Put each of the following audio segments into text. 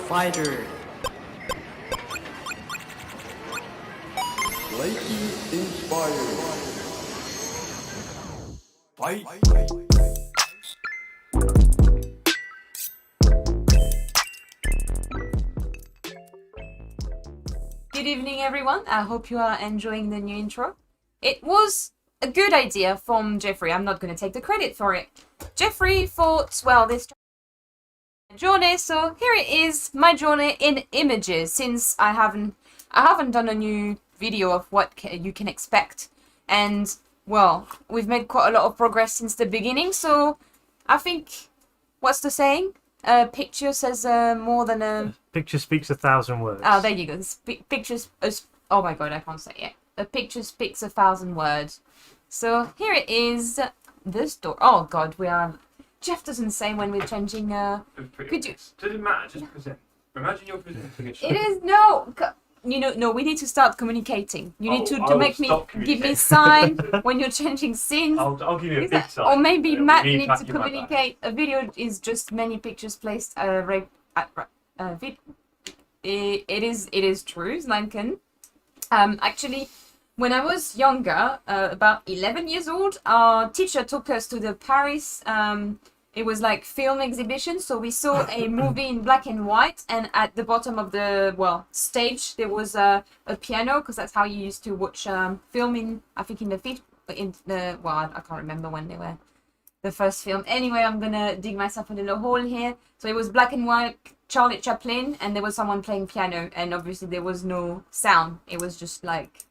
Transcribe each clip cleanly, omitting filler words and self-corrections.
fighter. LAKEY inspired. Fight. Good evening, everyone. I hope you are enjoying the new intro. It was a good idea from Jeffrey. I'm not going to take the credit for it. Jeffrey thought, well, this journey, so here it is, my journey in images, since I haven't done a new video of what you can expect. And, well, we've made quite a lot of progress since the beginning, so I think, what's the saying? A picture says more than a... Picture speaks 1,000 words. Oh, there you go. Pictures... Oh my god, I can't say it. A picture speaks 1,000 words. So, here it is. The story... Oh god, we are... Jeff doesn't say when we're changing... Could you... Doesn't matter, just present. Imagine you're presenting a show. It is... No! You know, no, we need to start communicating. You need to make me... Give me a sign when you're changing scenes. I'll give you a big sign. Or maybe Matt need needs to to communicate. communicate. A video is just many pictures placed... It is true, Lankan. Actually, when I was younger, about 11 years old, our teacher took us to the Paris, it was like film exhibition, so we saw a movie in black and white, and at the bottom of the, well, stage, there was a piano, because that's how you used to watch film in, I think in the, well, I can't remember when they were, the first film. Anyway, I'm gonna dig myself a little hole here. So it was black and white, Charlie Chaplin, and there was someone playing piano, and obviously there was no sound. It was just like...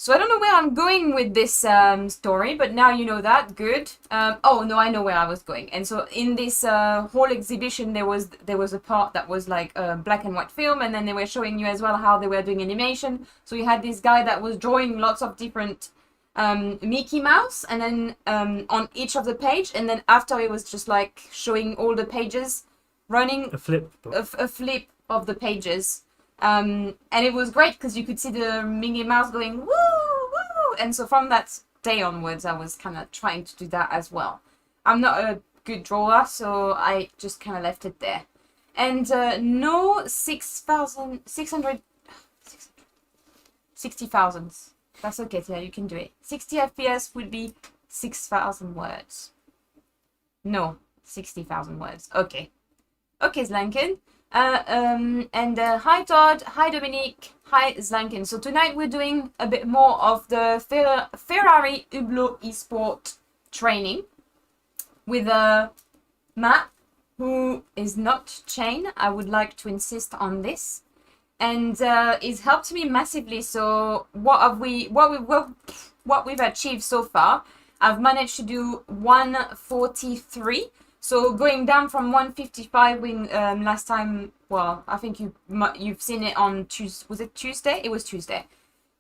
So I don't know where I'm going with this story, but now you know that. Good. Oh, no, I know where I was going. And so in this whole exhibition, there was a part that was like a black and white film, and then they were showing you as well how they were doing animation. So you had this guy that was drawing lots of different Mickey Mouse, and then on each of the page, and then after it was just like showing all the pages running A flip. a flip of the pages, and it was great because you could see the Mickey Mouse going woo woo, and so from that day onwards I was kind of trying to do that as well. I'm not a good drawer, so I just kind of left it there. And no 6,600 60,000. That's okay, Tia, you can do it. 60 FPS would be 6,000 words. No, 60,000 words. Okay. Okay, Zlanken. Hi Todd, hi Dominique, hi Zlanken. So tonight we're doing a bit more of the Ferrari Hublot Esports training with Matt, who is not chain. I would like to insist on this. And it's helped me massively. So what we've achieved so far, I've managed to do 143. So going down from 155 when last time, well, I think you've seen it on Tuesday. Was it Tuesday? It was Tuesday.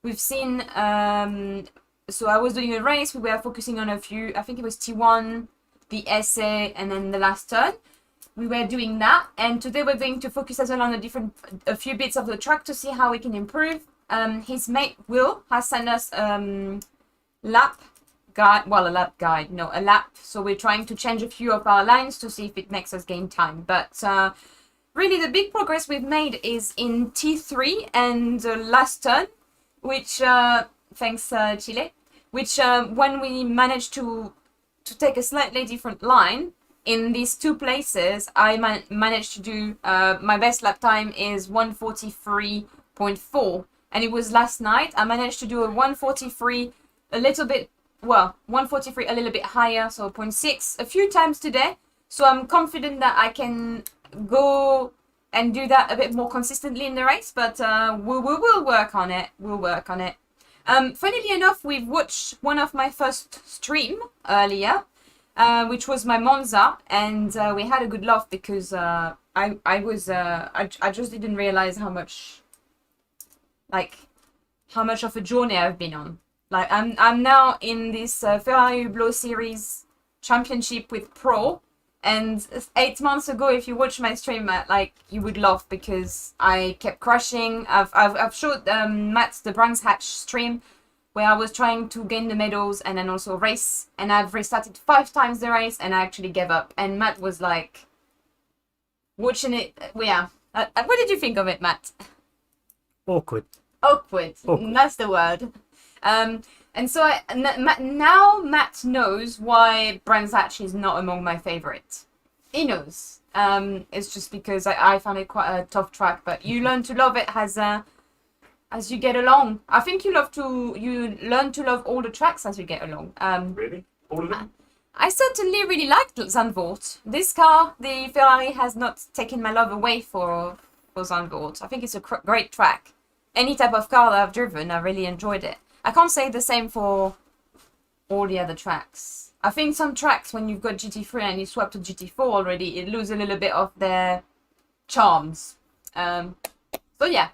We've seen. So I was doing a race. We were focusing on a few. I think it was T1, the essay, and then the last turn. We were doing that, and today we're going to focus as well on a few bits of the track to see how we can improve. His mate Will has sent us lap guide, well, a lap guide, no, a lap. So we're trying to change a few of our lines to see if it makes us gain time. But really, the big progress we've made is in T3 and last turn, which thanks Chile, which when we managed to take a slightly different line. In these two places, I managed to do, my best lap time is 143.4. And it was last night. I managed to do a 143 a little bit, well, 143 a little bit higher, so 0.6 a few times today. So I'm confident that I can go and do that a bit more consistently in the race, but we'll work on it. We'll work on it. Funnily enough, we've watched one of my first stream earlier. Which was my Monza, and we had a good laugh because I just didn't realize how much of a journey I've been on. Like I'm now in this Ferrari Hublot Series Championship with Pro, and 8 months ago, if you watch my stream, like you would laugh because I kept crashing. I've showed Matt the Brands Hatch stream, where I was trying to gain the medals and then also race, and I've restarted 5 times the race and I actually gave up, and Matt was like, watching it. Yeah. What did you think of it, Matt? Awkward. Awkward. Awkward. That's the word. And so now Matt knows why Brands Hatch is not among my favourites. He knows. It's just because I found it quite a tough track, but you learn to love it as you get along. I think you learn to love all the tracks as you get along. Really? All of them? I certainly really liked Zandvoort. This car, the Ferrari, has not taken my love away for Zandvoort. I think it's a great track. Any type of car that I've driven, I really enjoyed it. I can't say the same for all the other tracks. I think some tracks, when you've got GT3 and you swap to GT4 already, it loses a little bit of their charms. So yeah,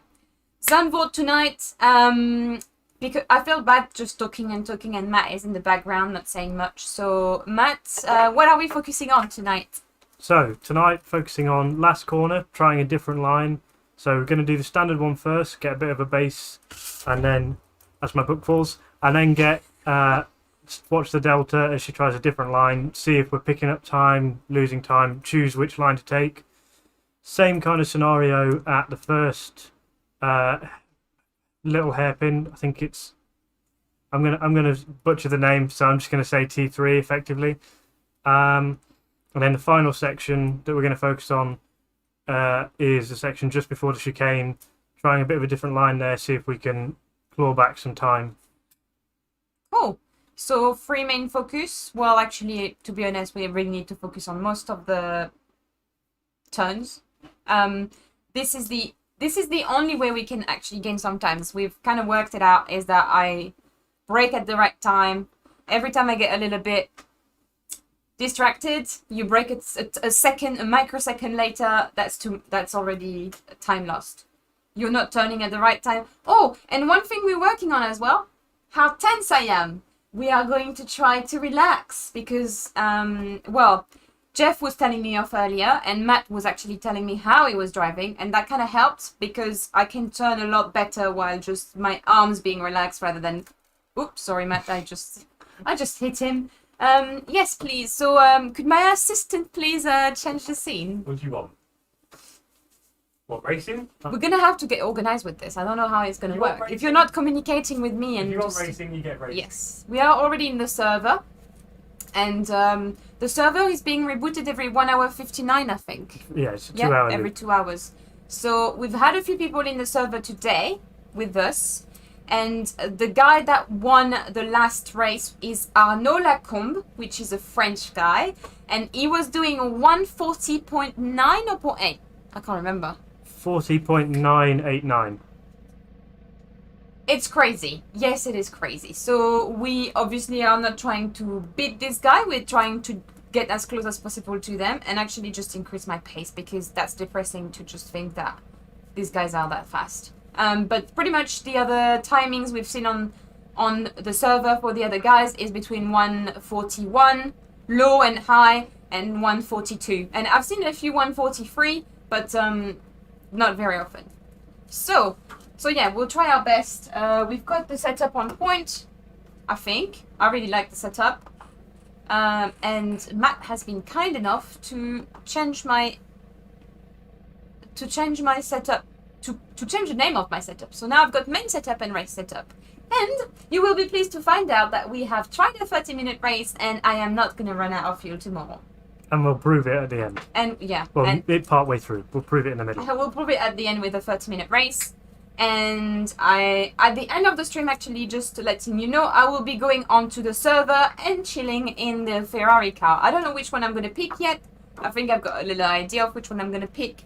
Zandvoort tonight. Because I feel bad just talking, and Matt is in the background, not saying much. So Matt, what are we focusing on tonight? So tonight, focusing on last corner, trying a different line. So we're going to do the standard one first, get a bit of a base, and then, as my book falls, and then get watch the Delta as she tries a different line, see if we're picking up time, losing time, choose which line to take. Same kind of scenario at the first little hairpin. I think it's I'm gonna butcher the name, so I'm just gonna say T3 effectively. And then the final section that we're going to focus on is the section just before the chicane, trying a bit of a different line there, see if we can claw back some time. Cool. So 3 main focus. Well, actually, to be honest, we really need to focus on most of the turns. This is the only way we can actually gain some times. We've kind of worked it out, is that I brake at the right time. Every time I get a little bit distracted, you brake it a microsecond later, that's already time lost. You're not turning at the right time. Oh, and one thing we're working on as well, how tense I am. We are going to try to relax because, well, Jeff was telling me off earlier and Matt was actually telling me how he was driving, and that kind of helped because I can turn a lot better while just my arms being relaxed rather than, oops, sorry Matt, I just hit him. Yes, please. So, could my assistant please change the scene? What do you want? What, racing? We're gonna have to get organized with this. I don't know how it's gonna work. If you're not communicating with me and if you want racing, you get racing. Yes, we are already in the server, and the server is being rebooted every 1 hour 59, I think. Yeah, it's a 2 hour every loop. 2 hours. So we've had a few people in the server today with us, and the guy that won the last race is Arnaud Lacombe, which is a French guy, and he was doing a 140.9 or 0.8. I can't remember. 40.989. It's crazy. Yes, it is crazy. So we obviously are not trying to beat this guy. We're trying to get as close as possible to them and actually just increase my pace, because that's depressing to just think that these guys are that fast. But pretty much the other timings we've seen on the server for the other guys is between 141 low and high and 142. And I've seen a few 143, but not very often. So yeah, we'll try our best. We've got the setup on point, I think. I really like the setup. And Matt has been kind enough to change my setup, to change the name of my setup. So now I've got main setup and race setup. And you will be pleased to find out that we have tried a 30-minute race and I am not going to run out of fuel tomorrow. And we'll prove it at the end. And yeah. Well, it part way through. We'll prove it in the middle. I will prove it at the end with a 30-minute race. And at the end of the stream, actually, just to letting you know, I will be going onto the server and chilling in the Ferrari car. I don't know which one I'm going to pick yet. I think I've got a little idea of which one I'm going to pick.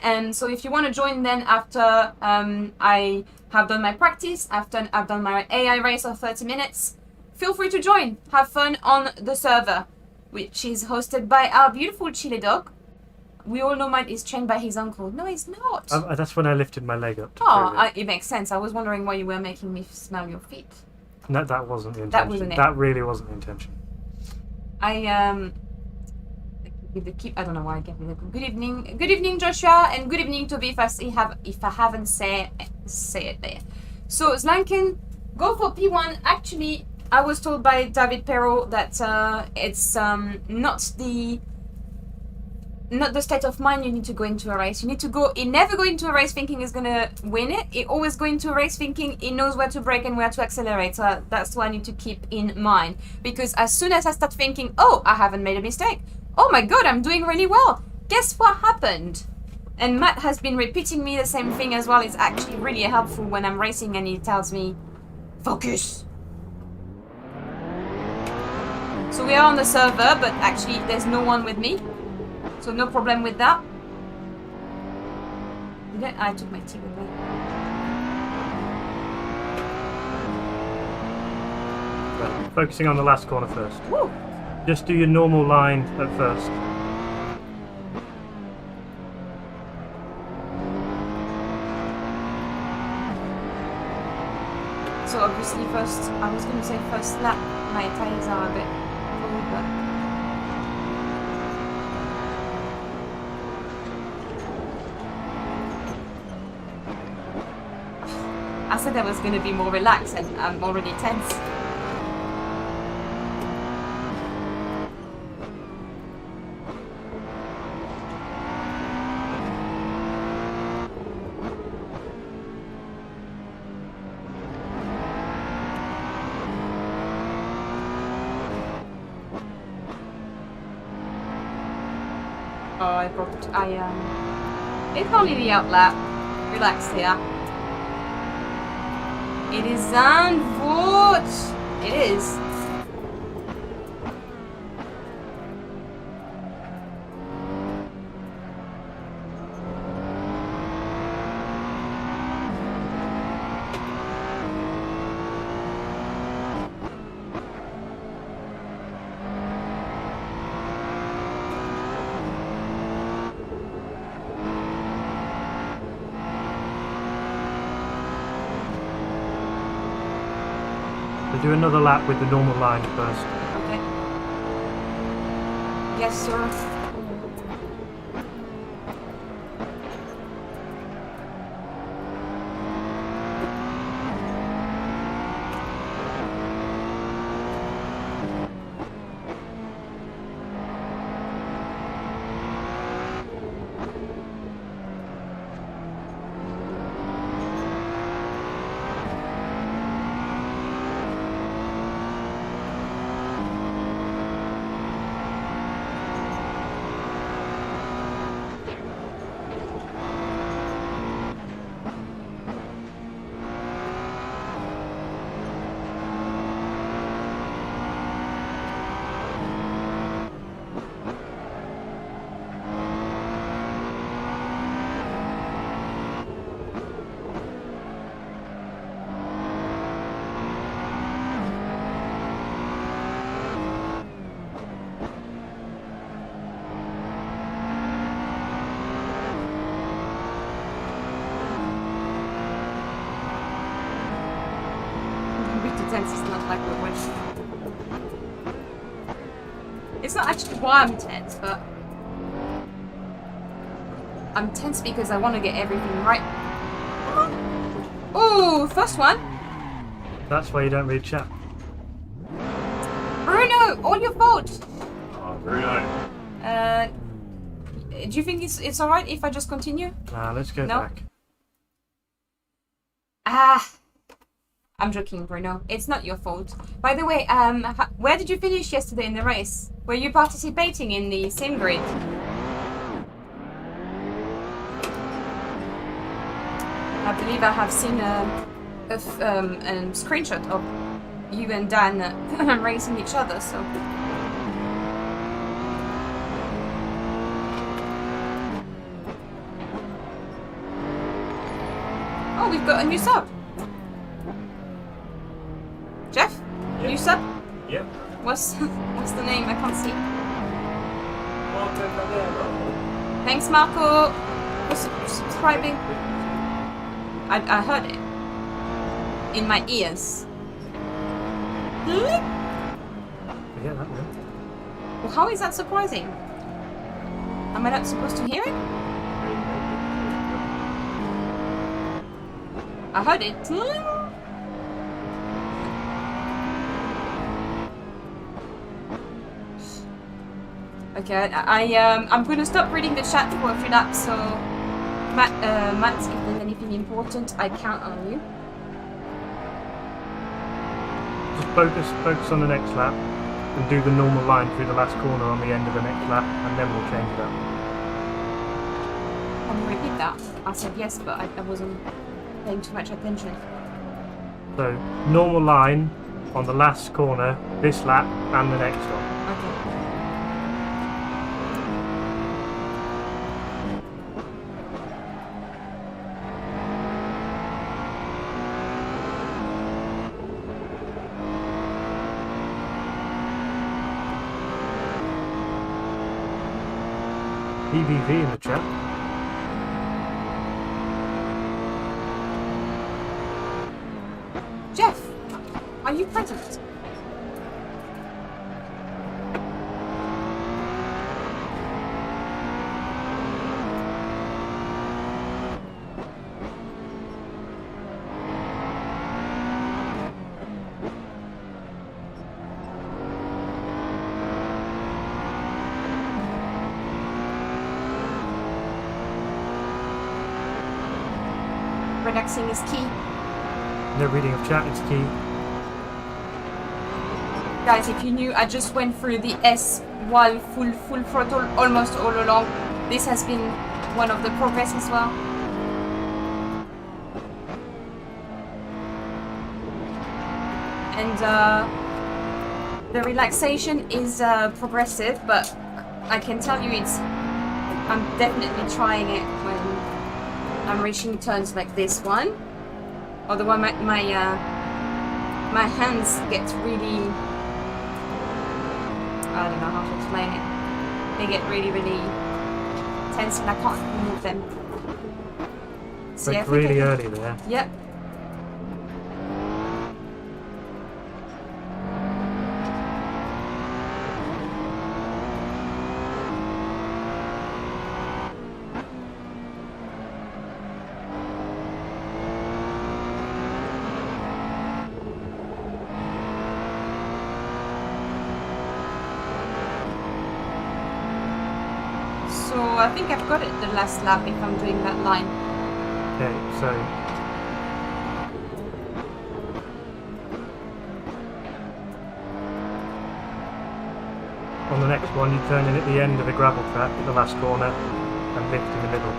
And so if you want to join then after I have done my practice, after I've done my AI race of 30 minutes, feel free to join. Have fun on the server, which is hosted by our beautiful Chile dog. We all know Matt is trained by his uncle. No, he's not. That's when I lifted my leg up. It makes sense. I was wondering why you were making me smell your feet. No, that wasn't the intention. That wasn't it. That really wasn't the intention. I don't know why I gave you the good evening, Joshua, and good evening, Toby. If I haven't say it there. So Zlanken, go for P1. Actually, I was told by David Perrault that it's not the not the state of mind you need to go into a race. You need to go. You never go into a race thinking he's gonna win it. You always go into a race thinking he knows where to brake and where to accelerate. So that's what I need to keep in mind. Because as soon as I start thinking, oh, I haven't made a mistake. Oh my god, I'm doing really well. Guess what happened? And Matt has been repeating me the same thing as well. It's actually really helpful when I'm racing and he tells me, focus. So we are on the server, but actually there's no one with me. So no problem with that. I took my tea with me. Right, focusing on the last corner first. Woo! Just do your normal line at first. So obviously first, I was going to say first lap, my tires are a bit cold, but... I said I was going to be more relaxed and I'm already tense. It's only the outlap. Relax here. It is Zandvoort. It is. Do another lap with the normal line first. Okay. Yes, sir. It's not like we're winning. It's not actually why I'm tense, but I'm tense because I want to get everything right. Oh, first one. That's why you don't read chat. Bruno, all your fault. Oh, Bruno. Do you think it's alright if I just continue? Let's go No? back. I'm joking, Bruno. It's not your fault. By the way, where did you finish yesterday in the race? Were you participating in the sim grid? I believe I have seen a screenshot of you and Dan racing each other, so... Oh, we've got a new sub! Jeff? Yep. New sub? Yep. What's the name? I can't see. Marco Valero. Thanks, Marco, for subscribing. I heard it in my ears. Forget that one. Well, how is that surprising? Am I not supposed to hear it? I heard it. Okay, I'm gonna stop reading the chat for a few laps, so Matt, if there's anything important, I count on you. Just focus on the next lap and do the normal line through the last corner on the end of the next lap, and then we'll change it up. Can you repeat that? I said yes, but I wasn't paying too much attention. So, normal line on the last corner, this lap, and the next one. Okay. EBV in the chat. Jeff, are you present? Relaxing is key. No reading of chat is key. Guys, if you knew, I just went through the S while full throttle almost all along. This has been one of the progress as well. And the relaxation is progressive, but I can tell you I'm definitely trying it when I'm reaching turns like this one. Otherwise my hands get really, I don't know how to explain it. They get really, really tense and I can't move them. So Like really early there. Yep. I think I've got it the last lap if I'm doing that line. Okay, so on the next one you turn in at the end of the gravel track at the last corner and lift in the middle.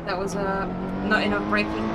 That was not enough braking.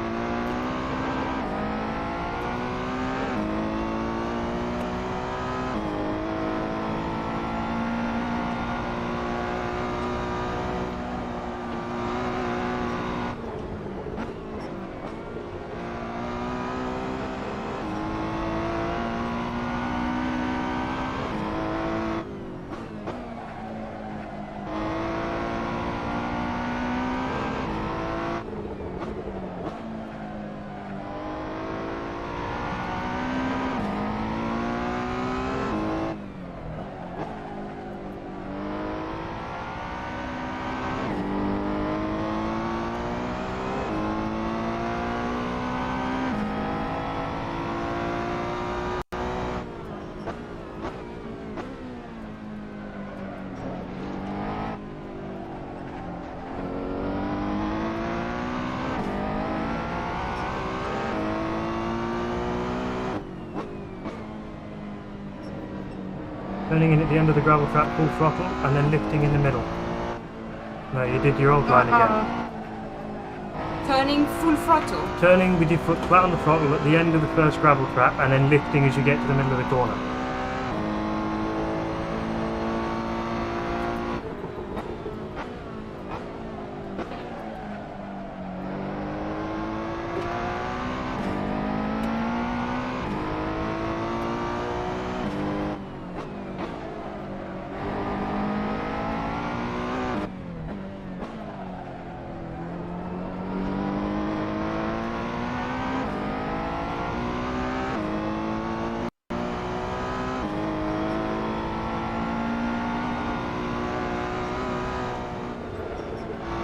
Turning in at the end of the gravel track full throttle and then lifting in the middle. No, you did your old line again. Turning full throttle. Turning with your foot flat on the throttle at the end of the first gravel trap and then lifting as you get to the middle of the corner.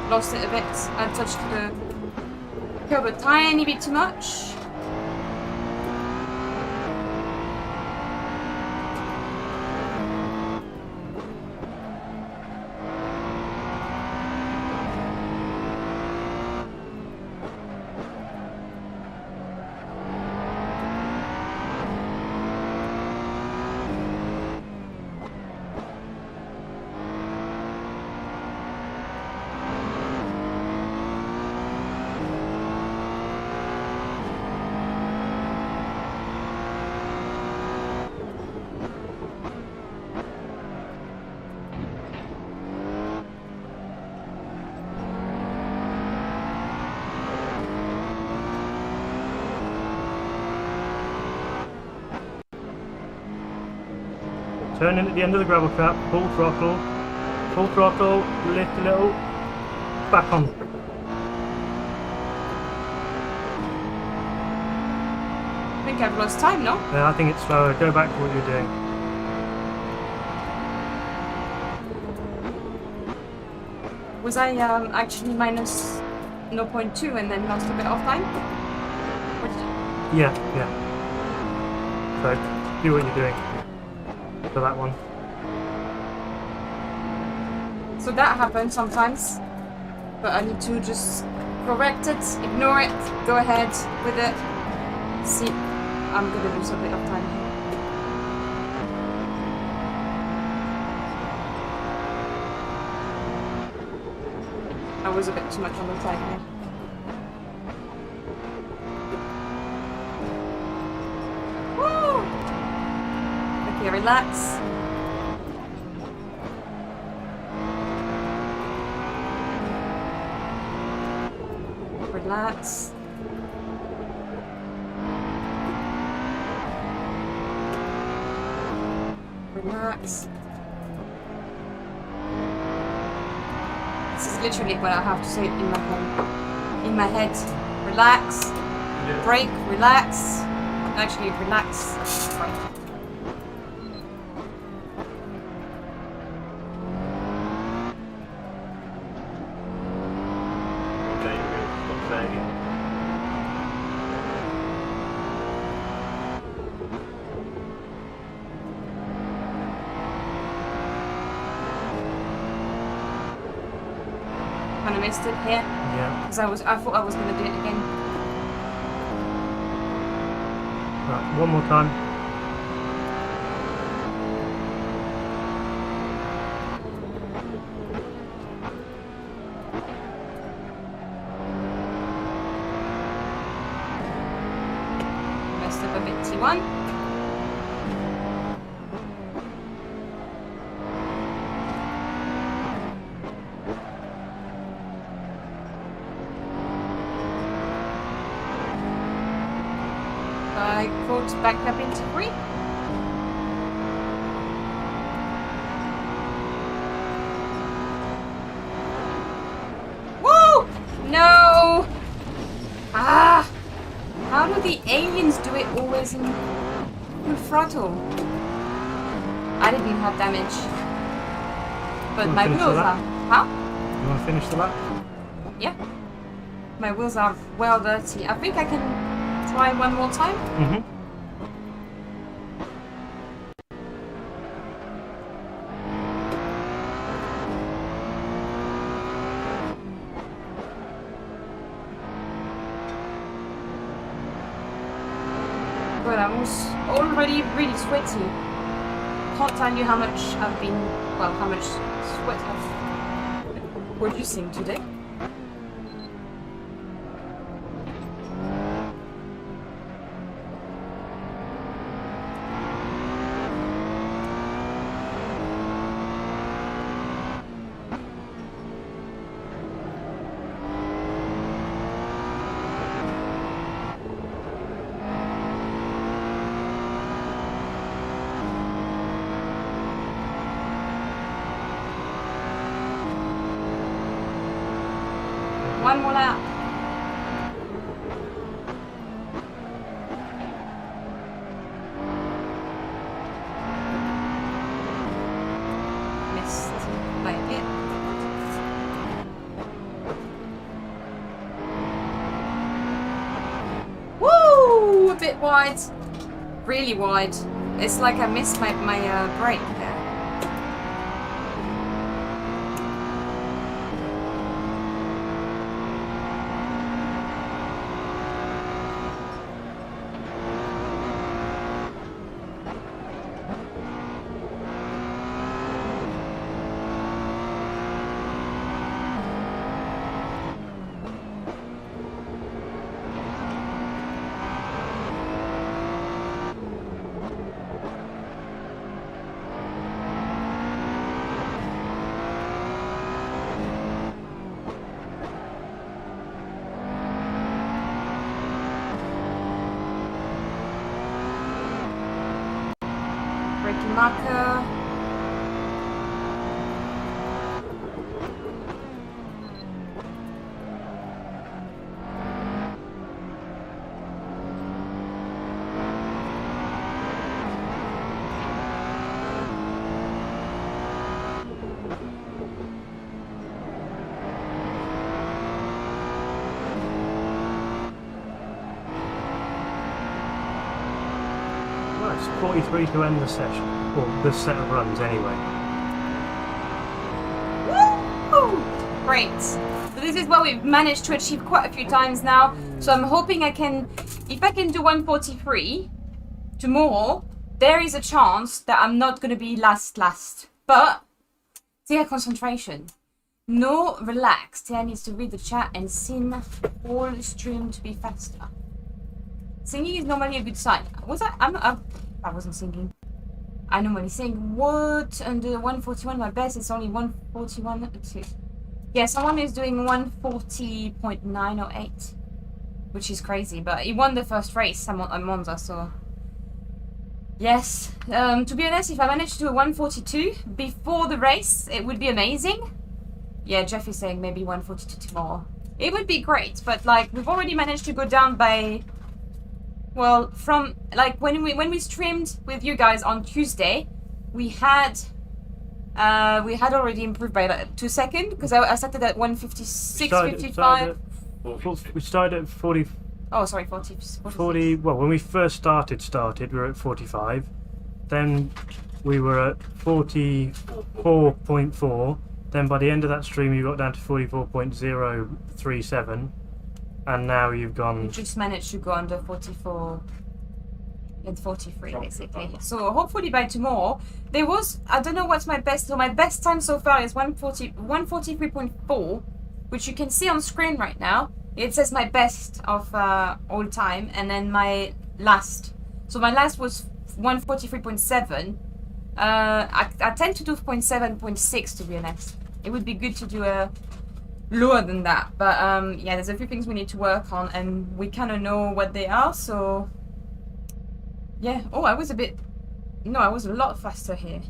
Lost it a bit. I touched the curb a tiny bit too much. Turn in at the end of the gravel trap, full throttle, lift a little, back on. I think I've lost time, no? Yeah, I think it's slower. Go back to what you're doing. Was I actually minus 0.2 and then lost a bit of time? What did Yeah. So, do what you're doing for that one. So that happens sometimes, but I need to just correct it, ignore it, go ahead with it. See, I'm gonna lose a bit of time here. I was a bit too much on the side here. Woo! Okay, relax. Relax. Relax. This is literally what I have to say in my head. In my head. Relax. Yeah. Break. Relax. Actually, relax. Break. Okay, you're good. Stop saying it. Kind of missed it here Yeah. because I thought I was gonna do it again. Right, one more time. Messed up a bit. T1. I caught back up into 3. Woo! No! Ah! How do the aliens do it always in full throttle? I didn't have damage. But Wanna my finish wheels the are... lap? Huh? You want to finish the lap? Yeah. My wheels are well dirty. I think I can try one more time. Mm-hmm. But I was already really sweaty. Can't tell you how much I've been, well, how much sweat I've producing today. One more lap. Missed by a bit. Woo! A bit wide. Really wide. It's like I missed my brake there. Braking marker. 1:43 to end the session, or the set of runs anyway. Woo! Great. So this is what we've managed to achieve quite a few times now. So I'm hoping I can, if I can do 1:43 tomorrow, there is a chance that I'm not going to be last. But, Tia, concentration. No, relax. Tia needs to read the chat and sing all the stream to be faster. Singing is normally a good sign. Was I? I wasn't singing. I normally sing. What? Under 141, my best is only 141. Yeah, someone is doing 140.908, which is crazy. But he won the first race on Monza, so. Yes. To be honest, if I managed to do a 142 before the race, it would be amazing. Yeah, Jeff is saying maybe 142 tomorrow. It would be great, but like we've already managed to go down by. Well, from like when we streamed with you guys on Tuesday, we had already improved by like 2 seconds because I started at 156, 55. We started at 40. Oh, sorry, 40. 40. Well, when we first started, we were at 45. Then we were at 44.4. Then by the end of that stream, you got down to 44.037. And now you've gone... You just managed to go under 44 and 43, basically. So hopefully by tomorrow, there was... I don't know what's my best... So my best time so far is 143.4, which you can see on screen right now. It says my best of all time, and then my last. So my last was 143.7. I tend to do 0.7, to be honest. It would be good to do a lower than that, but yeah, there's a few things we need to work on, and we kind of know what they are. So yeah. Oh, I was a lot faster here.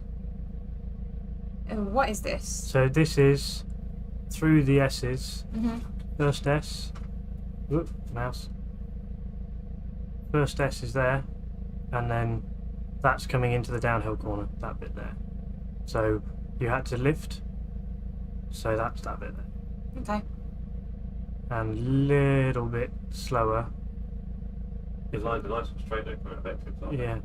What is this? So this is through the S's. First S. Whoop, mouse. First S is there, and then that's coming into the downhill corner, that bit there. So you had to lift, so that's that bit there. Okay. And a little bit slower. The lines are nice and straight though, from exits, aren't they? Yeah.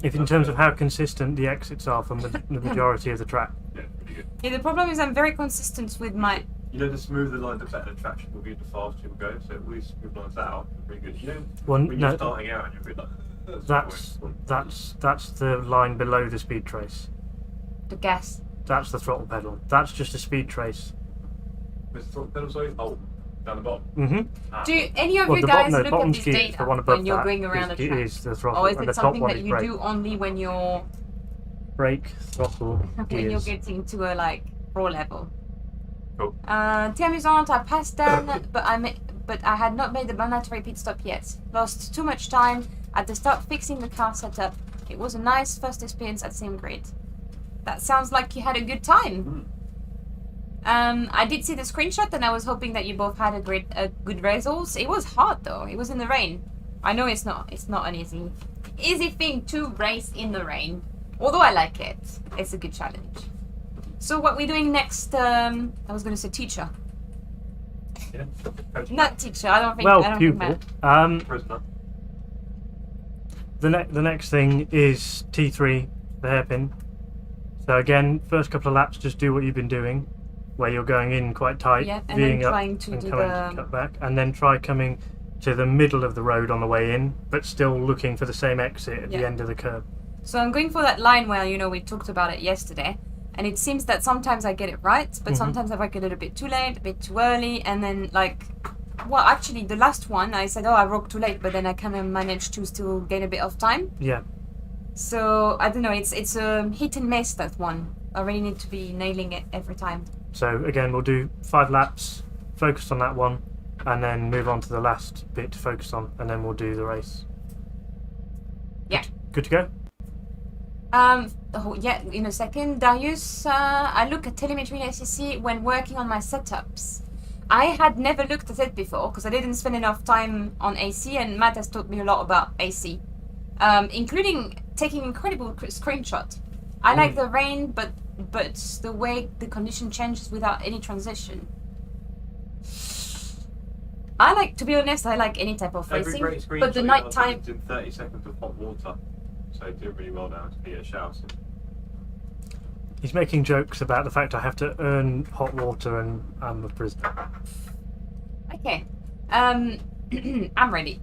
If in terms of how consistent the exits are from the majority of the track. Yeah, pretty good. Yeah, the problem is I'm very consistent with my... You know, the smoother lines, the better the traction will be, the faster you will go. So if we smooth lines out, it's pretty good. You know, when you're starting out and you're a bit like... That's the line below the speed trace. The gas. That's the throttle pedal. That's just a speed trace. Where's the throttle pedal, sorry? Oh, down the bottom. Do any of you guys look at this data the one above when you're that going around the track? Is the throttle, or is and it the something top one that is you brake. do only when you're Brake, throttle, when gears. you're getting to a like pro level? Cool. Amusant, I passed Dan, but I had not made the mandatory pit stop yet. Lost too much time at the start fixing the car setup. It was a nice first experience at Sim Grid. That sounds like you had a good time. I did see the screenshot, and I was hoping that you both had a good results. It was hard though. It was in the rain. I know it's not an easy thing to race in the rain. Although I like it. It's a good challenge. So what we're doing next? I was going to say teacher. Yeah. Not teacher. I don't think. Well, I don't pupil. Think Prisoner. The next thing is T3, the hairpin. So again, first couple of laps, just do what you've been doing, where you're going in quite tight, yeah, and veering then up trying to and do coming to cut back, and then try coming to the middle of the road on the way in, but still looking for the same exit at the end of the curb. So I'm going for that line where, you know, we talked about it yesterday, and it seems that sometimes I get it right, but sometimes I get it a bit too late, a bit too early, and then like, well, actually the last one I said, oh, I broke too late, but then I kind of managed to still gain a bit of time. Yeah. So I don't know, it's a hit and miss, that one. I really need to be nailing it every time. So again, we'll do 5 laps, focus on that one, and then move on to the last bit to focus on, and then we'll do the race. Yeah. Good to go? Yeah, in a second. Darius, I look at telemetry and SEC when working on my setups. I had never looked at it before because I didn't spend enough time on AC, and Matt has taught me a lot about AC, including taking incredible screenshot. I like the rain, but the way the condition changes without any transition. I like, to be honest, I like any type of racing, Every great screenshot but the night time. in 30 seconds of hot water. So he's doing really well now. So he gets shouts. He's making jokes about the fact I have to earn hot water and I'm a prisoner. Okay. I'm ready.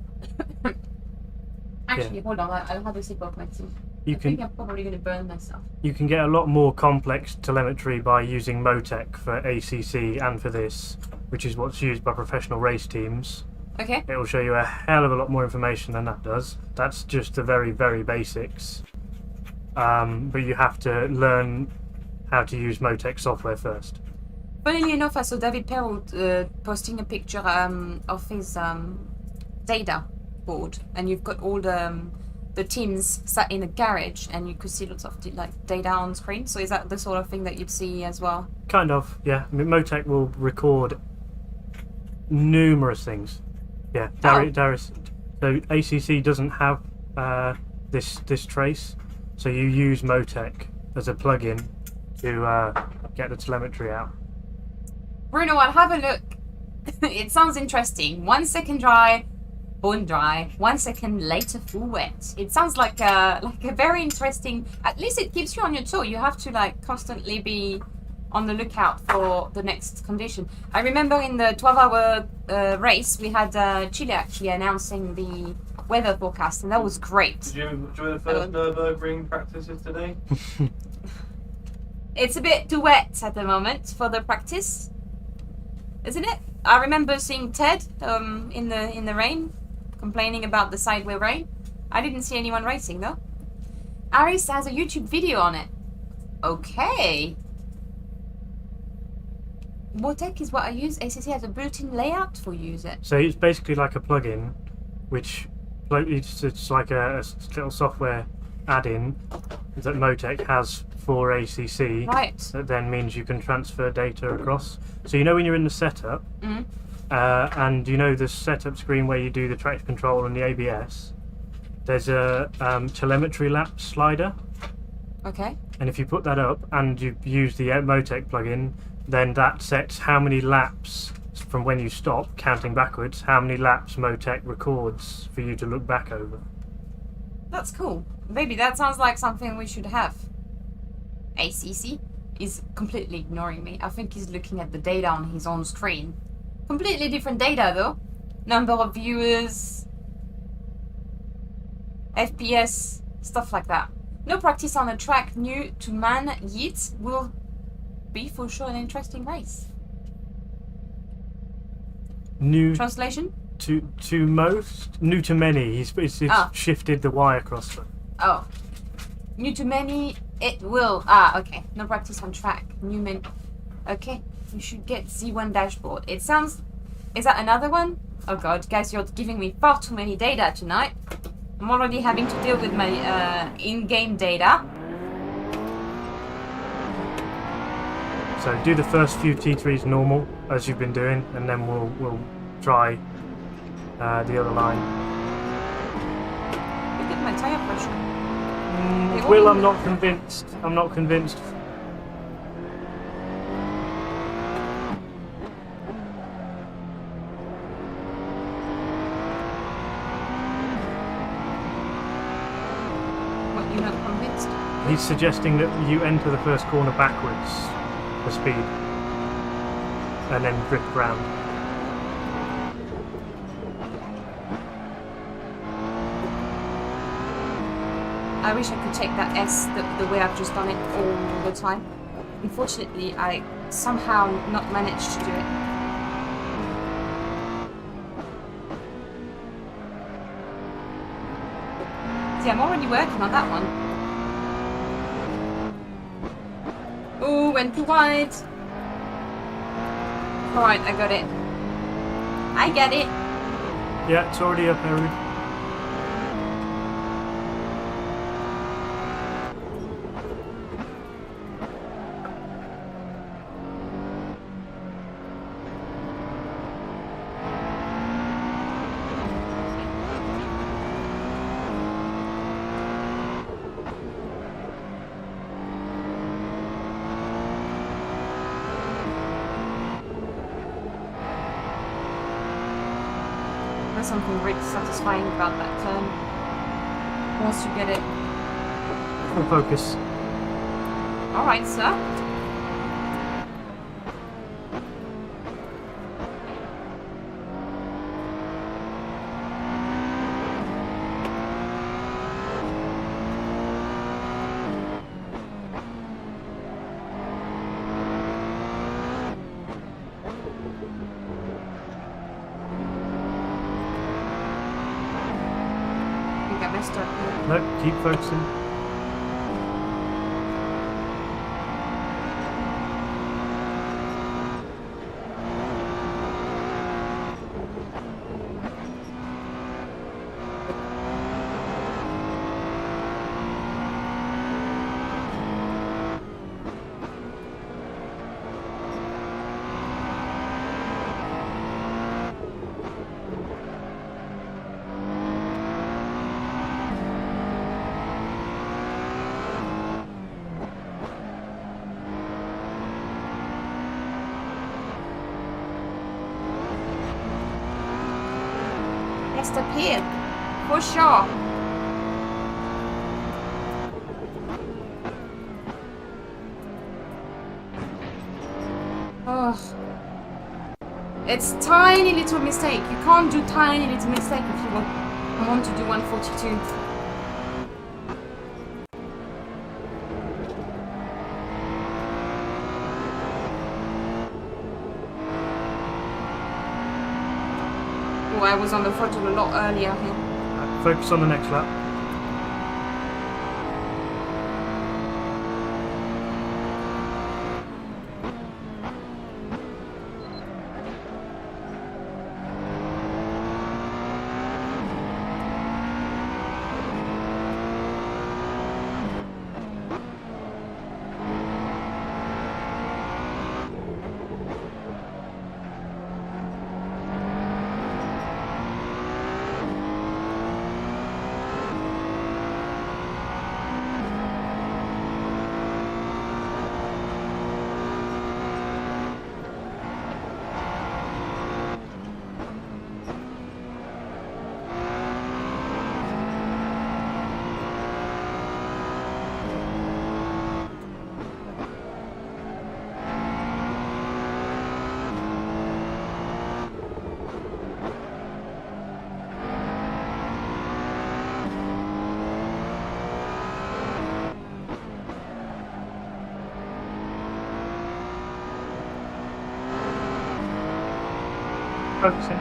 Actually, hold on. I'll have a sip of my tea. I think I'm probably going to burn myself. You can get a lot more complex telemetry by using Motec for ACC and for this, which is what's used by professional race teams. Okay. It will show you a hell of a lot more information than that does. That's just the very, very basics. But you have to learn how to use Motec software first. Funnily enough, I saw David Perrault posting a picture of his data board, and you've got all the teams sat in a garage, and you could see lots of data on screen. So is that the sort of thing that you'd see as well? Kind of, yeah. I mean, Motec will record numerous things. Yeah, Darius. So ACC doesn't have this trace, so you use Motec as a plugin to get the telemetry out. Bruno, I'll have a look. It sounds interesting. 1 second dry, bone dry. 1 second later, full wet. It sounds like a very interesting. At least it keeps you on your toe. You have to constantly be on the lookout for the next condition. I remember in the 12-hour race, we had Chile actually announcing the weather forecast, and that was great. Did you enjoy the first Nürburgring practices today? It's a bit too wet at the moment for the practice, isn't it? I remember seeing Ted in the rain, complaining about the sideway rain. I didn't see anyone racing though. Aris has a YouTube video on it. Okay. Motec is what I use. ACC has a built-in layout for user. So it's basically like a plugin, which it's like a little software add-in that Motec has for ACC. Right. That then means you can transfer data across. So you know when you're in the setup, and you know the setup screen where you do the traction control and the ABS, there's a telemetry lap slider. Okay. And if you put that up and you use the Motec plugin, then that sets how many laps from when you stop, counting backwards, how many laps Motec records for you to look back over. That's cool. Maybe that sounds like something we should have. ACC is completely ignoring me. I think he's looking at the data on his own screen. Completely different data though. Number of viewers, FPS, stuff like that. No practice on a track new to man yet will be for sure an interesting race. New translation? To most, new to many. He's shifted the Y across them. Oh. New to many, it will. Okay. No practice on track. New men. Okay. You should get Z1 dashboard. It sounds. Is that another one? Oh god, guys, you're giving me far too many data tonight. I'm already having to deal with my in-game data. So do the first few T3s normal, as you've been doing, and then we'll try the other line. Look at my tire pressure. Will, I'm not convinced. I'm not convinced. What, you're not convinced? He's suggesting that you enter the first corner backwards for speed, and then drift round. I wish I could take that S the way I've just done it all the time. Unfortunately, I somehow not managed to do it. See, I'm already working on that one. Ooh, went too wide. Alright, I got it. I get it. Yeah, it's already up, Harry. There's something really satisfying about that turn. Once you get it Full focus. Alright, sir. I think I messed up here. No, keep focusing. Messed up here. For sure. Oh. It's tiny little mistake. You can't do tiny little mistake if you want to do 142. Oh, I was on the throttle a lot earlier here. Focus on the next lap. Focusing.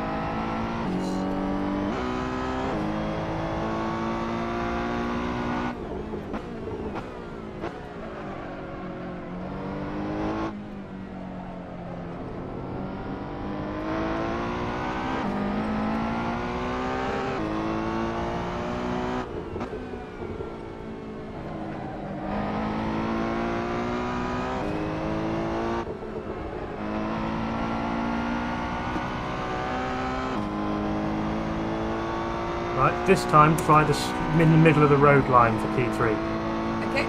Right, this time try this in the middle of the road line for P3. Okay.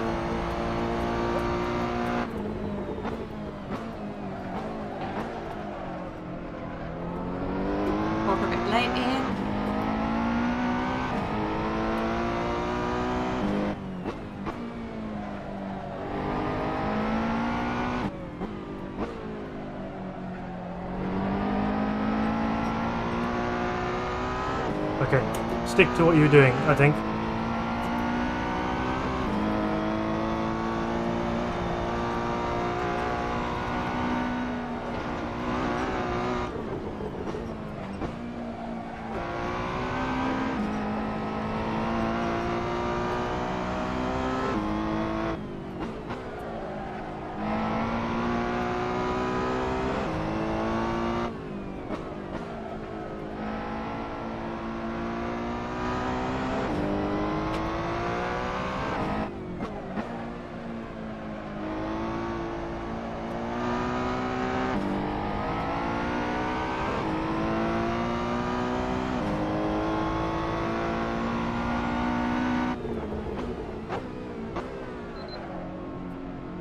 Walk a bit late here. Okay, stick to what you were doing, I think.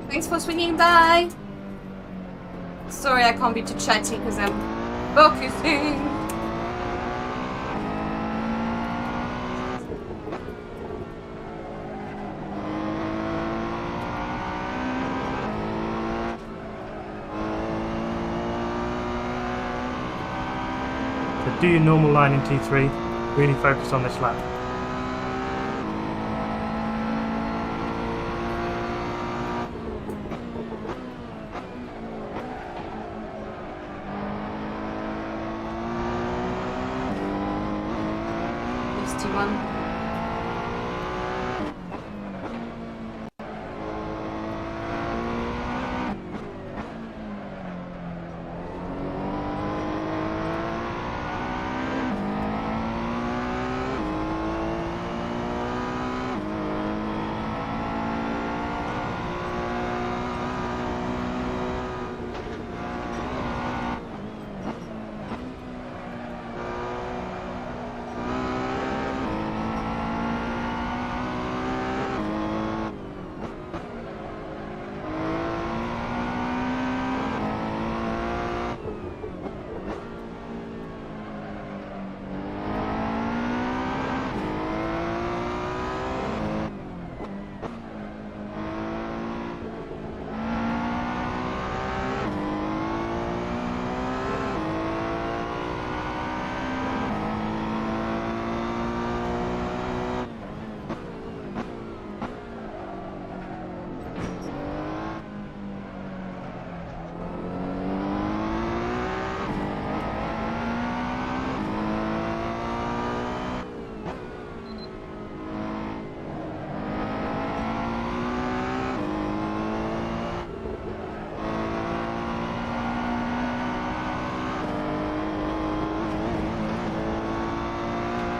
Thanks for swinging by. Sorry, I can't be too chatty because I'm focusing. So do your normal line in T3, really focus on this lap. Just T1.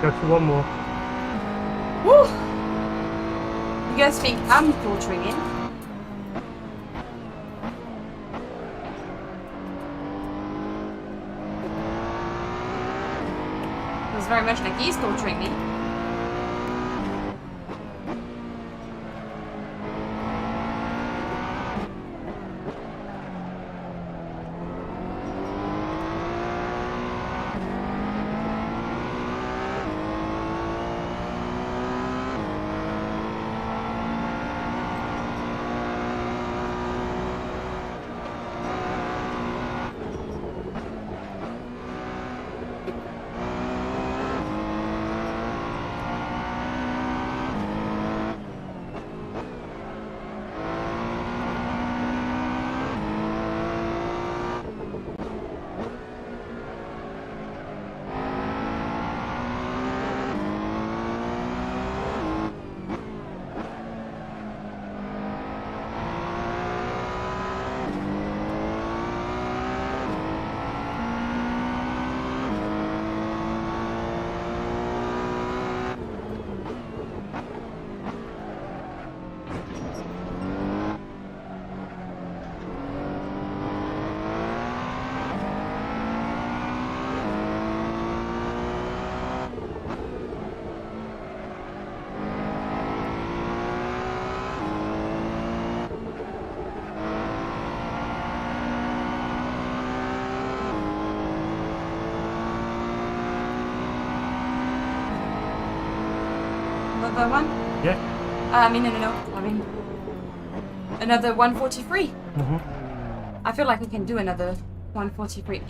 Go for one more. Woo! You guys think I'm filtering in? It's very much like he's filtering me. Another one? Yeah. No. I mean, another 143. Mm-hmm. I feel like we can do another 143.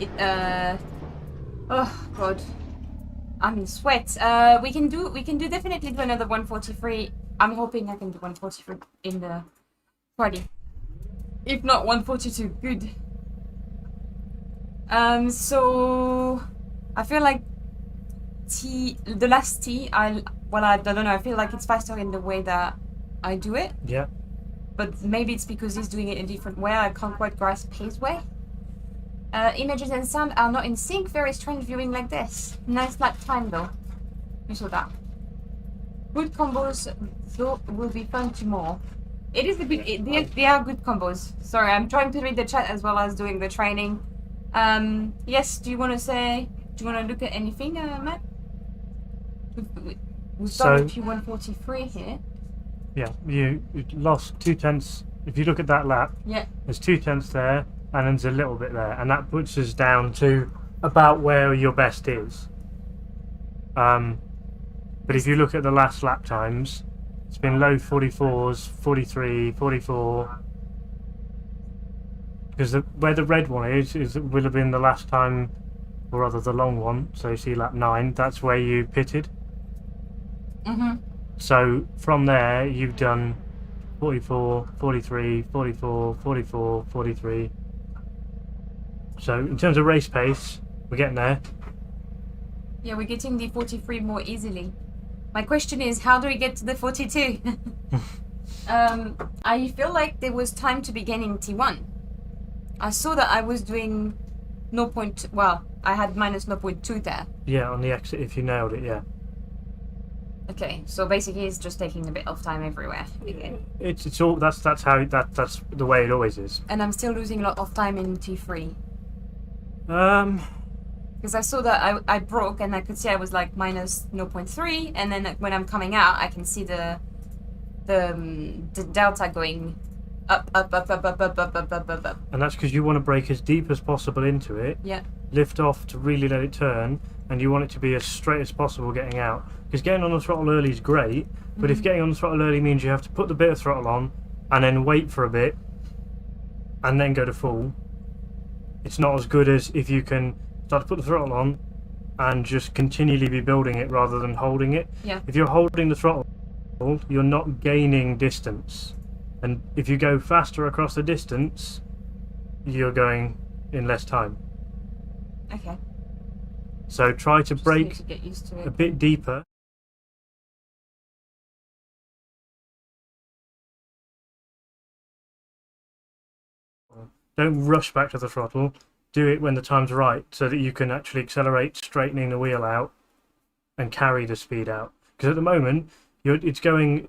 Oh god, I'm in sweat. We can definitely do another 143. I'm hoping I can do 143 in the party. If not 142, good. So I feel like the last T, I don't know. I feel like it's faster in the way that I do it. Yeah. But maybe it's because he's doing it in a different way. I can't quite grasp his way. Images and sound are not in sync. Very strange viewing like this. Nice lap time though. You saw that. Good combos though will be fun tomorrow. It is a bit. They are good combos. Sorry, I'm trying to read the chat as well as doing the training. Yes. Do you want to look at anything, Matt? We've done a P143 here. Yeah, you lost 2/10. If you look at that lap, yeah, there's 2/10 there, and there's a little bit there, and that puts us down to about where your best is. But if you look at the last lap times, it's been low 44s, 43, 44. Because where the red one is will have been the last time or rather the long one, so you see lap 9, that's where you pitted. So from there you've done 44, 43, 44, 44, 43. So in terms of race pace, we're getting there. Yeah, we're getting the 43 more easily. My question is, how do we get to the 42? I feel like there was time to be gaining T1. I saw that I was doing I had minus 0.2 there. Yeah, on the exit if you nailed it, yeah. Okay, so basically it's just taking a bit of time everywhere again. It's all that's the way it always is. And I'm still losing a lot of time in T3. Because I saw that I broke and I could see I was like minus 0.3, and then when I'm coming out I can see the delta going up. And that's because you want to brake as deep as possible into it. Yeah. Lift off to really let it turn, and you want it to be as straight as possible getting out. Because getting on the throttle early is great, but if getting on the throttle early means you have to put the bit of throttle on and then wait for a bit and then go to full, it's not as good as if you can start to put the throttle on and just continually be building it rather than holding it. Yeah. If you're holding the throttle, you're not gaining distance, and if you go faster across the distance, you're going in less time. Okay. So try to Just brake need to get used to a it. bit deeper. Don't rush back to the throttle. Do it when the time's right, so that you can actually accelerate, straightening the wheel out, and carry the speed out. Because at the moment, it's coming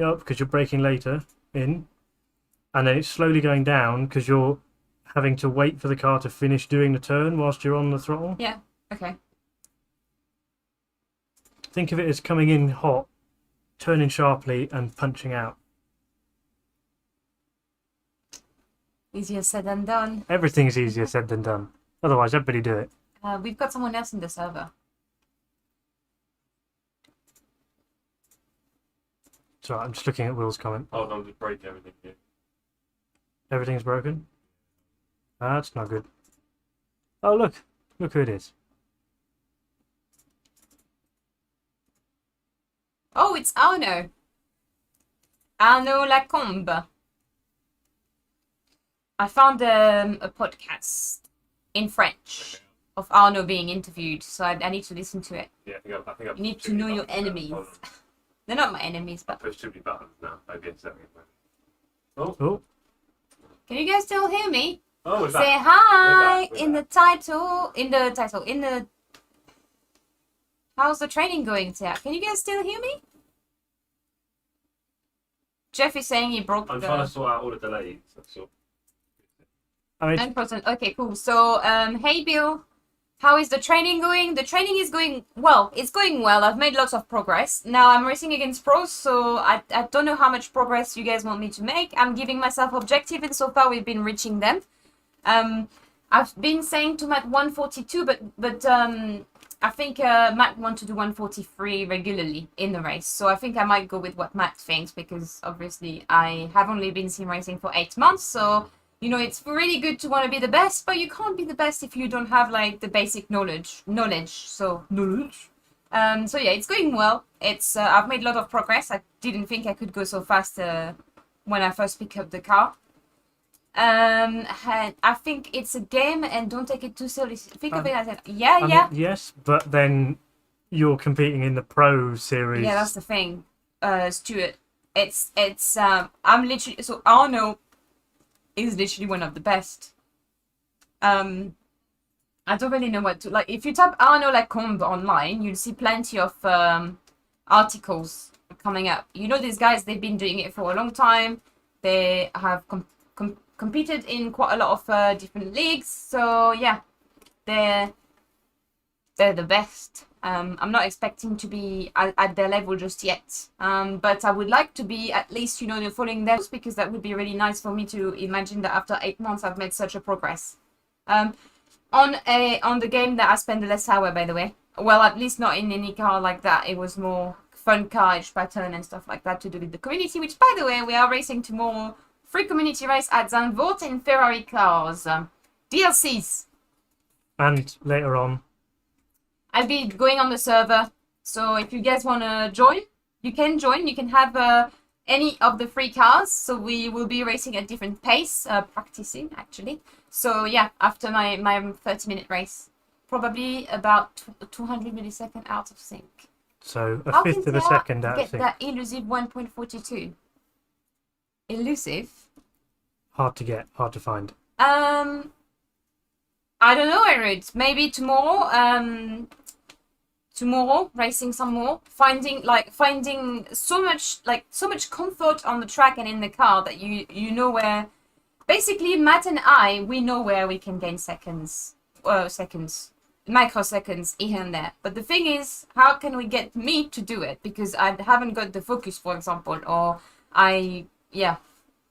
up because you're braking later in, and then it's slowly going down because you're having to wait for the car to finish doing the turn whilst you're on the throttle. Yeah. Okay. Think of it as coming in hot, turning sharply, and punching out. Easier said than done. Everything's easier said than done. Otherwise, everybody do it. We've got someone else in the server. It's alright, I'm just looking at Will's comment. Oh no, just break everything here. Everything's broken? That's not good. Oh, look. Look who it is. Oh, it's Arno. Arno Lacombe. I found a podcast in French of Arno being interviewed, so I need to listen to it. Yeah, I think You need to know your enemies. They're not my enemies, I but... pushed too many buttons now. Maybe it's something. Oh, Can you guys still hear me? Oh, is Say that? hi We're in the back. title. How's the training going, Tia? Can you guys still hear me? Jeff is saying he broke I'm the... trying to sort out all the delays. That's all. I mean, 10%. Okay, cool. So, hey Bill, how is the training going? The training is going well. It's going well. I've made lots of progress. Now I'm racing against pros, so I don't know how much progress you guys want me to make. I'm giving myself objectives, and so far we've been reaching them. I've been saying to Matt 142, but I think Matt wants to do 143 regularly in the race. So I think I might go with what Matt thinks, because obviously I have only been sim racing for 8 months, so... You know, it's really good to want to be the best, but you can't be the best if you don't have, like, the basic knowledge. So yeah, it's going well. It's I've made a lot of progress. I didn't think I could go so fast when I first picked up the car. And I think it's a game, and don't take it too seriously. Think of it as I mean, yes, but then you're competing in the Pro Series. Yeah, that's the thing, Stuart. It's I'm literally... So, Arno is literally one of the best. I don't really know what to... Like, if you type Arno Lacombe online, you'll see plenty of articles coming up. You know, these guys, they've been doing it for a long time. They have competed in quite a lot of different leagues. So, yeah, they're the best. I'm not expecting to be at their level just yet, but I would like to be at least, you know, following them, because that would be really nice for me to imagine that after 8 months I've made such a progress. On the game that I spent the less hour, by the way. Well, at least not in any car like that. It was more fun car edge pattern and stuff like that to do with the community, which, by the way, we are racing tomorrow. Free community race at Zandvoort in Ferrari cars. DLCs. And later on, I'll be going on the server. So if you guys want to join, you can join. You can have any of the free cars. So we will be racing at different pace, practicing actually. So yeah, after my 30-minute race, probably about 200 milliseconds out of sync. so a fifth of a second out of Get sync. that elusive 1.42. Elusive. Hard to get, hard to find. I don't know, Erid. Maybe tomorrow. Tomorrow, racing some more, finding so much comfort on the track and in the car that you know where. Basically, Matt and I, we know where we can gain microseconds here and there. But the thing is, how can we get me to do it? Because I haven't got the focus, for example, or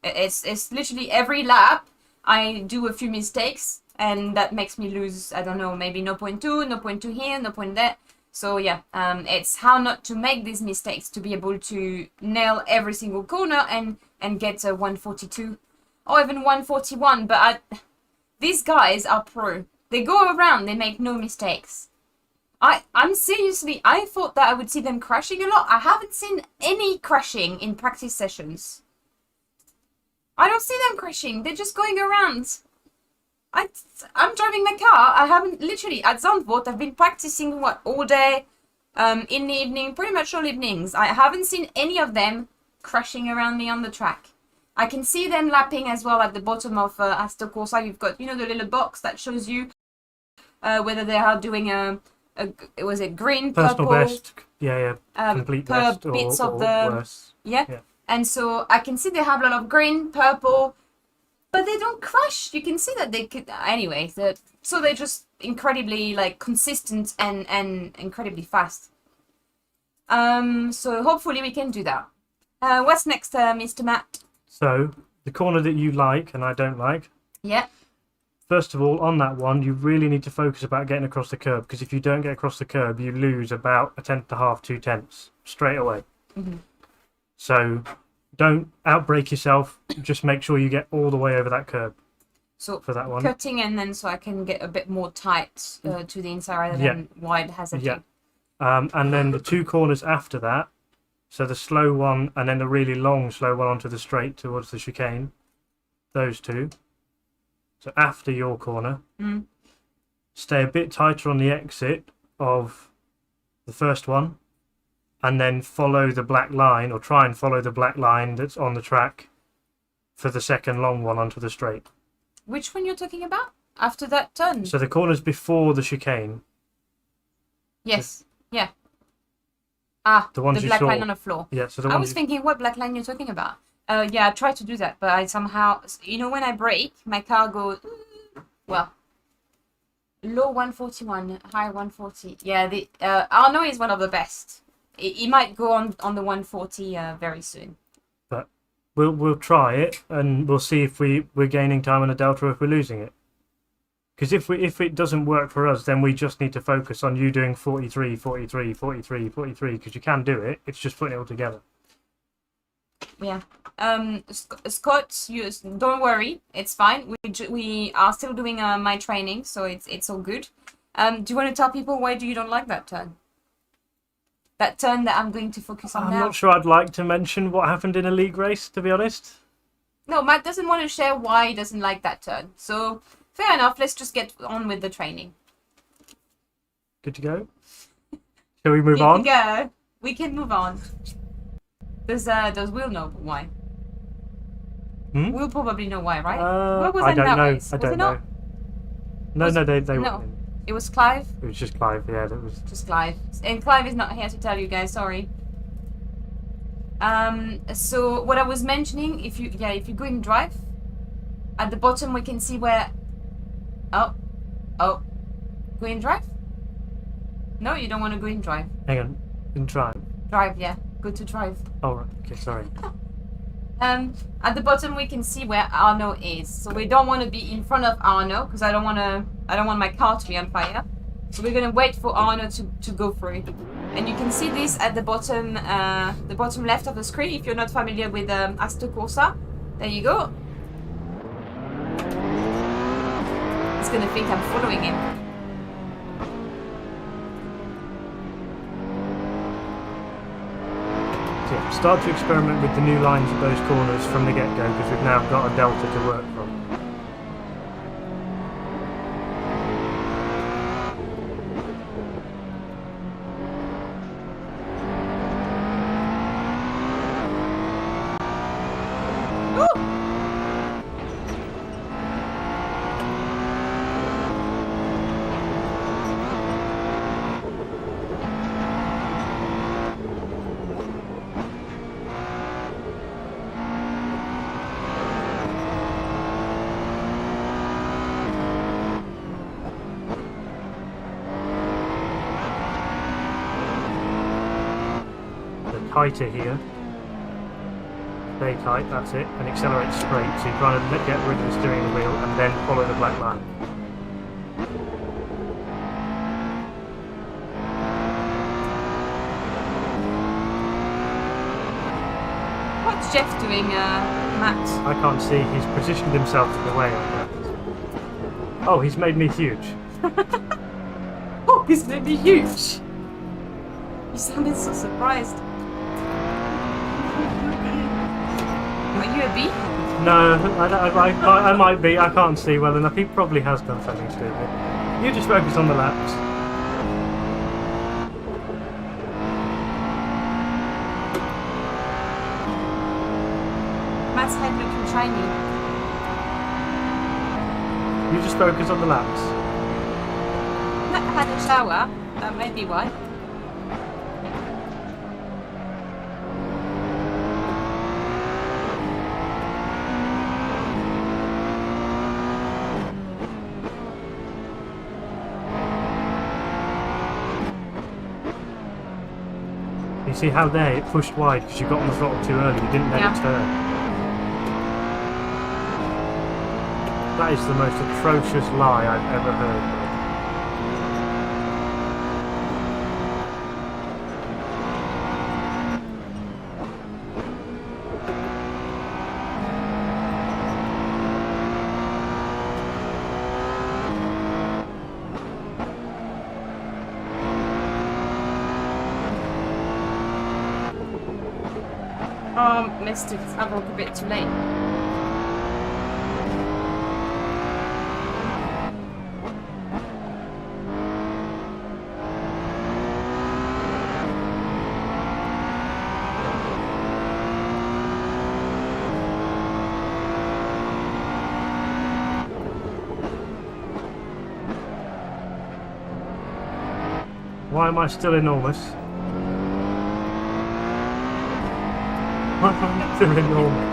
it's literally every lap I do a few mistakes, and that makes me lose, I don't know, maybe 0.2, 0.2 here, 0.2 there. So yeah, it's how not to make these mistakes to be able to nail every single corner and get a 142 or even 141. But these guys are pro. They go around, they make no mistakes. I'm seriously, I thought that I would see them crashing a lot. I haven't seen any crashing in practice sessions. I don't see them crashing. They're just going around. I'm driving my car. I haven't, literally, at Zandvoort, I've been practicing, all day, in the evening, pretty much all evenings. I haven't seen any of them crashing around me on the track. I can see them lapping as well at the bottom of Astor Corsa. You've got, the little box that shows you whether they are doing was it green, Personal purple, best, complete per best, bits or of the worse. yeah. And so I can see they have a lot of green, purple, but they don't crash. You can see that they could anyway. So they're just incredibly consistent and incredibly fast. So hopefully we can do that. What's next, Mr. Matt? So the corner that you like and I don't like. Yeah. First of all, on that one, you really need to focus about getting across the curb, because if you don't get across the curb, you lose about 1/10.5, 2/10 straight away. Mm-hmm. So don't outbrake yourself. Just make sure you get all the way over that curb. So for that one, cutting and then so I can get a bit more tight to the inside rather than wide hazard. Yeah. And then the two corners after that, so the slow one and then the really long slow one onto the straight towards the chicane, those two. So after your corner, stay a bit tighter on the exit of the first one, and then follow the black line, or try and follow the black line that's on the track for the second long one onto the straight. Which one you're talking about? After that turn? So the corners before the chicane. Yes. Yeah. The ones black you saw. line on the floor. Yeah, so the I ones was thinking what black line you're talking about. Yeah, I tried to do that, but I somehow, when I brake, my car goes, well, low 141, high 140. Yeah, the Arno is one of the best. He might go on the 140 very soon. But we'll try it, and we'll see if we're gaining time on the Delta or if we're losing it. Because if it doesn't work for us, then we just need to focus on you doing 43, 43, 43, 43, because you can do it. It's just putting it all together. Yeah. Scott, you don't worry, it's fine. We are still doing my training, so it's all good. Do you want to tell people why you don't like that turn? That turn that I'm going to focus on now. I'm not sure I'd like to mention what happened in a league race, to be honest. No, Matt doesn't want to share why he doesn't like that turn. So fair enough. Let's just get on with the training. Good to go. Shall we move on? Yeah, we can move on. Does Will know why? We'll probably know why, right? What was I don't know. Race? I Was don't it know. not? No, they No. weren't in. It was Clive. It was just Clive. Yeah, that was. Just Clive. And Clive is not here to tell you guys. Sorry. So what I was mentioning, if you go in drive, at the bottom we can see where. Oh, go in drive. No, you don't want to go in drive. Hang on, in drive. Drive, yeah. Go to drive. Oh right. Okay, sorry. At the bottom we can see where Arno is. So we don't want to be in front of Arno because I don't want my car to be on fire. So we're gonna wait for Arno to go through. And you can see this at the bottom left of the screen if you're not familiar with Astor Corsa. There you go. He's gonna think I'm following him. start to experiment with the new lines at those corners from the get-go because we've now got a delta to work from. Tighter here. Stay tight, that's it, and accelerate straight. So you're trying to get rid of the steering wheel and then follow the black line. What's Jeff doing, Matt? I can't see, he's positioned himself to the way on that. Oh, he's made me huge. Oh, he's made me huge! You sounded so surprised. Are you a bee? No, I might be. I can't see well enough. He probably has done something stupid. You just focus on the laps. Matt's head looking shiny. You just focus on the laps. Matt had a shower. That may be why. You see how there it pushed wide because you got on the throttle too early, you didn't let it turn. That is the most atrocious lie I've ever heard. Missed it. I broke a bit too late. Why am I still enormous? Why am I still enormous?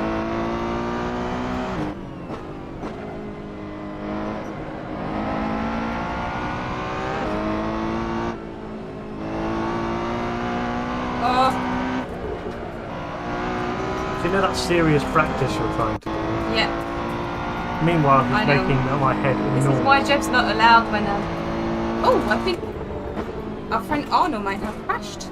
Oh. Do you know that's serious practice you're trying to do? Yeah. Meanwhile, I he's know. making my head This enormous. is why Jeff's not allowed when Oh, I think our friend Arno might have crashed.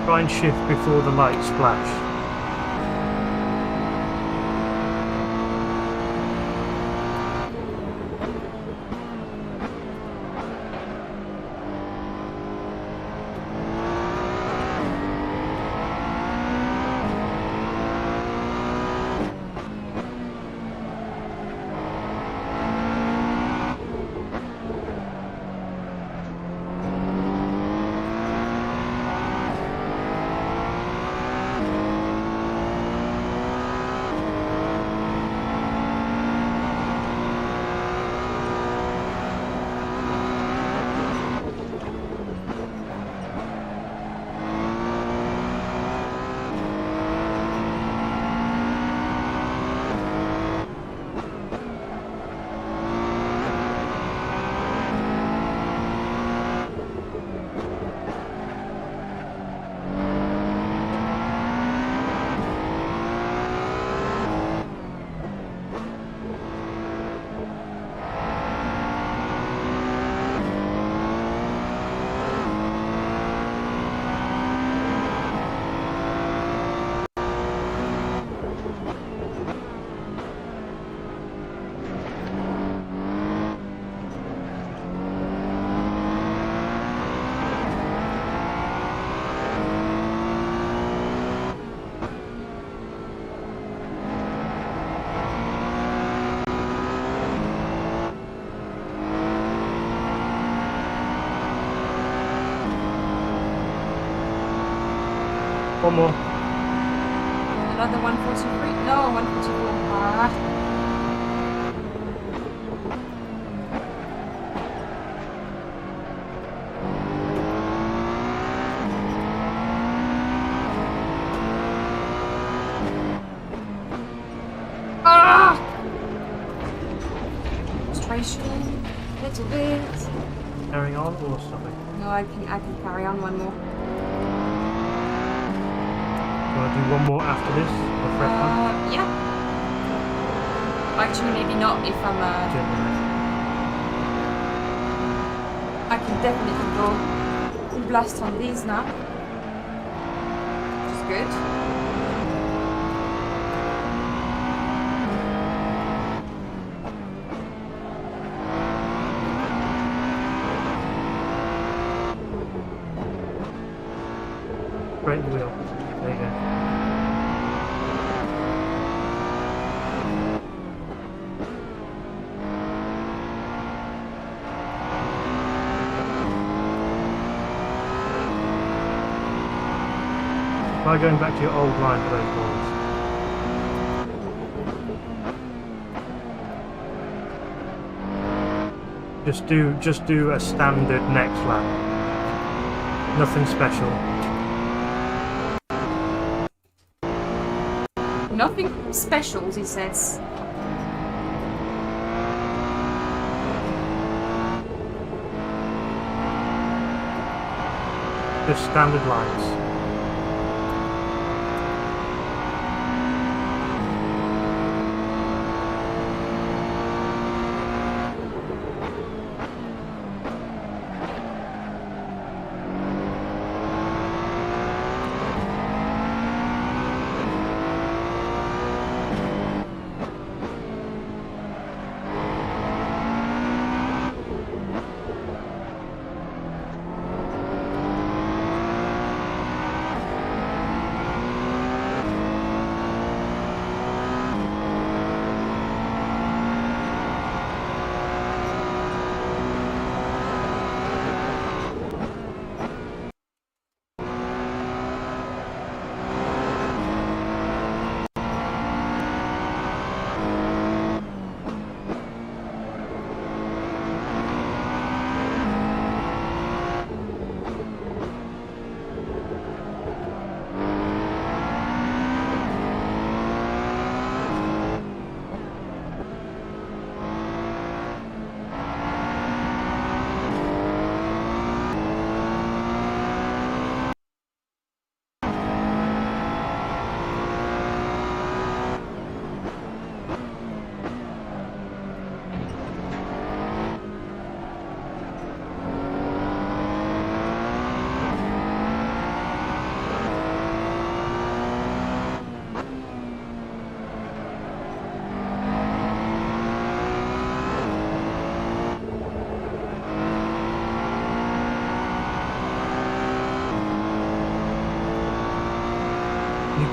Try and shift before the light splash. One more. Another 143? No, 144. Ah. Ah! Frustration. Little bit. Carrying on or stopping? No, I can carry on one more. Want to do one more after this? Or fresh one? Yeah. Actually, maybe not if I'm. Generally. I can definitely go full blast on these now. Which is good. Break the wheel. There you go. Try going back to your old line for those balls. Just do a standard next lap. Nothing special. Nothing special, he says. Just standard lines.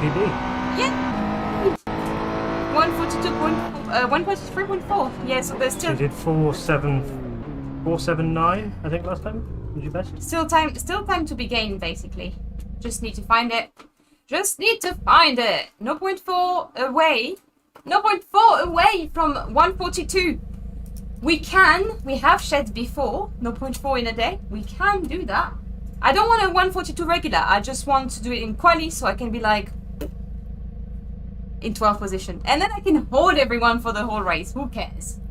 PB. Yeah. 143.4. Yeah, so there's So still you did 479, I think, last time. Did you best? still time to be gained, basically. Just need to find it. Just need to find it. 0.4 away. 0.4 away from 142. We have shed before 0.4 in a day. We can do that. I don't want a 142 regular. I just want to do it in quali so I can be like in 12th position. And then I can hold everyone for the whole race. Who cares?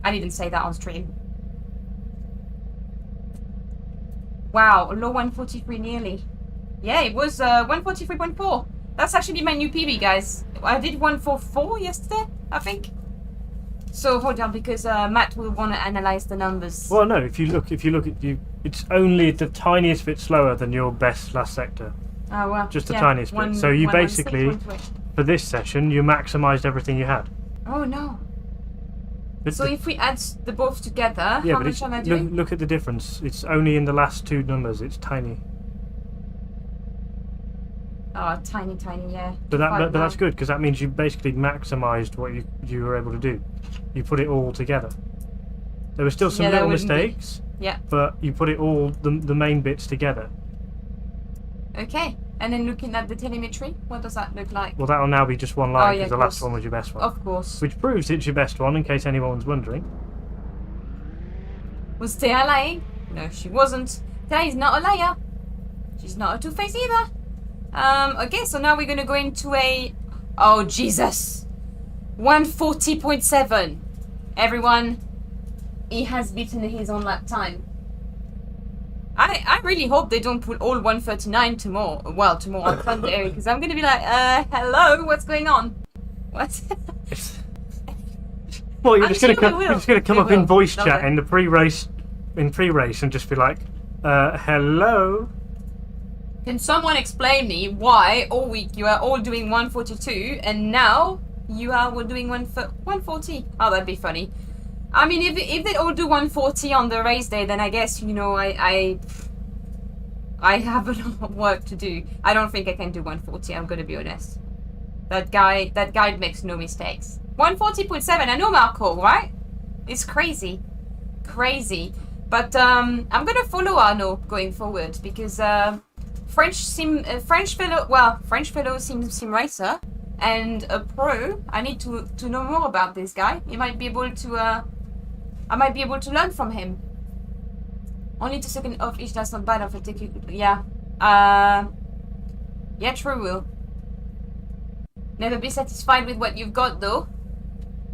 I didn't say that on stream. Wow, a low 143 nearly. Yeah, it was 143.4. That's actually my new PB, guys. I did 144 yesterday, I think. So hold on, because Matt will want to analyze the numbers. Well, no. If you look at you, it's only the tiniest bit slower than your best last sector. Oh well. Just the tiniest bit. So you basically, for this session, you maximised everything you had. Oh no. But So if we add the both together, yeah, how but much am I doing? look at the difference. It's only in the last two numbers. It's tiny. Oh, tiny, yeah. But that's good, because that means you basically maximised what you were able to do. You put it all together. There were still some little mistakes. Yeah. But you put it all, the main bits together. Okay. And then looking at the telemetry, what does that look like? Well, that'll now be just one line, yeah, because the last one was your best one. Of course. Which proves it's your best one, in case anyone's wondering. Was Thea lying? No, she wasn't. Thea is not a liar. She's not a two-face either. Okay, so now we're gonna go into a... Oh, Jesus. 140.7. Everyone, he has beaten his own lap time. I really hope they don't put all 139 tomorrow. Well, tomorrow on Sunday, because I'm gonna be like, hello, what's going on? What? Well, you're I'm just gonna sure come, you're just gonna come up in voice chat Lovely. in the pre-race, and just be like, hello. Can someone explain me why all week you are all doing 142 and now you are doing 140? Oh, that'd be funny. I mean, if they all do 140 on the race day, then I guess, you know, I have a lot of work to do. I don't think I can do 140, I'm gonna be honest. That guy makes no mistakes. 140.7, I know Marco, right? It's crazy. Crazy. But I'm gonna follow Arno going forward because French fellow sim racer and a pro. I need to know more about this guy. He might be able to I might be able to learn from him. Only 2 seconds off each, that's not bad. I'll take you. Yeah. Yeah, true, Will. Never be satisfied with what you've got, though.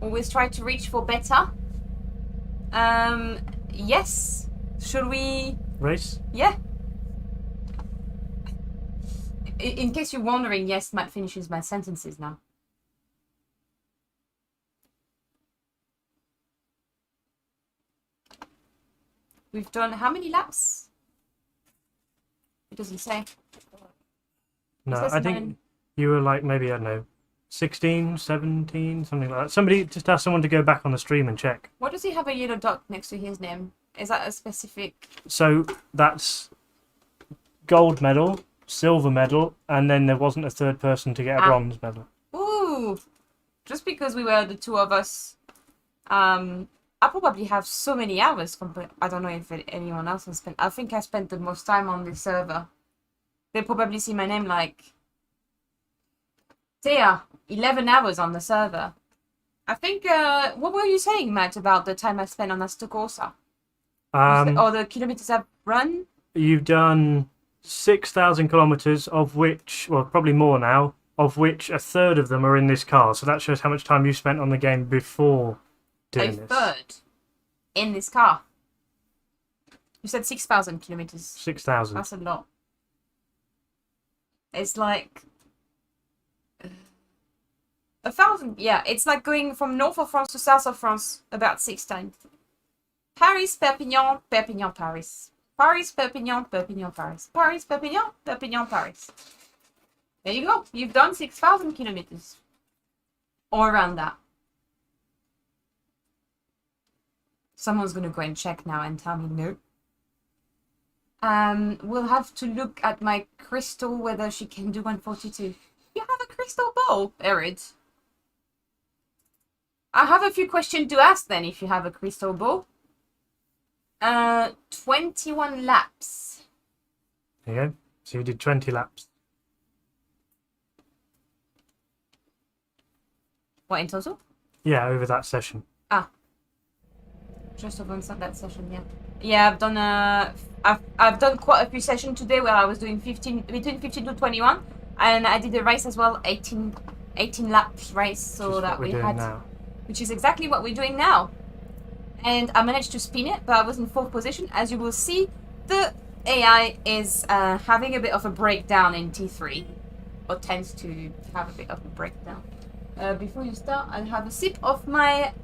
Always try to reach for better. Yes. Should we... Race? Yeah. In case you're wondering, yes, Matt finishes my sentences now. We've done how many laps? It doesn't say. No, says I think you were like maybe, I don't know, 16, 17, something like that. Somebody just ask someone to go back on the stream and check. What does he have a yellow dot next to his name? Is that a specific... So that's gold medal, silver medal, and then there wasn't a third person to get a bronze medal. Ooh! Just because we were the two of us, I probably have so many hours compared... I don't know if anyone else has spent... I think I spent the most time on this server. They probably see my name like... Thea, 11 hours on the server. I think... what were you saying, Matt, about the time I spent on Assetto Corsa? Or the kilometers I've run? You've done 6,000 kilometers, of which... Well, probably more now, of which a third of them are in this car. So that shows how much time you spent on the game before doing this. A third in this car. You said 6,000 kilometers. 6,000. That's a lot. It's like 1,000. Yeah, it's like going from north of France to south of France about 6 times. Paris, Perpignan, Perpignan, Paris. Paris, Perpignan, Perpignan, Paris. Paris, Perpignan, Perpignan, Paris. There you go. You've done 6,000 kilometers. Or around that. Someone's going to go and check now and tell me no. We'll have to look at my crystal whether she can do 142. You have a crystal ball, Erid. I have a few questions to ask then if you have a crystal ball. 21 laps. There you go. So you did 20 laps. What, in total? Yeah, over that session. Ah. Just over that session, yeah. Yeah, I've done quite a few sessions today where I was doing between 15 to 21, and I did a race as well, 18 laps race, so that we had, now. Which is exactly what we're doing now. And I managed to spin it, but I was in 4th position. As you will see, the AI is having a bit of a breakdown in T3, or tends to have a bit of a breakdown. Before you start, I'll have a sip of my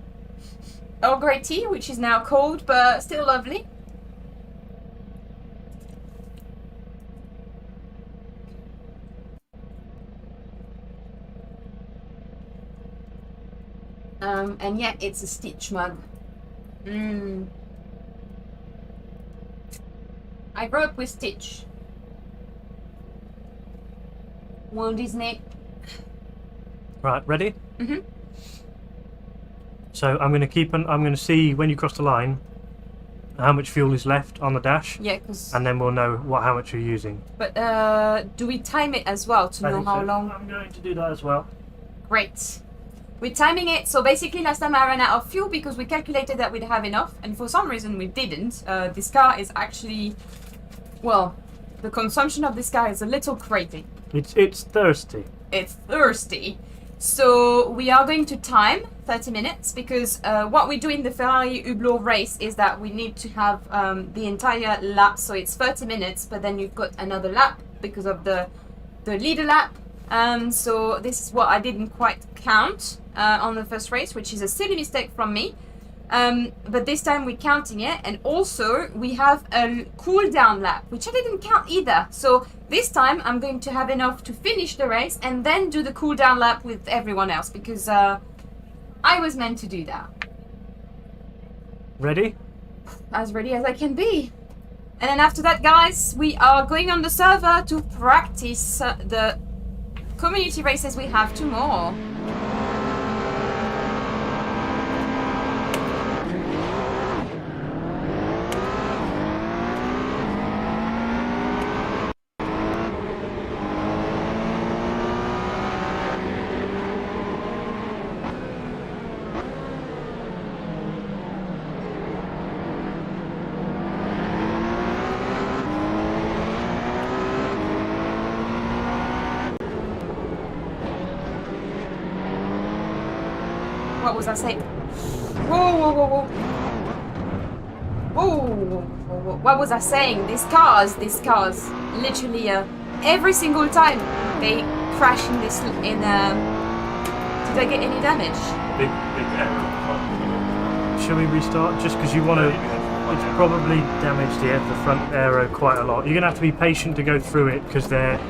Earl Grey tea, which is now cold, but still lovely. And yeah, it's a Stitch mug. I grew up with Stitch. Walt Disney. Right, ready? Mm-hmm. So I'm going to see when you cross the line how much fuel is left on the dash. Yeah, because... And then we'll know how much you're using. But do we time it as well to know how long? I'm going to do that as well. Great. We're timing it, so basically last time I ran out of fuel because we calculated that we'd have enough, and for some reason we didn't. This car is actually, well, the consumption of this car is a little crazy. It's thirsty. It's thirsty. So we are going to time 30 minutes because what we do in the Ferrari Hublot race is that we need to have the entire lap, so it's 30 minutes, but then you've got another lap because of the leader lap. So this is what I didn't quite count on the first race, which is a silly mistake from me. But this time we're counting it, and also we have a cool down lap, which I didn't count either. So this time I'm going to have enough to finish the race and then do the cool down lap with everyone else because I was meant to do that. Ready? As ready as I can be. And then after that, guys, we are going on the server to practice the community races we have tomorrow. What was I saying? Whoa, whoa, whoa, whoa. Whoa, whoa, whoa, whoa. What was I saying? These cars, literally every single time they crash in this, did I get any damage? Big error. Shall we restart? Just because you want to, it's probably damaged the front aero quite a lot. You're going to have to be patient to go through it because they're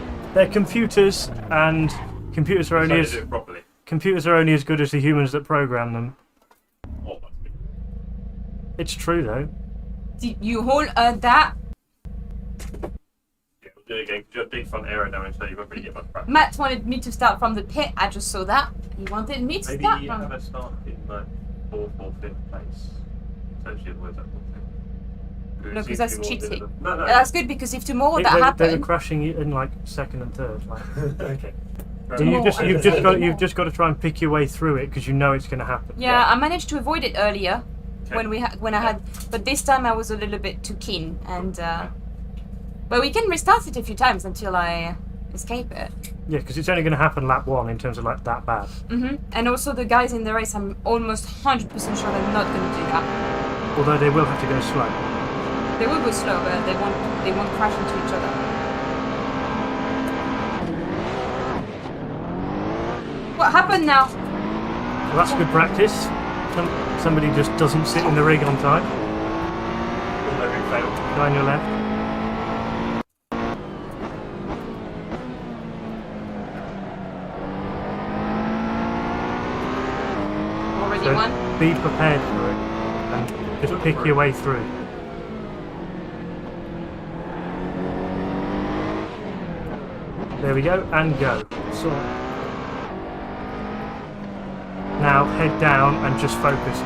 computers, and computers are only as... Computers are only as good as the humans that program them. Oh, that's good. It's true, though. Did you all that? Yeah, we'll do it again because you have big front aero damage, so you won't really get much practice. Matt wanted me to start from the pit. I just saw that. He wanted me to Maybe start you from... have a start in like 4th or 5th place. Essentially, avoid that whole thing. No, because that's cheating. No. That's good because if tomorrow that They happened... were crashing in like 2nd and 3rd. Like. Okay. So you've just got to try and pick your way through it because you know it's going to happen. Yeah, I managed to avoid it earlier Okay. when I had, but this time I was a little bit too keen, and but we can restart it a few times until I escape it. Yeah, because it's only going to happen lap 1 in terms of like that bad. And also the guys in the race, I'm almost 100% sure they're not going to do that. Although they will have to go slow. They will go slow, but they won't crash into each other. What happened now? Well, that's good practice. Somebody just doesn't sit in the rig on time. Guy on your left. Already So won? be prepared for it and just pick your way through. There we go, and go. So now head down and just focus.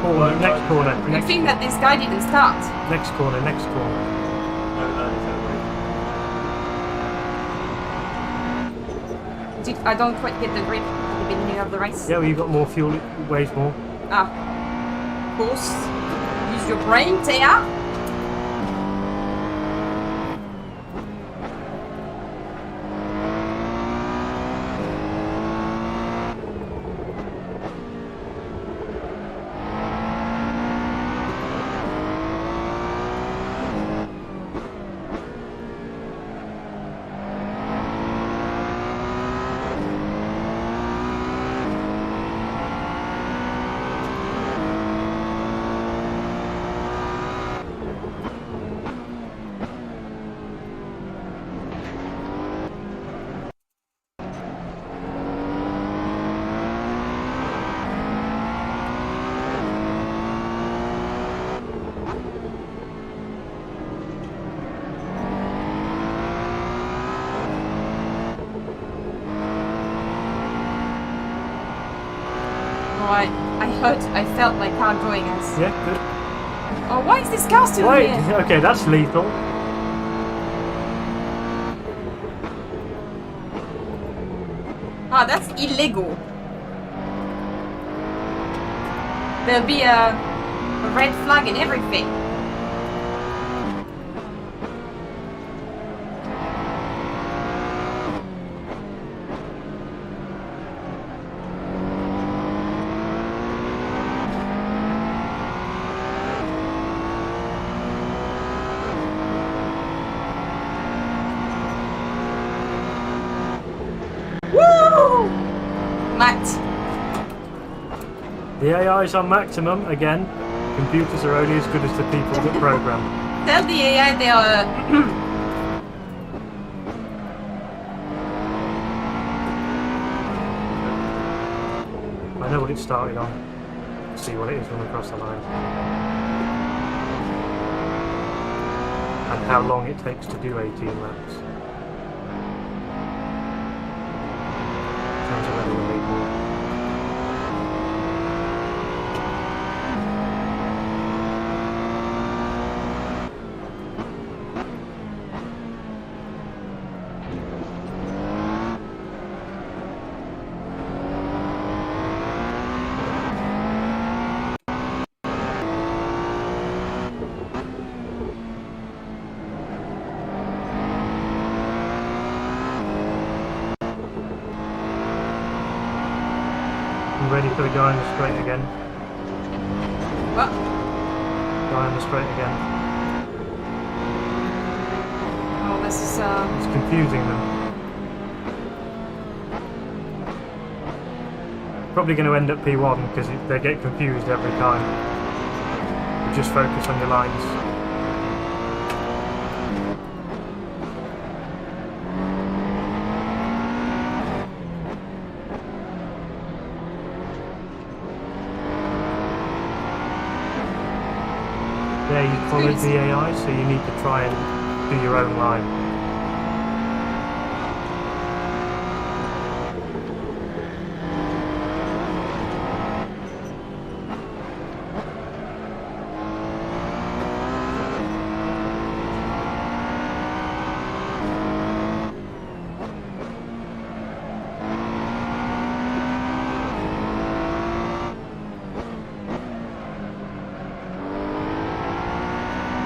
Corner, next corner. Good thing that this guy didn't start. Next corner, next corner. I don't quite get the grip at the beginning of the race. Yeah, well, you got more fuel, it weighs more. Ah. Of course. Use your brain, Taya. I felt my car joining us. Yeah, good. Oh, why is this car still Wait, here? okay, that's lethal. Ah, that's illegal. There'll be a red flag and everything. The AI is on maximum again. Computers are only as good as the people that program. Tell the AI they are. I know what it started on. Let's see what it is when we cross the line. And how long it takes to do 18 laps. Sounds like we'll need more. Ready for the guy in the straight again. What? Guy in the straight again. Oh, this is It's confusing them. Probably going to end up P1 because they get confused every time. Just focus on your lines. Yeah, you followed the AI, so you need to try and do your own line.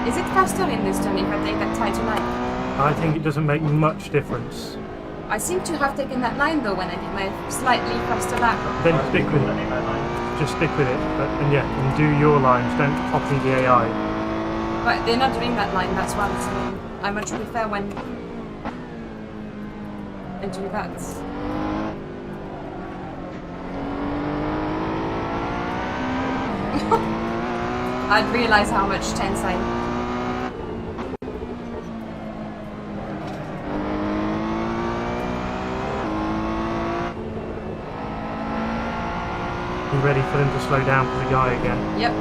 Is it faster in this turn if I take that tighter line? I think it doesn't make much difference. I seem to have taken that line though when I did my slightly faster lap. Then stick with it. Just stick with it, and do your lines. Don't copy the AI. But they're not doing that line, that's why I'm saying I much prefer when I do that. I'd realise how much tense I am. You ready for them to slow down for the guy again? Yep.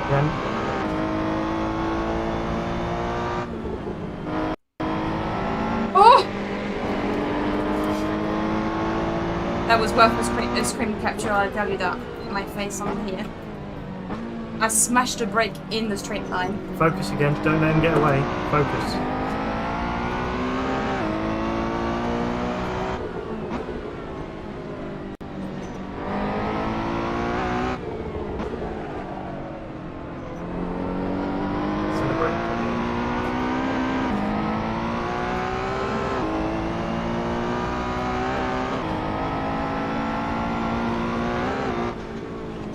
Then Oh! That was worth a screen capture, I'll tell you that. My face on here. I smashed a brake in the straight line. focus again. Don't let him get away. Focus. Celebrate.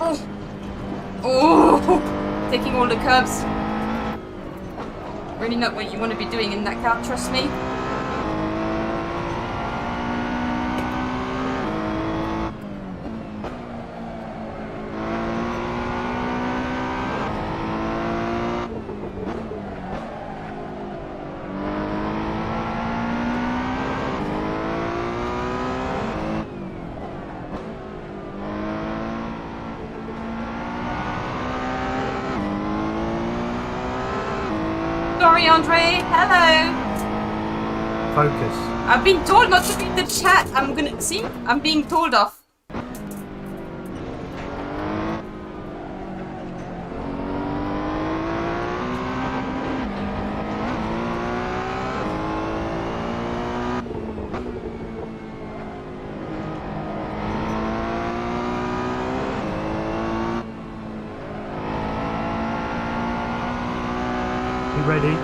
Oh! Oh! Taking all the curbs. Really not what you want to be doing in that car, trust me. Sorry, Andre. Hello. Focus. I've been told not to read the chat. I'm gonna see. I'm being told off. You ready?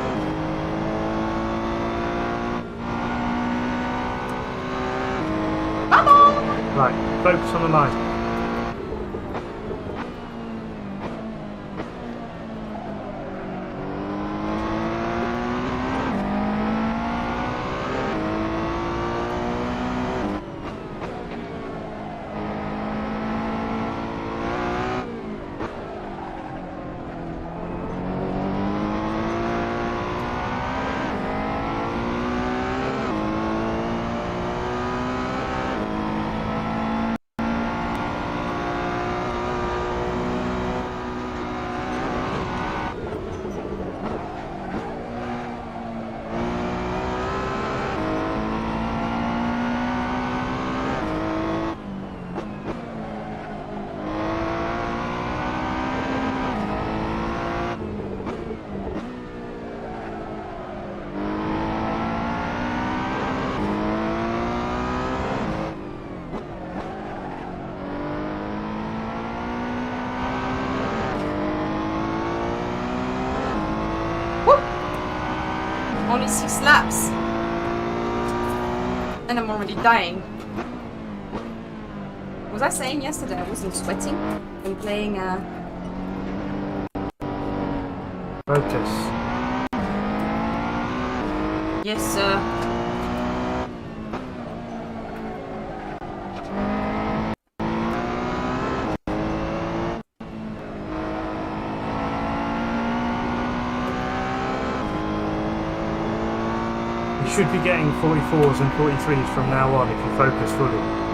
Right, focus on the line. Only 6 laps. And I'm already dying. Was I saying yesterday I wasn't sweating and playing Focus. Yes, sir. You should be getting 44s and 43s from now on if you focus fully.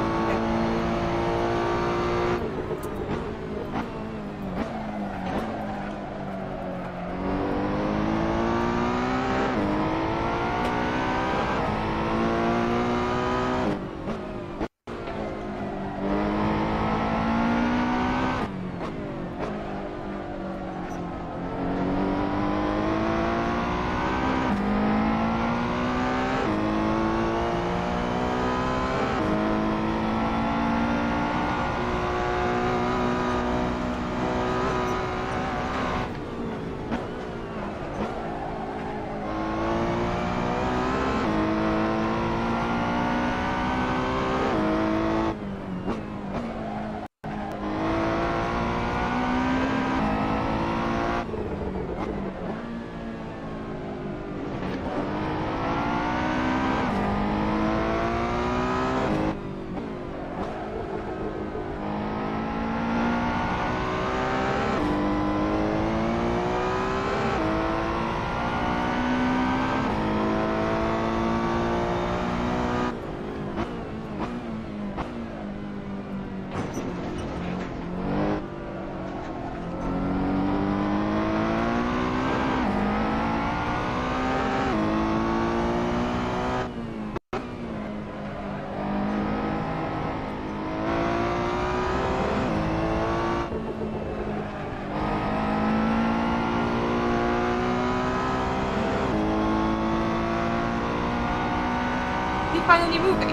finally moving?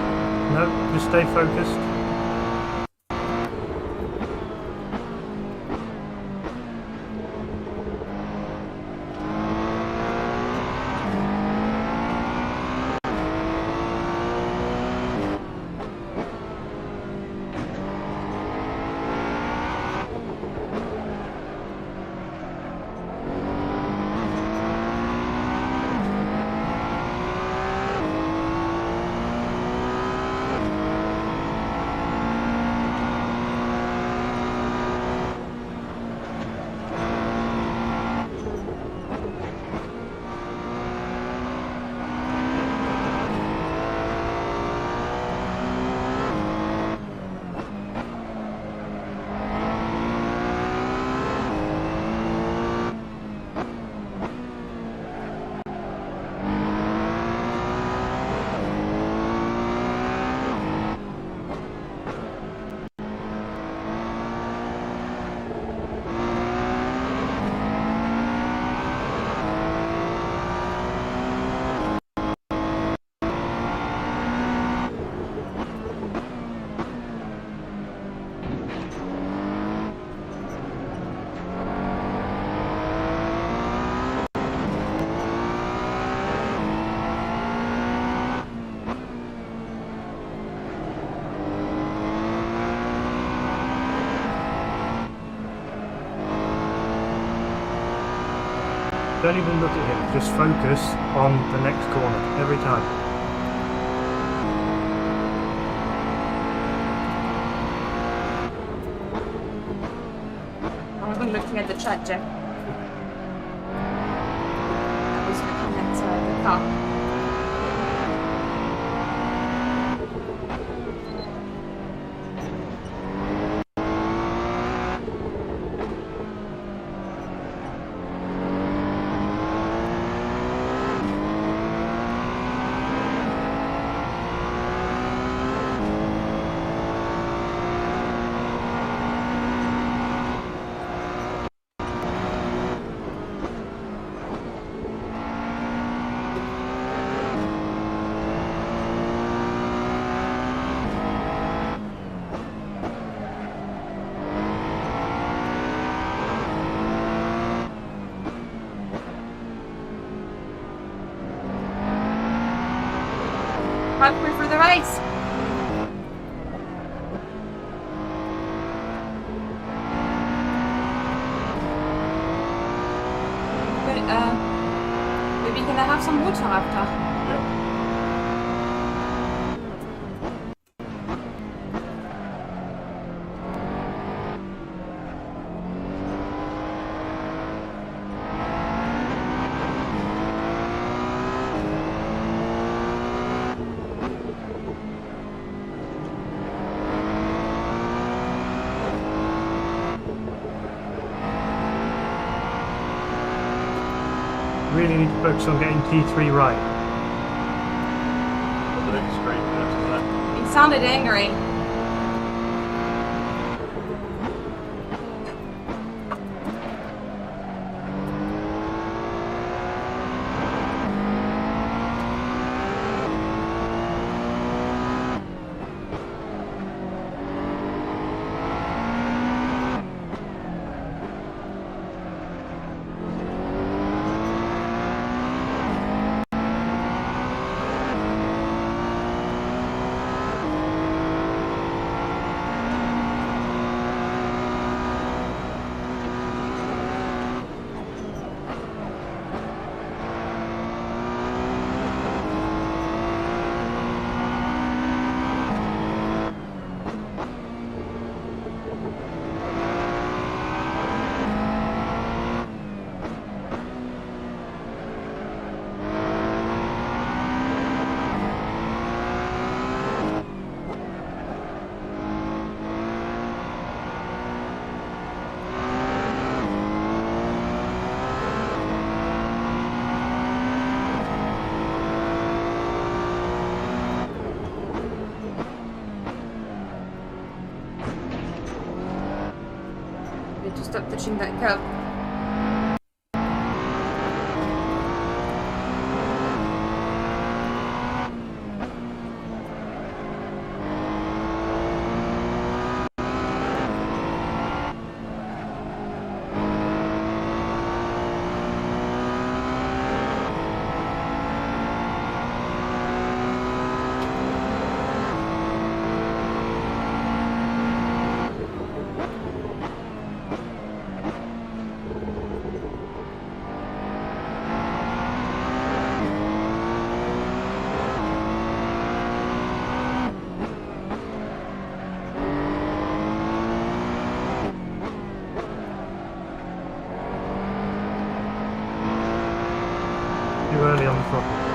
No, just stay focused. Don't even look at him, just focus on the next corner every time. I wasn't looking at the chat, Jeff. I was looking at the car. Halfway through the race. But, maybe can I have some water after? Yeah. Really need to focus on getting T3 right. The next screen, that's He sounded angry. To stop touching that curb. Too early on the throttle.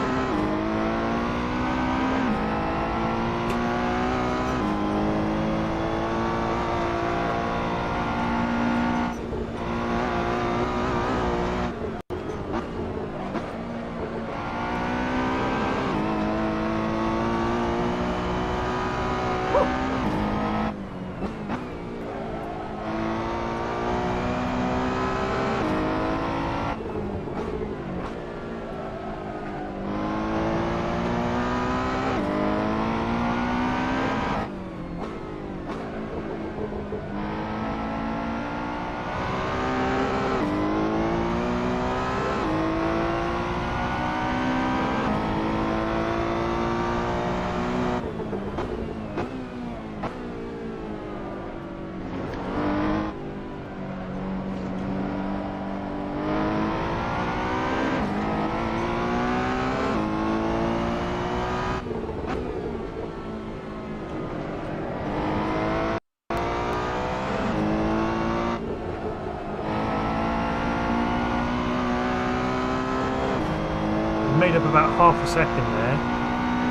Made up about half a second there,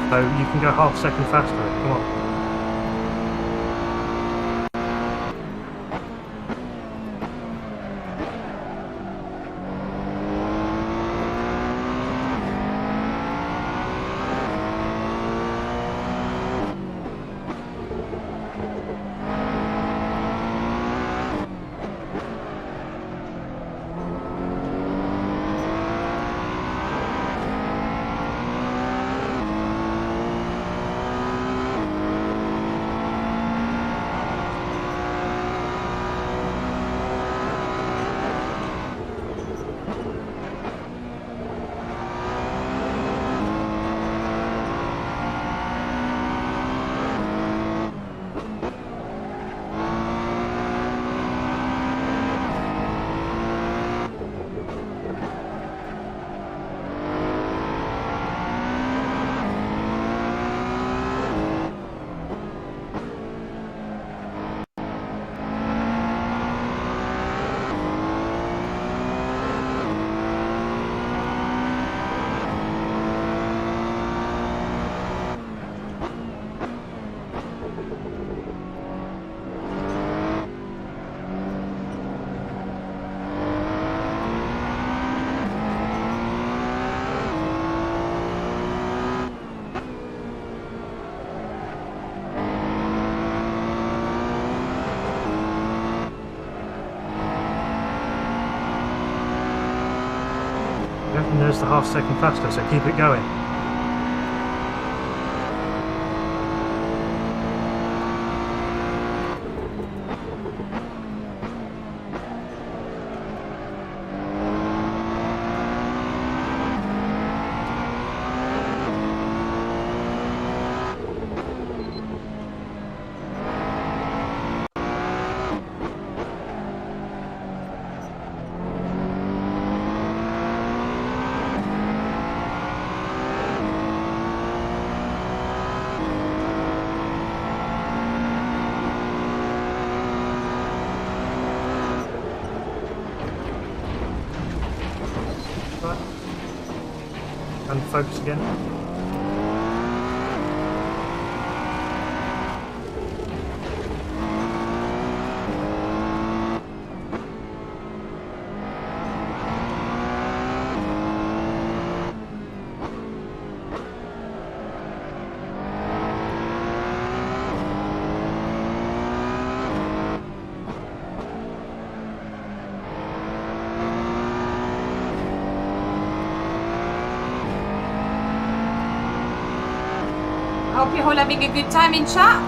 so you can go half a second faster. Come on. And there's the half second faster, so keep it going. And focus again. Hope you're all having a good time in chat.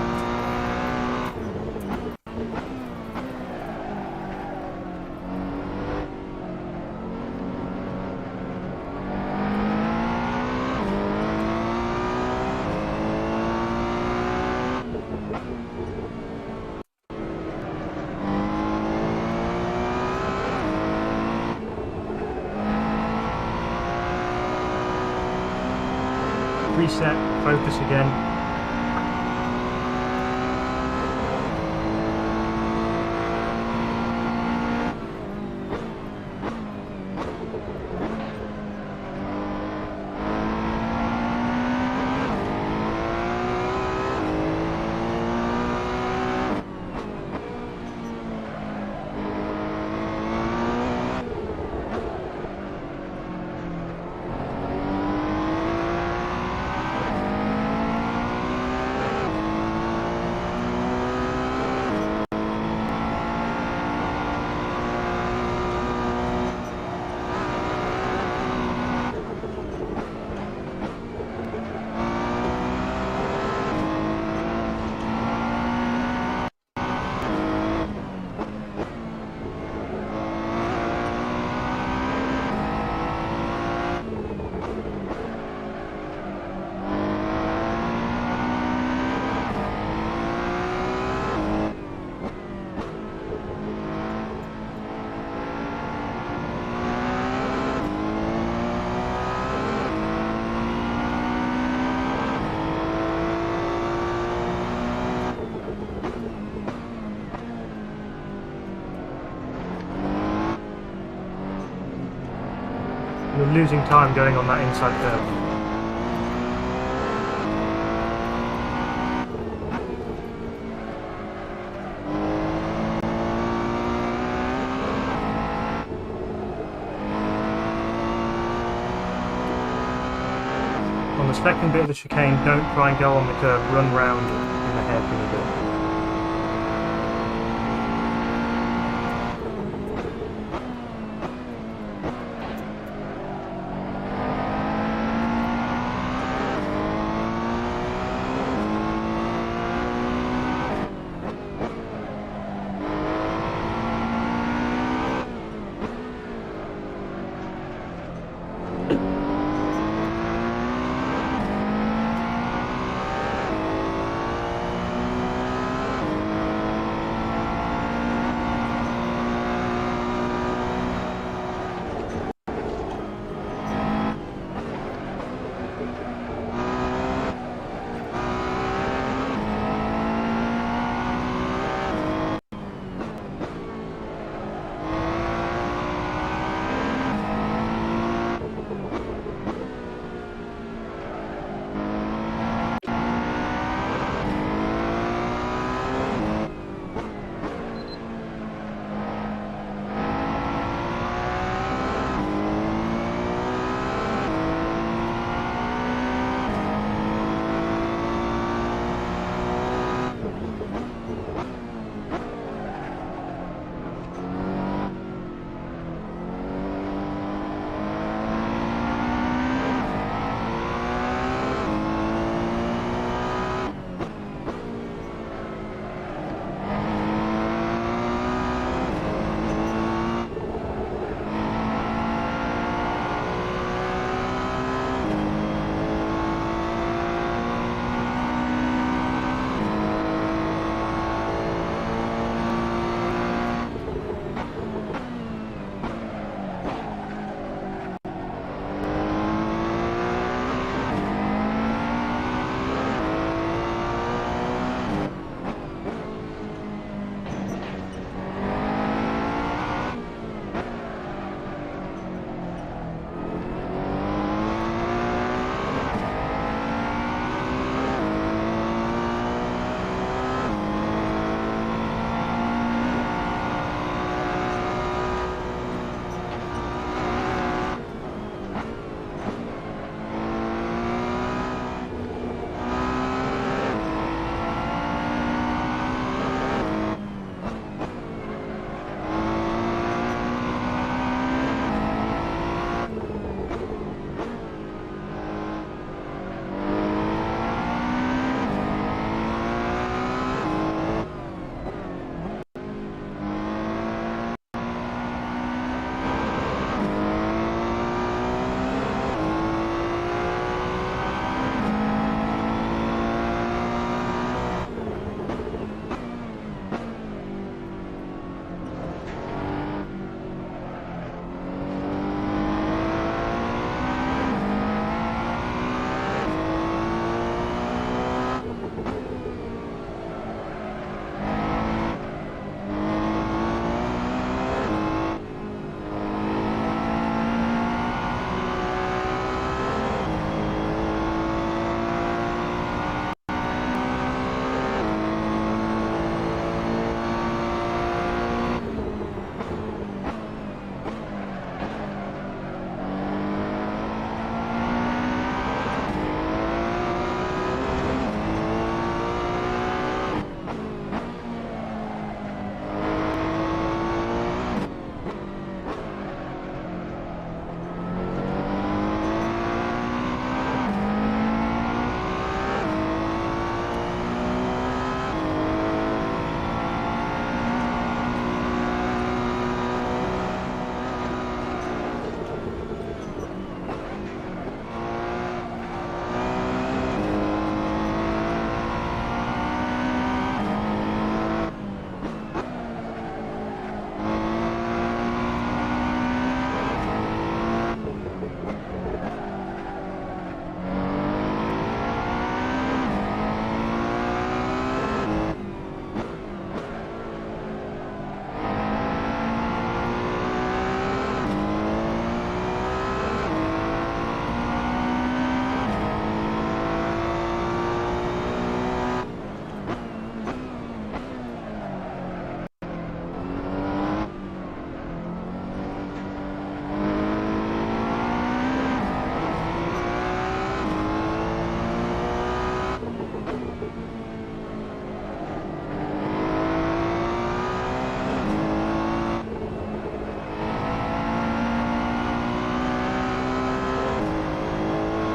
Reset, focus again. You're losing time going on that inside curve. On the second bit of the chicane, don't try and go on the curve, run round in the hairpin a bit.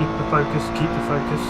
Keep the focus, keep the focus.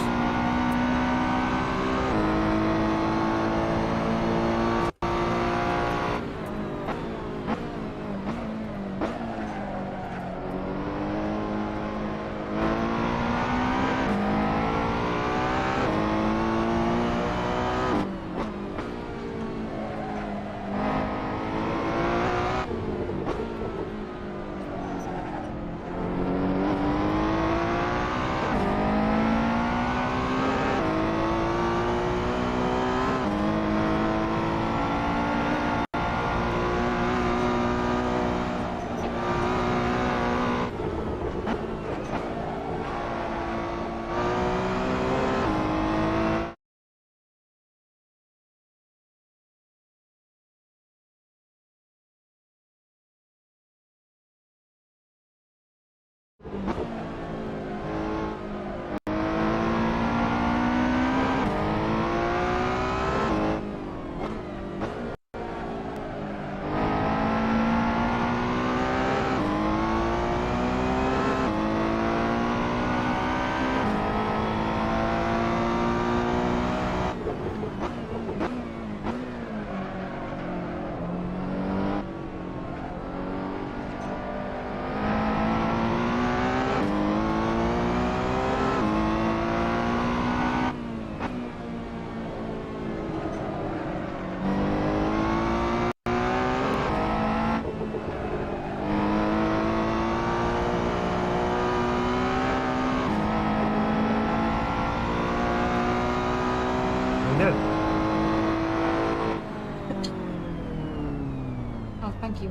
Oh, thank you.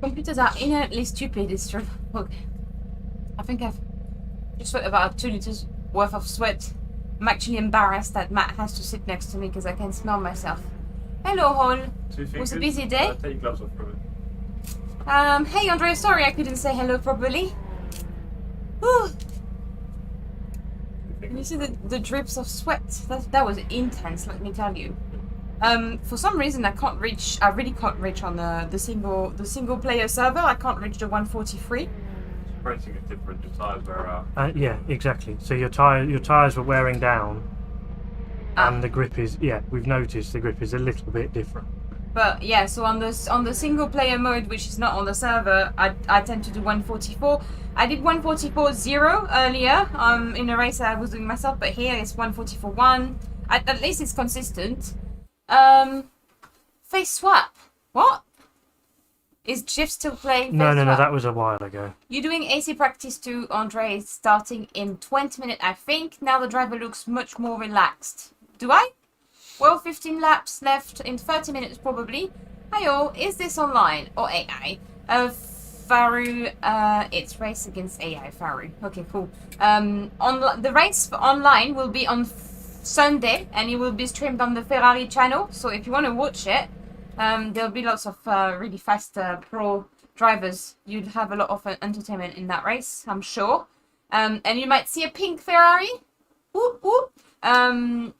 Computers are inherently stupid, it's true. Okay. I think I've just sweat about 2 liters worth of sweat. I'm actually embarrassed that Matt has to sit next to me because I can smell myself. Hello, Hall. It was a busy day. Take your gloves off from it. Hey, Andre, sorry I couldn't say hello properly. Whew. You see the drips of sweat? That was intense, let me tell you. For some reason I really can't reach on the single player server. I can't reach the 143. Racing is different, your tyres wear out. Yeah, exactly. So your tyres were wearing down, and the grip is, we've noticed the grip is a little bit different. But yeah, so on the single player mode, which is not on the server, I tend to do 144. I did 144.0 earlier in a race that I was doing myself, but here it's 144.1. At least it's consistent. Face swap. What? Is Jeff still playing? No, that was a while ago. You're doing AC practice too, Andre. It's starting in 20 minutes, I think. Now the driver looks much more relaxed. Do I? Well, 15 laps left in 30 minutes probably. Hi-oh, is this online or AI? Faru, it's race against AI, Faru. Okay, cool. The race online will be on Sunday and it will be streamed on the Ferrari channel. So if you want to watch it, there'll be lots of really fast pro drivers. You'd have a lot of entertainment in that race, I'm sure. And you might see a pink Ferrari. Ooh, ooh.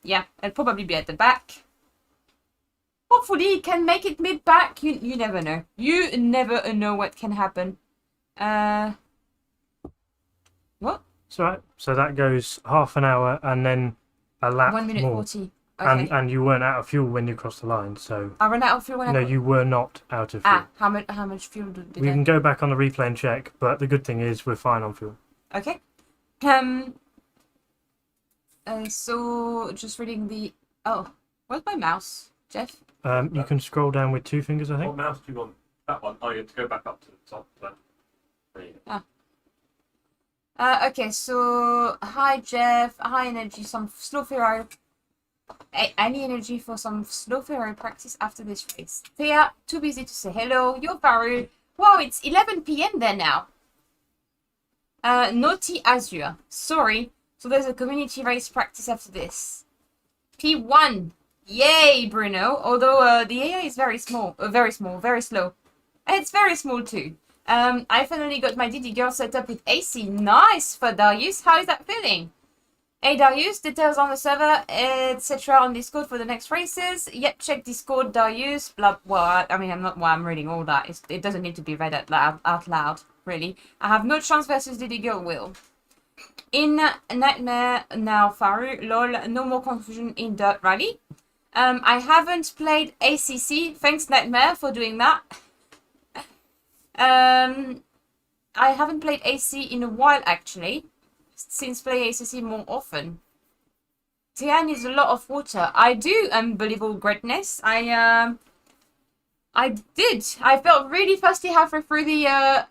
Yeah, it'll probably be at the back. Hopefully he can make it mid-back. You never know. You never know what can happen. What? It's alright. So that goes half an hour and then a lap 1 minute more. 40. Okay. And you weren't out of fuel when you crossed the line, so... I ran out of fuel when No, you were not out of fuel. how much fuel did We can go back on the replay and check, but the good thing is we're fine on fuel. Okay. So just reading the... Oh, where's my mouse, Jeff? You can scroll down with 2 fingers, I think. What mouse do you want? That one? Oh, you have to go back up to the top. There you go. Okay, so... Hi, Jeff. Hi, Energy. Some slow Ferrari... Any energy for some slow Ferrari practice after this race? Thea, too busy to say hello. You're Faru. Wow, it's 11 p.m. there now. Naughty Azure. Sorry. So there's a community race practice after this. P1. Yay, Bruno. Although the AI is very small. Very slow. It's very small too. I finally got my DD girl set up with AC. Nice for Darius. How is that feeling? Hey Darius, details on the server, etc. on Discord for the next races. Yep, check Discord, Darius. Blah. Well, I mean, I'm reading all that. It doesn't need to be read out loud, really. I have no chance versus Diddy Girl Will. In Nightmare now, Faru. Lol. No more confusion in Dirt Rally. I haven't played ACC. Thanks Nightmare for doing that. I haven't played AC in a while actually. Since play ACC more often. Tia needs a lot of water. I do, unbelievable greatness. I did. I felt really thirsty halfway through the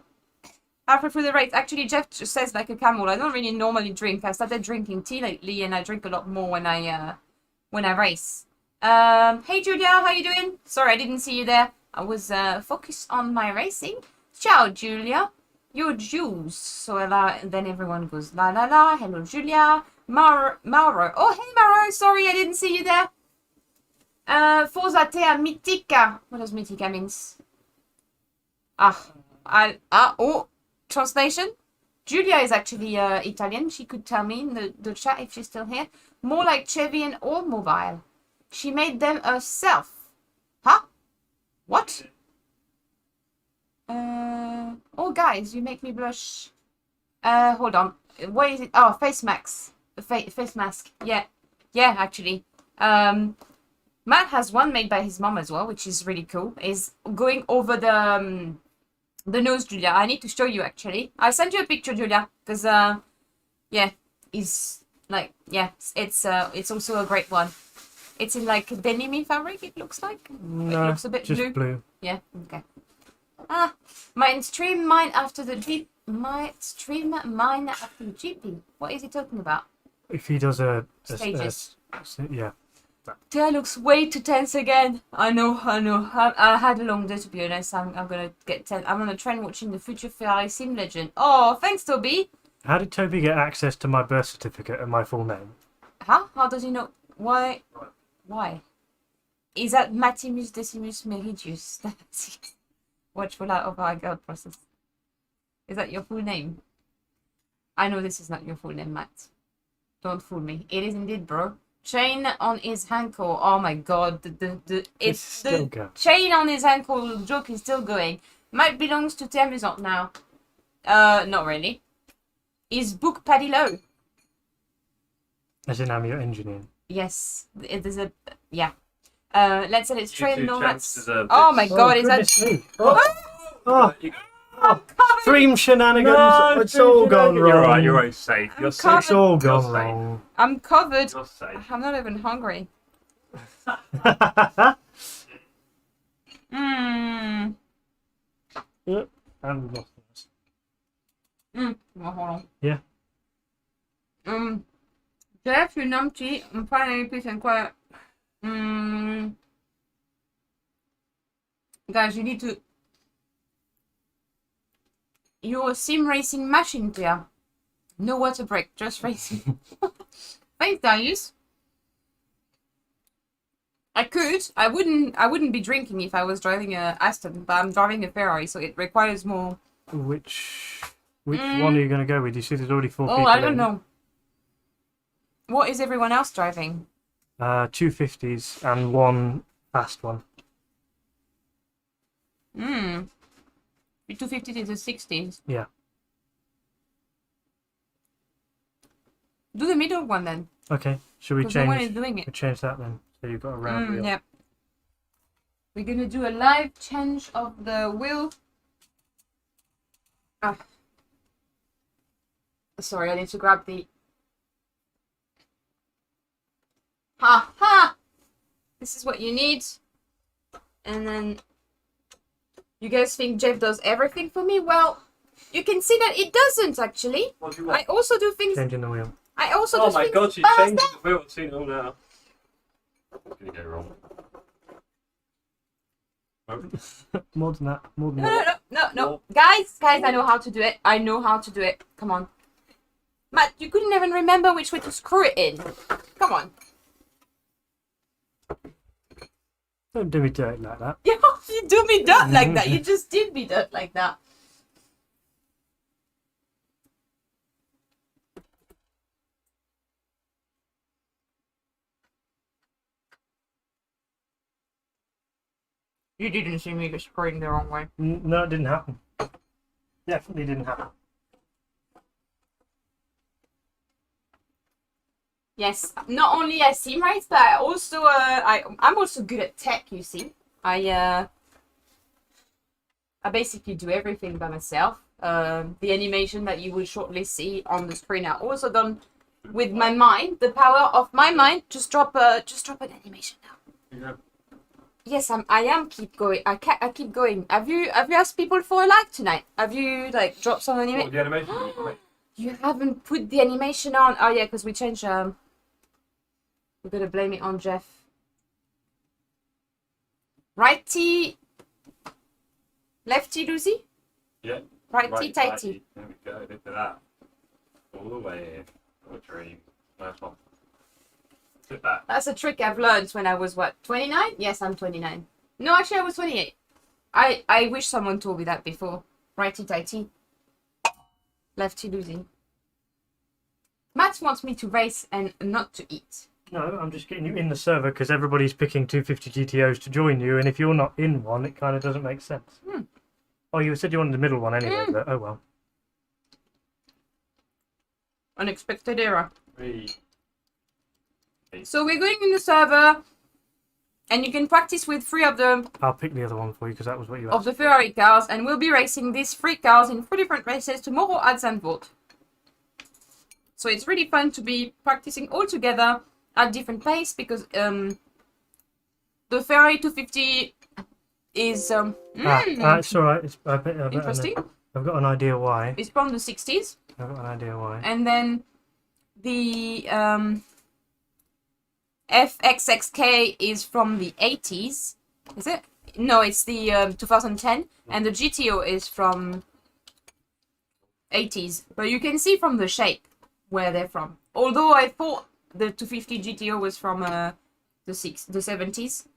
race. Actually, Jeff just says like a camel. I don't really normally drink. I started drinking tea lately, and I drink a lot more when I race. Hey Julia, how you doing? Sorry, I didn't see you there. I was focused on my racing. Ciao, Julia. You're Jules. So then everyone goes la la la. Hello, Julia. Mauro. Oh, hey, Mauro. Sorry, I didn't see you there. Forza Tea Mitica. What does Mitica means? Oh, translation. Julia is actually Italian. She could tell me in the chat if she's still here. More like Chevy and Automobile. She made them herself. Huh? What? Oh, guys, you make me blush. Hold on. What is it? Oh, face mask. Face mask. Yeah, actually. Matt has one made by his mom as well, which is really cool. Is going over the nose, Julia. I need to show you actually. I'll send you a picture, Julia, because yeah, it's like it's also a great one. It's in like denim fabric. It looks like. No, it looks a bit just blue. Yeah. Okay. Might stream mine after the GP. Might stream mine after the GP. What is he talking about? If he does a stages. Yeah. Tia looks way too tense again. I know. I had a long day to be honest. I'm gonna get tense. I'm on a train watching the future Ferrari Sim Legend. Oh, thanks, Toby. How did Toby get access to my birth certificate and my full name? How does he know? Why? Is that Maximus Decimus Meridius? Watchful out of our God process. Is that your full name? I know this is not your full name, Matt. Don't fool me. It is indeed, bro. Chain on his ankle. Oh my god. The chain on his ankle joke is still going. Matt belongs to Termizant now. Not really. Is book Paddy Lowe? As in I'm your engineer. Yes. There's a yeah. Let's say it's train no rats. Oh my god, is that Stream shenanigans. No, it's all gone wrong. You're right, safe. You're safe. It's all gone wrong. I'm covered. You're safe. I'm not even hungry. Yep. And lost this. Well, hold on. Yeah. Jeff, you numpty. I'm finally peace and quiet. Guys, you need to. You're a sim racing machine, dear. No water break, just racing. Thanks, Darius. I wouldn't be drinking if I was driving a Aston, but I'm driving a Ferrari, so it requires more. Which one are you going to go with? You see, there's already 4 people. Oh, I don't know. What is everyone else driving? 250s and one fast one. The 250s is the 60s. Yeah. Do the middle one then. Okay. Should we change? No one is doing it. We change that then. So you've got a round wheel. Yep. We're gonna do a live change of the wheel. Sorry, I need to grab the. Ha! This is what you need. And then you guys think Jeff does everything for me? Well, you can see that it doesn't actually. What do you want? I also do things. Changing the wheel. I also oh do my things god, she's fast. changing the wheel. I've seen it all now. What can you go wrong? More than that. No. Guys, I know how to do it. Come on. Matt, you couldn't even remember which way to screw it in. Come on. Don't do me dirt like that. You do me dirt like that. You just did me dirt like that. You didn't see me spraying the wrong way. No, it didn't happen. Definitely didn't happen. Yes, not only I sim race, but I also I'm also good at tech. You see, I basically do everything by myself. The animation that you will shortly see on the screen are also done with my mind. The power of my mind. Just drop an animation now. Yeah. Yes, I am keep going. I keep going. Have you asked people for a like tonight? Have you like dropped some animation? What, the animation you make? You haven't put the animation on. Oh yeah, because we changed. We're gonna blame it on Jeff. Righty, lefty, Lucy. Yeah. Righty, tighty. There we go. Look at that. All the way. What a dream. Nice one. Sit back. That's a trick I've learned when I was what, 29? Yes, I'm 29. No, actually, I was 28. I wish someone told me that before. Righty, tighty. Lefty, Lucy. Matt wants me to race and not to eat. No, I'm just getting you in the server because everybody's picking 250 GTOs to join you, and if you're not in one, it kind of doesn't make sense. Oh, you said you wanted the middle one anyway, but oh well. Unexpected error. 3. So we're going in the server, and you can practice with 3 of the I'll pick the other one for you because that was what you asked. of the Ferrari cars, and we'll be racing these 3 cars in 3 different races tomorrow at Zandvoort. So it's really fun to be practicing all together at different pace because the Ferrari 250 is it's all right. interesting. I've got an idea why. It's from the 60s, I've got an idea why. and then the FXXK is from the 80s. Is it? No, it's the 2010, and the GTO is from 80s. But you can see from the shape where they're from. Although I thought the 250 GTO was from the 70s.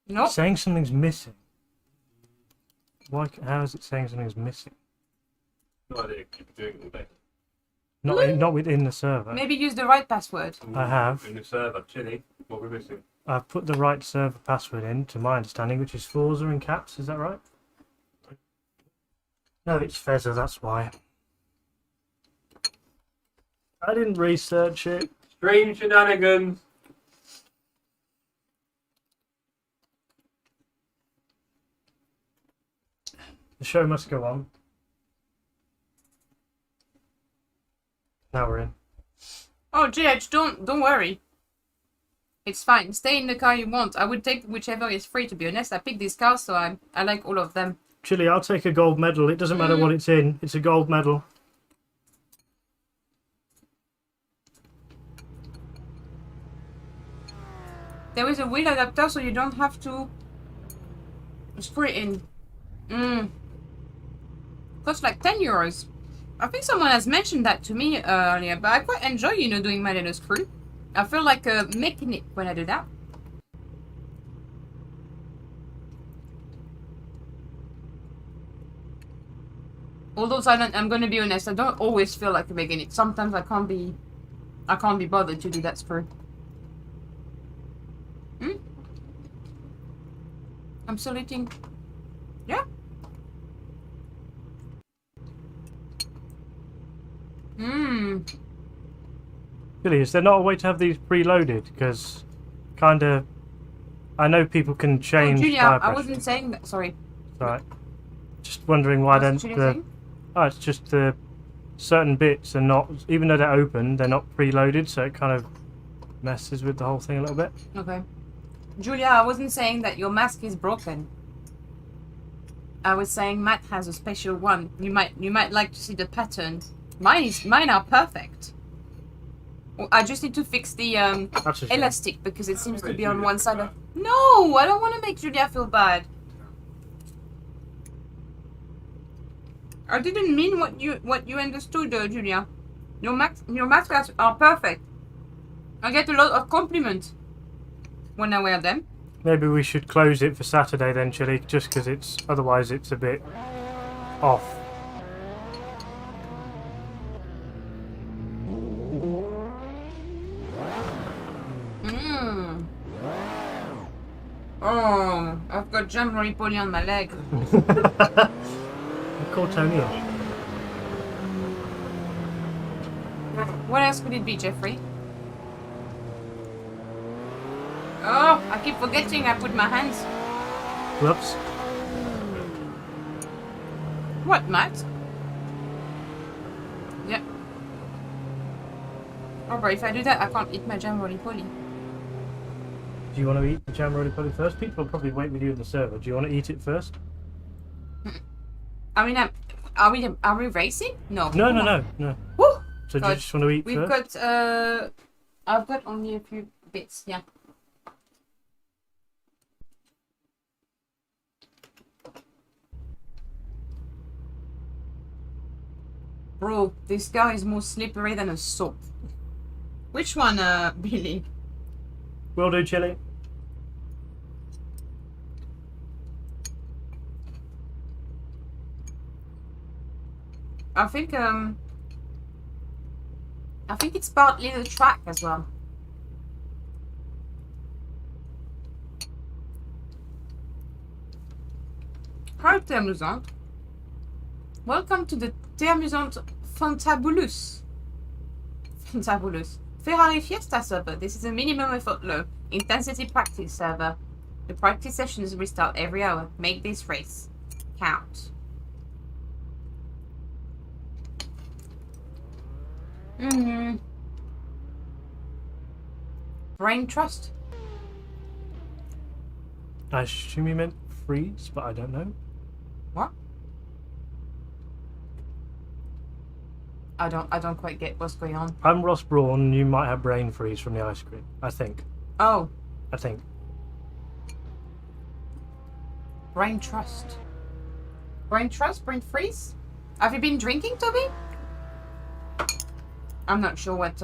No. It's saying something's missing. Why? How is it saying something's missing? No idea. Keep doing it all day. Not within the server. Maybe use the right password. I have. In the server. Chili. What we're missing. I've put the right server password in, to my understanding, which is Forza in caps. Is that right? No, it's Fezzer. That's why. I didn't research it. Strange shenanigans. The show must go on. Now we're in. Oh, GH, don't worry. It's fine. Stay in the car you want. I would take whichever is free, to be honest. I picked these cars, so I like all of them. Chili, I'll take a gold medal. It doesn't matter what it's in. It's a gold medal. There is a wheel adapter, so you don't have to screw it in. Costs like 10 euros. I think someone has mentioned that to me earlier, but I quite enjoy, doing my little screw. I feel like a mechanic when I do that. Although I'm gonna be honest, I don't always feel like a mechanic. Sometimes I can't be bothered to do that screw. I'm still eating. Yeah. Chili, is there not a way to have these preloaded? Because, I know people can change. Oh, Julia, tire I pressure. wasn't saying that. Sorry. Right. Just wondering why then What's Julia saying? it's just the certain bits are not, even though they're open, they're not preloaded, so it kind of messes with the whole thing a little bit. Okay. Julia, I wasn't saying that your mask is broken. I was saying Matt has a special one. You might like to see the pattern. Mine are perfect. Well, I just need to fix the That's a shame. elastic because it seems to be on one side of. No, I don't want to make Julia feel bad. I didn't mean what you understood, Julia. Your masks are perfect. I get a lot of compliments when I wear them. Maybe we should close it for Saturday then, Chili, just because otherwise it's a bit off. got January poly on my leg. Call Tony in. What else could it be, Jeffrey? Oh, I keep forgetting I put my hands. Whoops. What, Matt? Yeah. Oh, but if I do that, I can't eat my January poly. Do you want to eat the jam roly poly first? People will probably wait with you in the server. Do you want to eat it first? I mean, are we racing? No. No. Woo! So do you just want to eat We've first? got, I've got only a few bits, yeah. Bro, this guy is more slippery than a soap. Which one, Billy? Will do, chili. I think it's partly the track as well. Hi, Termusant. Welcome to the Termusant Fantabulous. Ferrari Fiesta server. This is a minimum effort low intensity practice server. The practice sessions restart every hour. Make this race count. Brain trust. I assume you meant freeze, but I don't know. What? I don't quite get what's going on. I'm Ross Brawn. You might have brain freeze from the ice cream. I think. Oh, I think. brain trust. Brain trust? Brain freeze? Have you been drinking, Toby? I'm not sure what,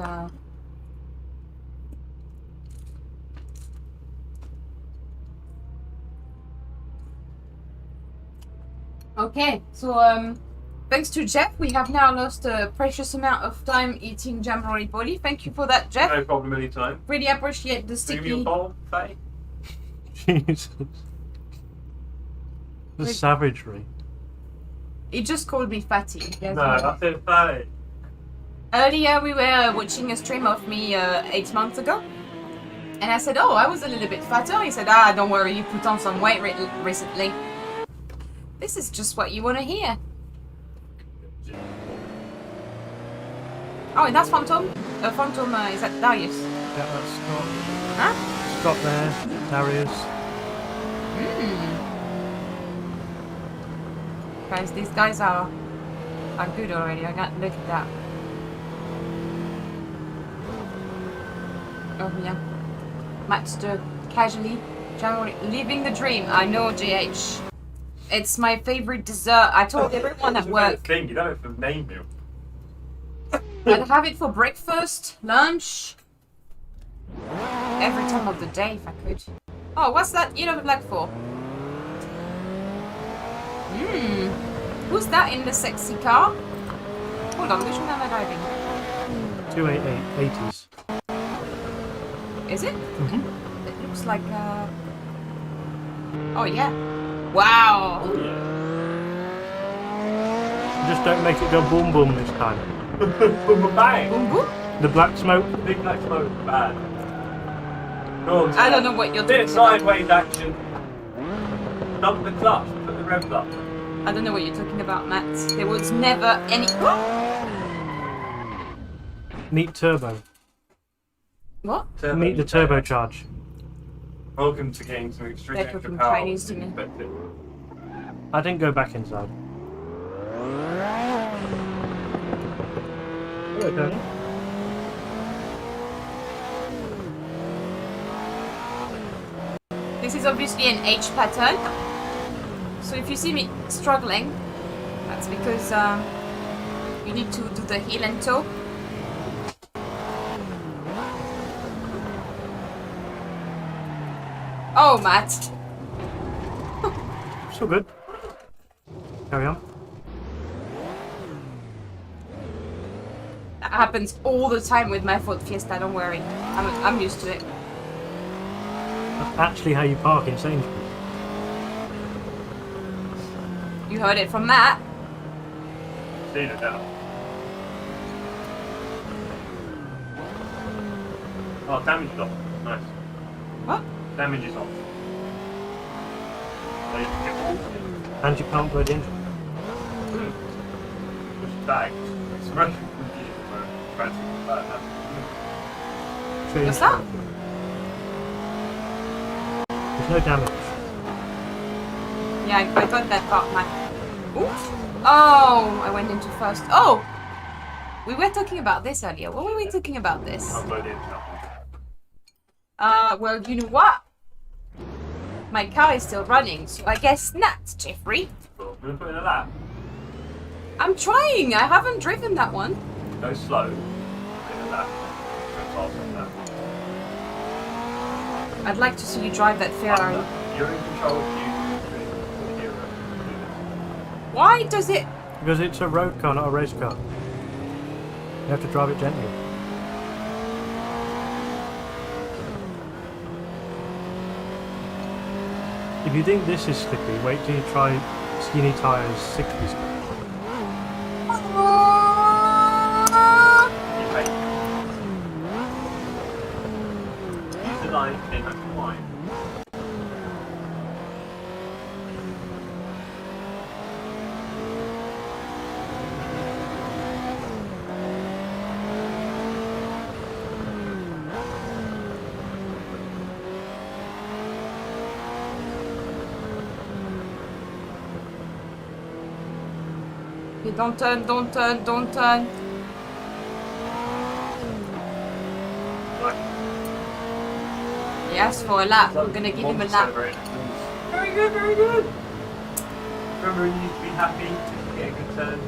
Okay, so, thanks to Jeff, we have now lost a precious amount of time eating Jamboree Poly. Thank you for that, Jeff. No problem anytime. Really appreciate the Give me sticky... a bowl, Fatty. Jesus. The Wait. savagery. He just called me fatty. Yes, No, I said Fatty. Earlier we were watching a stream of me 8 months ago. And I said, oh, I was a little bit fatter. He said, don't worry, you put on some weight recently. This is just what you want to hear. Oh, and that's Phantom. Phantom, is that Darius? Yeah, that's Scott. Huh? Scott there. Darius. Guys, these guys are good already. I can't look at that. Oh, yeah. Master casually, generally living the dream. I know, GH. It's my favorite dessert. I told everyone at work. Thing, you know it for main meal. I'd have it for breakfast, lunch, every time of the day if I could. Oh, what's that yellow black for? Who's that in the sexy car? Hold on, which one am I driving? 288 80s. Is it? Mm-hmm. It looks like Oh yeah. Wow. Oh yeah. Just don't make it go boom boom this time. Boom, bang. Boom boom. The black smoke. Big black smoke, bad. Go on, I don't know what you're bit of talking about. sideways action. Dump the clutch, put the revs up. I don't know what you're talking about, Matt. There was never any. Meet turbo. What? Meet the turbocharge. Welcome to getting some extreme They're extra talking power. Chinese to me. Expected. I didn't go back inside. Hello, Tony. This is obviously an H pattern. So if you see me struggling, that's because you need to do the heel and toe. Oh, Matt. So good. Carry on. That happens all the time with my Ford Fiesta, don't worry. I'm used to it. That's actually how you park in Sainsbury's. You heard it from Matt. Seen it now. Oh, damage is off. Nice. What? Damage is off. So you can get all And you can't blow the engine. Just back. It's running from gears where frantic like that. What's that? There's no damage. Yeah, I got that part, man. Oops. Oh, I went into first. Oh! We were talking about this earlier. What were we talking about this? I'll blow the engine up. Well, you know what? My car is still running, so I guess not, Jeffrey. Cool. I'm going to put in a lap. I'm trying. I haven't driven that one. Go slow. In a lap. Go fast on that. I'd like to see you drive that Ferrari. You're in control of you. Why does it... Because it's a road car, not a race car. You have to drive it gently. If you think this is slippy, wait till you try skinny tyres 60s. Use the line, then have to wind. Okay, don't turn, don't turn, don't turn. He asked for a lap. We're gonna give him a lap. Very good, very good. Remember, you need to be happy to get a good turn.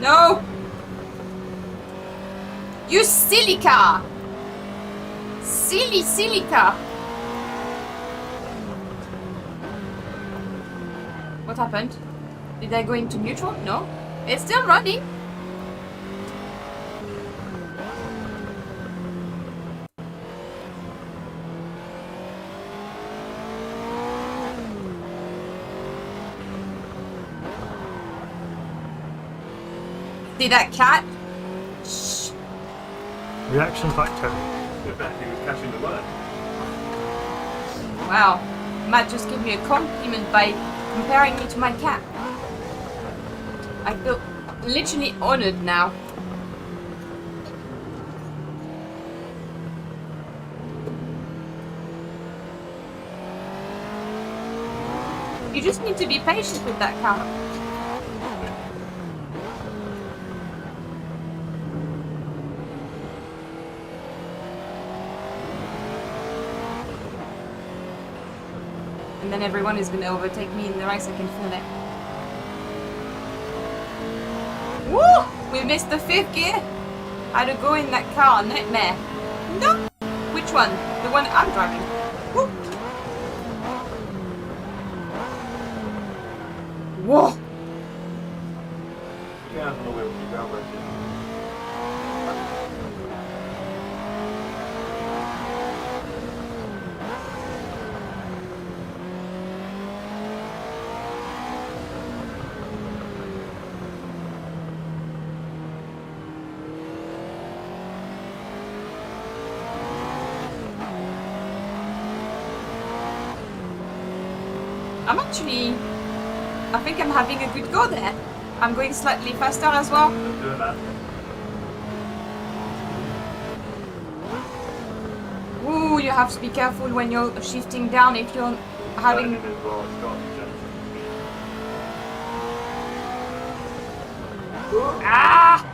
No! You silly car! Silly, silly car! What happened? Did I go into neutral? No. It's still running. See that cat? Shh. Reactions like Tony. Good man, he was catching the word. Wow. Matt just gave me a compliment by comparing me to my cat. I feel literally honored now. You just need to be patient with that car. And then everyone is going to overtake me in the race, I can feel it. Woo! We missed the 5th gear. How to go in that car, nightmare. No! Which one? The one I'm driving. Woo! Whoa! Yeah, on the wheel, keep out right there. I'm actually... I think I'm having a good go there. I'm going slightly faster as well. Let's do that. Ooh, you have to be careful when you're shifting down if you're having... As well, it's got Ah!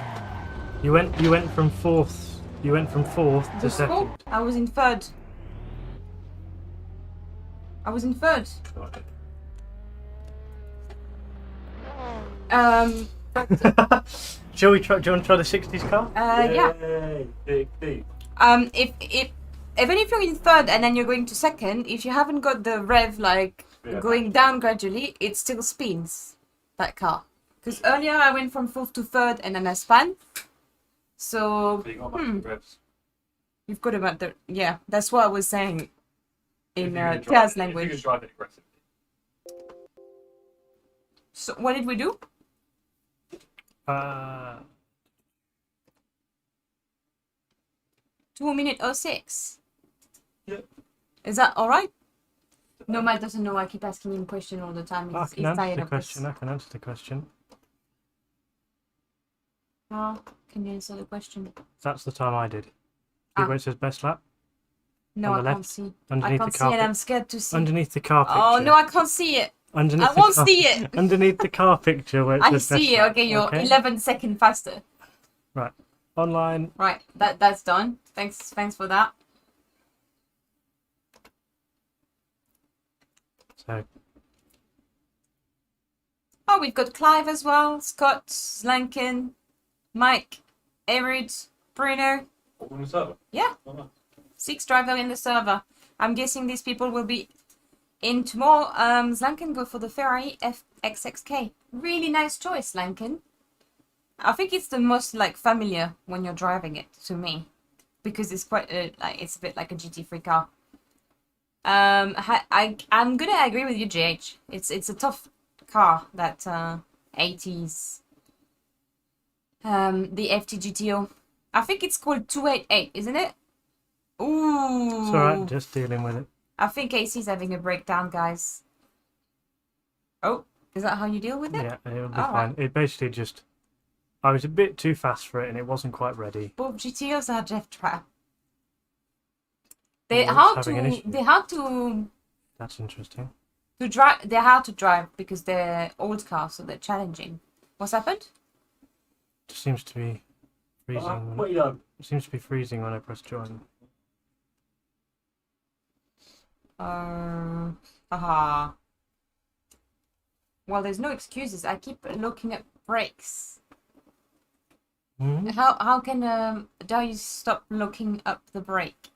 You went from fourth. You went from fourth to The second. scope? I was in third. I was in third. Shall we try? Do you want to try the 60s car? Yeah. Yay, big deep. If even if you're in third and then you're going to second, if you haven't got the rev like Yeah. going down gradually, it still spins that car. Because earlier I went from fourth to third and then I span. So So you got much revs. you've got about the that's what I was saying. in If Taz you can language. drive it aggressively. So what did we do? 2:06. Yeah. Is that all right? No, Matt doesn't know. I keep asking him question all the time. I He's can answer tired the of question. this. I can answer the question. How can you answer the question? That's the time I did. See Ah. where it says best lap? No, On I the can't left, see. I underneath can't the see, and carpet. I'm scared to see. Underneath the car picture. Oh no, I can't see it. Underneath I won't the car, see it. Underneath the car picture where it I says best see it. lap, Okay, you're 11 seconds faster. Right. Online. Right, that's done. Thanks for that. So Oh, we've got Clive as well, Scott, Slankin, Mike, Erid, Bruno. What, on the server? Yeah, Oh, no. 6 driver in the server. I'm guessing these people will be in tomorrow. Slankin go for the Ferrari FXXK. Really nice choice, Slankin. I think it's the most like familiar when you're driving it to me, because it's quite like it's a bit like a GT3 car. I'm gonna agree with you, JH. It's a tough car, that 80s. The FTGTO. I think it's called 288, isn't it? Ooh. it's alright, just dealing with it. I think AC's having a breakdown, guys. Oh, is that how you deal with it? Yeah, it'll be All fine. right. It basically just I was a bit too fast for it and it wasn't quite ready. Both GTOs are Jeff Trap. They Oh, hard it's having an issue. to That's interesting. drive. They're hard to drive because they're old cars, so they're challenging. What's happened? It seems to be freezing. What you done? It seems to be freezing when I press join. Haha. Well, there's no excuses. I keep looking at brakes. Hmm? How can Darius stop looking up the brake?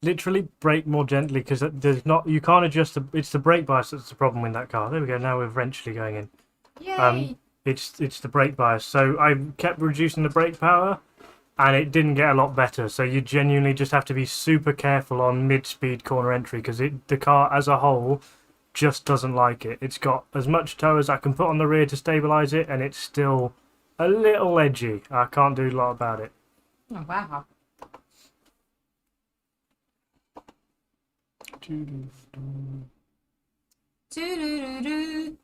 Literally brake more gently because there's not. You can't adjust the. It's the brake bias that's the problem with that car. There we go. Now we're eventually going in. Yay! It's the brake bias. So I kept reducing the brake power, and it didn't get a lot better. So you genuinely just have to be super careful on mid-speed corner entry because the car as a whole just doesn't like it. It's got as much toe as I can put on the rear to stabilize it, and it's still a little edgy. I can't do a lot about it. Oh, wow. Doo-doo-doo-doo.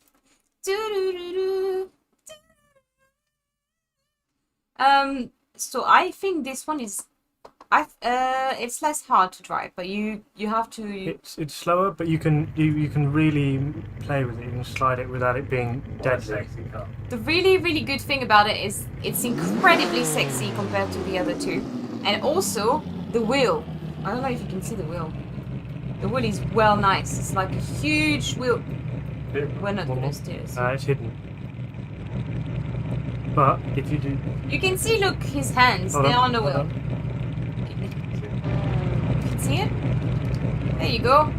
Doo-doo-doo-doo. So I think this one is, it's less hard to drive, but you have to. It's slower, but you can really play with it. You can slide it without it being deadly. Sexy car. The really good thing about it is it's incredibly sexy compared to the other two, and also the wheel. I don't know if you can see the wheel. The wheel is well nice. It's like a huge wheel. We're not gonna steer. It's hidden. But if you do, You can see, look, his hands. Hold They're on, on the hold wheel. on. You can see it? There you go.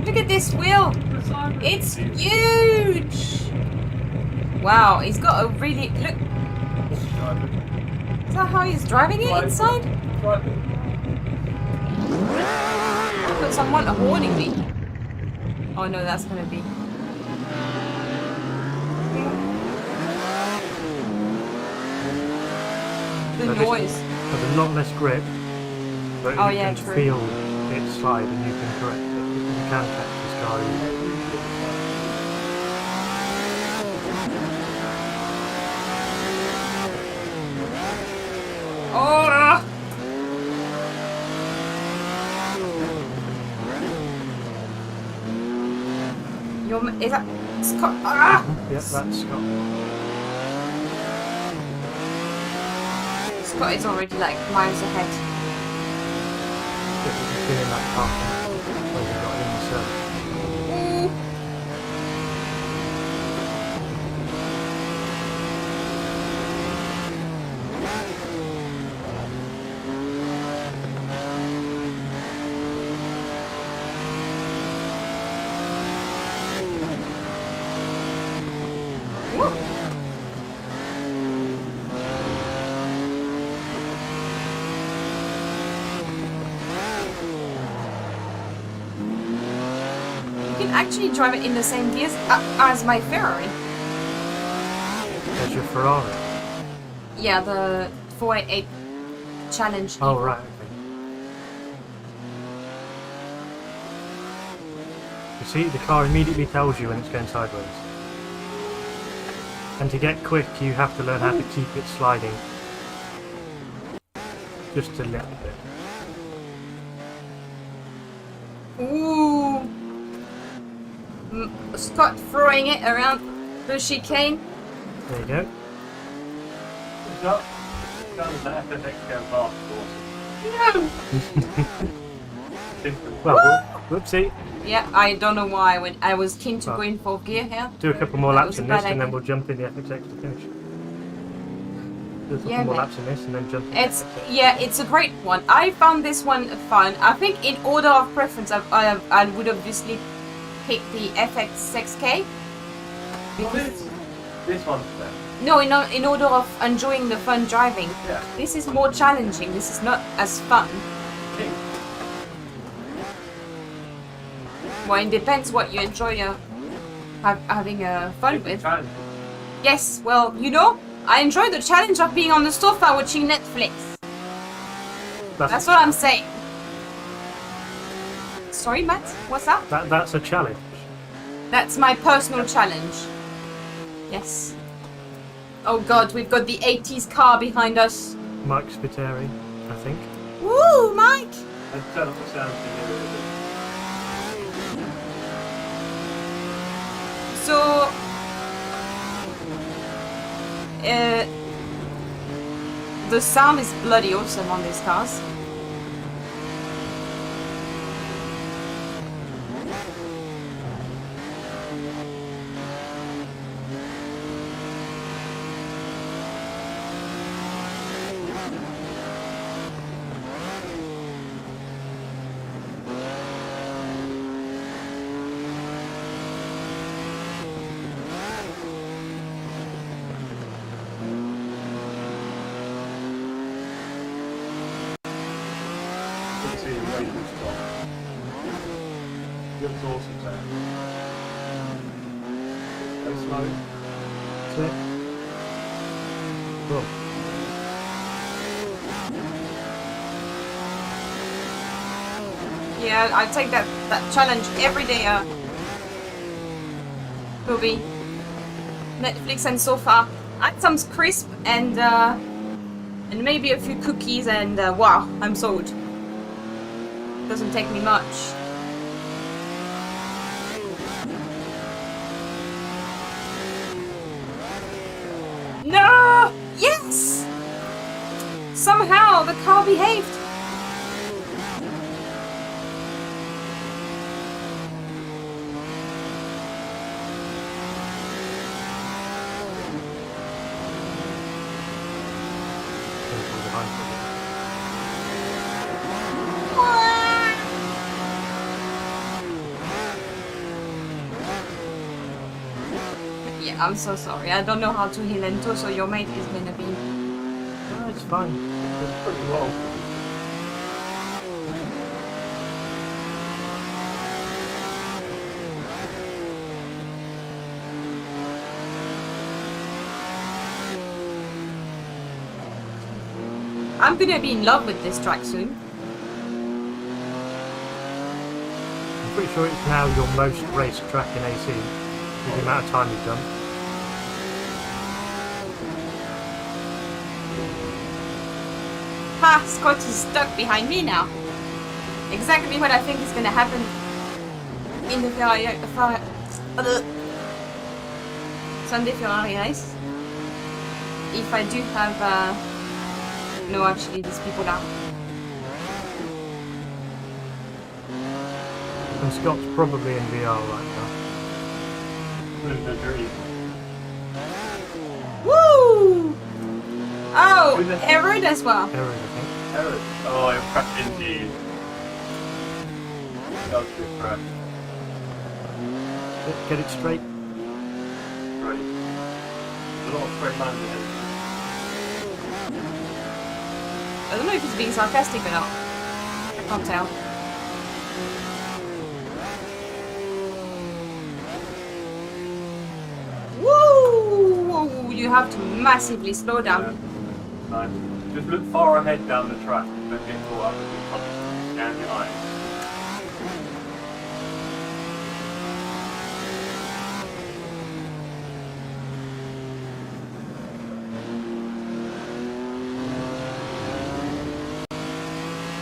Look at this wheel. It's huge. Wow, he's got a really look. Is that how he's driving it inside? I've got someone warning me. Oh no, that's gonna be. The noise. Has a lot less grip, but Oh, you yeah, can true. feel it slide and you can correct it. You can catch this car. Oh! Is that Scott? Ah! Yep, that's Scott. Scott is already like miles ahead. You can feel that car when you got in the circle. Ooh. Woo. can actually drive it in the same gears as my Ferrari. There's your Ferrari. Yeah, the 488 Challenge. Oh, Evo. right, okay. You see, the car immediately tells you when it's going sideways. And to get quick, you have to learn how to keep it sliding. Just a little bit. Ooh. Scott throwing it around the chicane. There you go. That FX go fast, No! Well, whoopsie. Yeah, I don't know why I was keen to Well, go in for gear here. Do a couple more That laps was a in this bad and then idea. we'll jump in the FXX to finish. Do a couple Yeah, more mate. laps in this and then jump in. It's a great one. I found this one fun. I think in order of preference, I would obviously pick the FX6K. Because This one's there. no, in order of enjoying the fun driving. Yeah. This is more challenging. This is not as fun. Well, it depends what you enjoy having fun with. Challenge. Yes, well, you know, I enjoy the challenge of being on the sofa watching Netflix. That's what I'm saying. Sorry, Matt, what's that? That's a challenge. That's my personal challenge. Yes. Oh god, we've got the 80s car behind us. Mike Spiteri, I think. Woo, Mike! Let's turn off the sound to hear it. So, the sound is bloody awesome on these cars. Let's see the way this got. Looks awesome, Sam. Go slow. Click. Cool. Yeah, I take that challenge every day. Bobby, Netflix and sofa. Add some crisp and maybe a few cookies and wow, I'm sold. Doesn't take me much. No! Yes! Somehow the car behaved. Yeah, I'm so sorry. I don't know how to heal Lento, so your mate is gonna be... No, it's fine. It's pretty well. I'm gonna be in love with this track soon. I'm pretty sure it's now your most raced track in AC, with the amount of time you've done. Ha! Scott is stuck behind me now. Exactly what I think is gonna happen in the Sunday Ferrari race. If I do have no, actually, these people are. And Scott's probably in VR right now. Living the dream. Woo! Oh, Who's that? Herod as well. There is, I think. Eric. Oh, I crashed into you. That was a good crash. Get it straight. Right. A lot of straight lines ahead. I don't know if he's being sarcastic or not. I can't tell. have to massively slow down. Nice. Just look far ahead down the track and don't get caught up with your front and your eyes.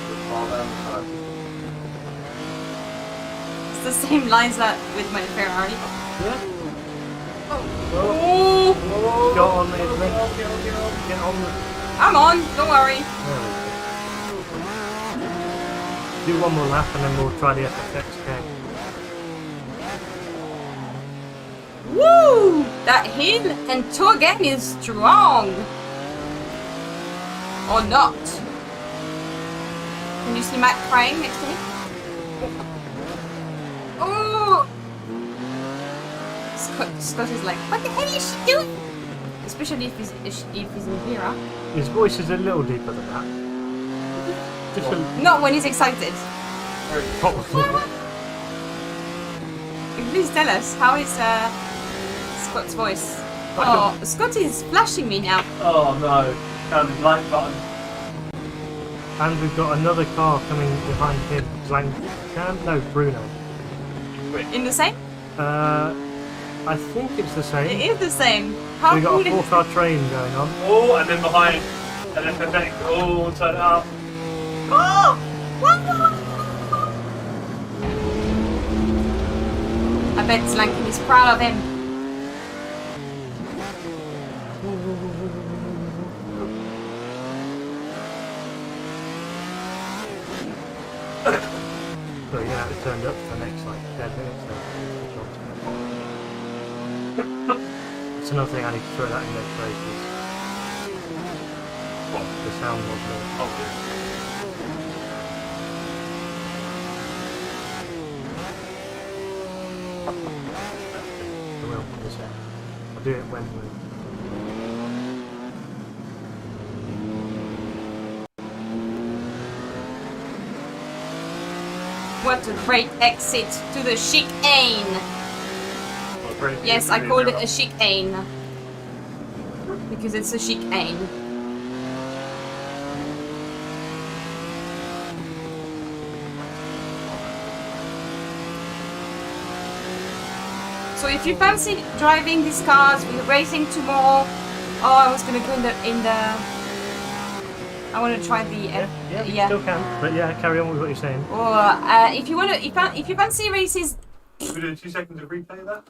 Look far down the track. It's the same lines that with my Ferrari. Yeah. Oh! Go on, mate. Get on. I'm on, don't worry. Do one more lap and then we'll try the FXXK. Woo! That hill and tour game is strong. Or not. Can you see Matt crying next to me? Oh! Scott is like, what the hell is she doing? Especially if he's in Vera. His voice is a little deeper than that. Just a Not when he's excited. probably. Please tell us, how is Scott's voice? Oh, Scott is flashing me now. Oh no, found his like button. And we've got another car coming behind him. No, Bruno. In the same? I think it's the same. It is the same. How We've got cool a is 4-car train going on. Oh, and then behind, and then the next, turn it up. Oh! I bet Slankin is proud of him. So you're going to have it turned up for the next 10 minutes then. That's another thing I need to throw that in next races. What? The sound module. Oh, yeah. I will in a sec. I'll do it when we... What a great exit to the chicane. Yes, I called it a chicane. Because it's a chicane. So if you fancy driving these cars, we're racing tomorrow. Oh, I was gonna go in the. I want to try the. Yeah, still can. But yeah, carry on with what you're saying. Or if you want to, if you fancy races. Should we do 2 seconds of replay of that?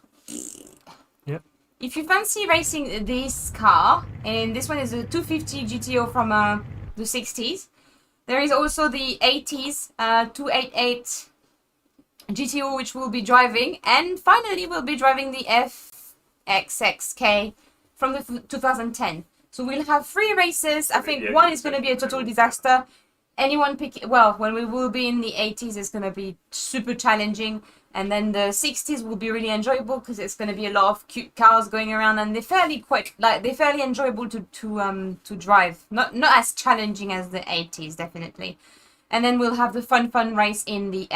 Yep. If you fancy racing this car, and this one is a 250 GTO from the 60s. There is also the 80s 288 GTO, which we'll be driving, and finally we'll be driving the FXXK from the 2010. So we'll have 3 races. I think one is going to be a total disaster. Anyone pick, well, when we will be in the 80s, it's going to be super challenging, and then the 60s will be really enjoyable because it's going to be a lot of cute cars going around, and they're fairly enjoyable to drive. Not as challenging as the 80s, definitely. And then we'll have the fun race in the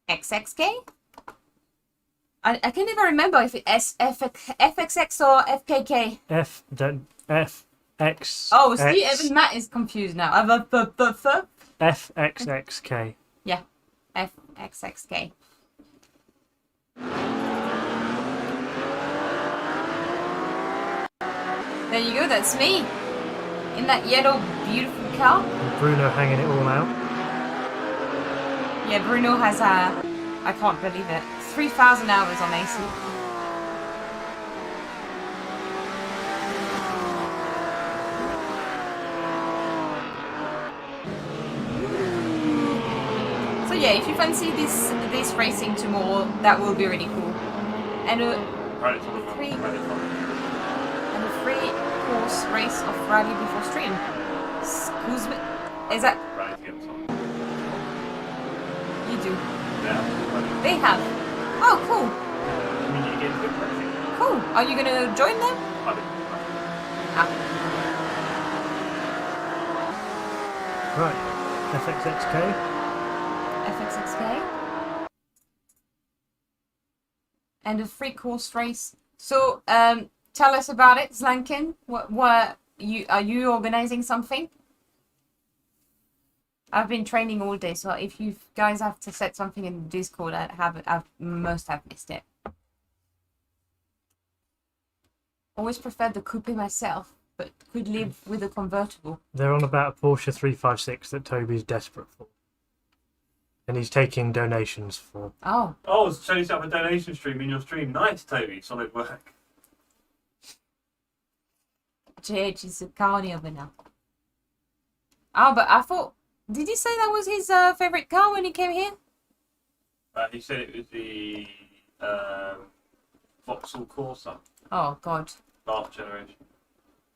FXXK. I can never remember if it's FXX or FKK. FX. Oh, see, even Matt is confused now. FXXK. Yeah, FXXK. There you go, that's me. In that yellow, beautiful car. And Bruno hanging it all out. Yeah, Bruno has I can't believe it, 3,000 hours on AC. So yeah, if you fancy this racing tomorrow, that will be really cool. And a free course race of rally before stream. Excuse me, is that? You do. Yeah. They have. Oh, cool. I mean, you get good racing. Cool. Are you gonna join them? I do. Ah. Right. FXXK. FXXK. And a free course race. So, tell us about it, Zlankin? What are you organizing something? I've been training all day, so if you guys have to set something in the Discord, I must have missed it. Always preferred the coupe myself, but could live with a convertible. They're on about a Porsche 356 that Toby's desperate for. And he's taking donations for. Oh. Oh, so you set up a donation stream in your stream. Nice, Toby. Solid work. JH is a carny over now. Oh, but I thought... Did he say that was his favourite car when he came here? He said it was the Vauxhall Corsair. Oh, God. Last generation.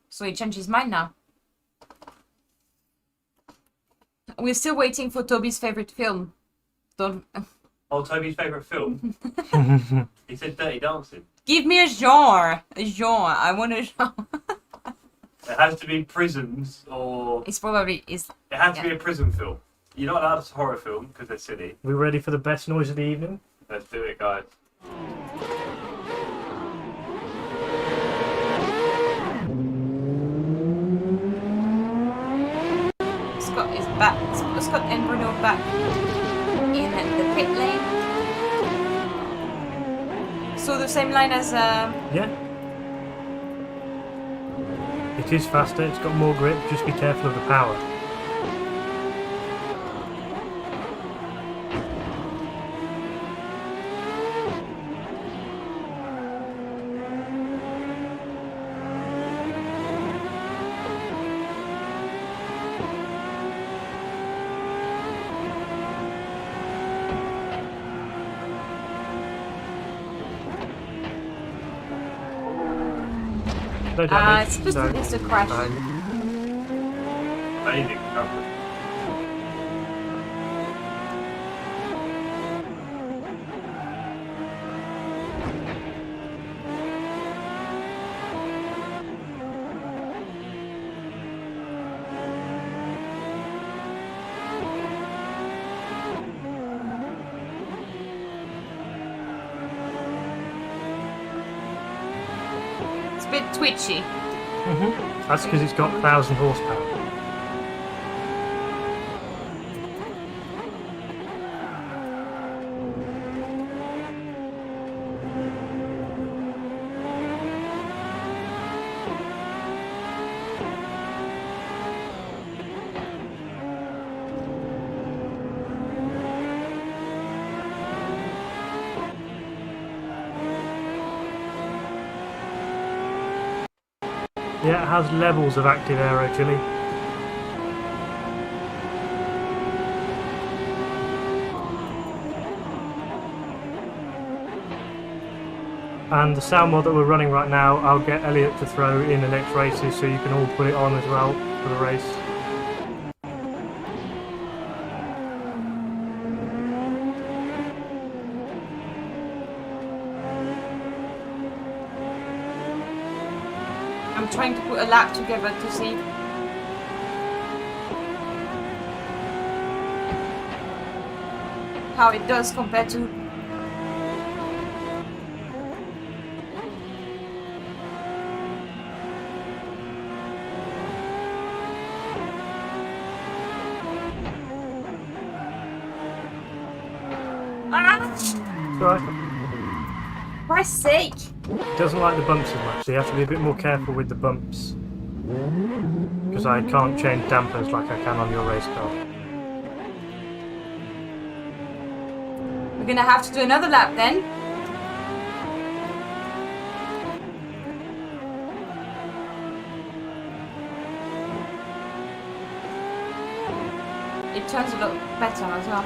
So he changed his mind now. We're still waiting for Toby's favourite film. Don't... Oh, Toby's favourite film? He said Dirty Dancing. Give me a genre. A genre. I want a genre. It has to be prisons or... It's probably... It has to be a prison film. You're not allowed a horror film because they're silly. We ready for the best noise of the evening? Let's do it, guys. Scott is back. Scott and Bruno back in the pit lane. So the same line as... Yeah. It is faster, it's got more grip, just be careful of the power. No damage. it's supposed to it's a crash. Amazing. It's a bit twitchy. That's because it's got 1,000 horsepower. Yeah, it has levels of active aero chili. And the sound mod that we're running right now, I'll get Elliot to throw in the next races so you can all put it on as well for the race. I'm trying to put a lap together to see how it does compared to Right. For Christ's sake! It doesn't like the bumps as much, so you have to be a bit more careful with the bumps. Because I can't change dampers like I can on your race car. We're gonna have to do another lap then. It turns a lot better as well.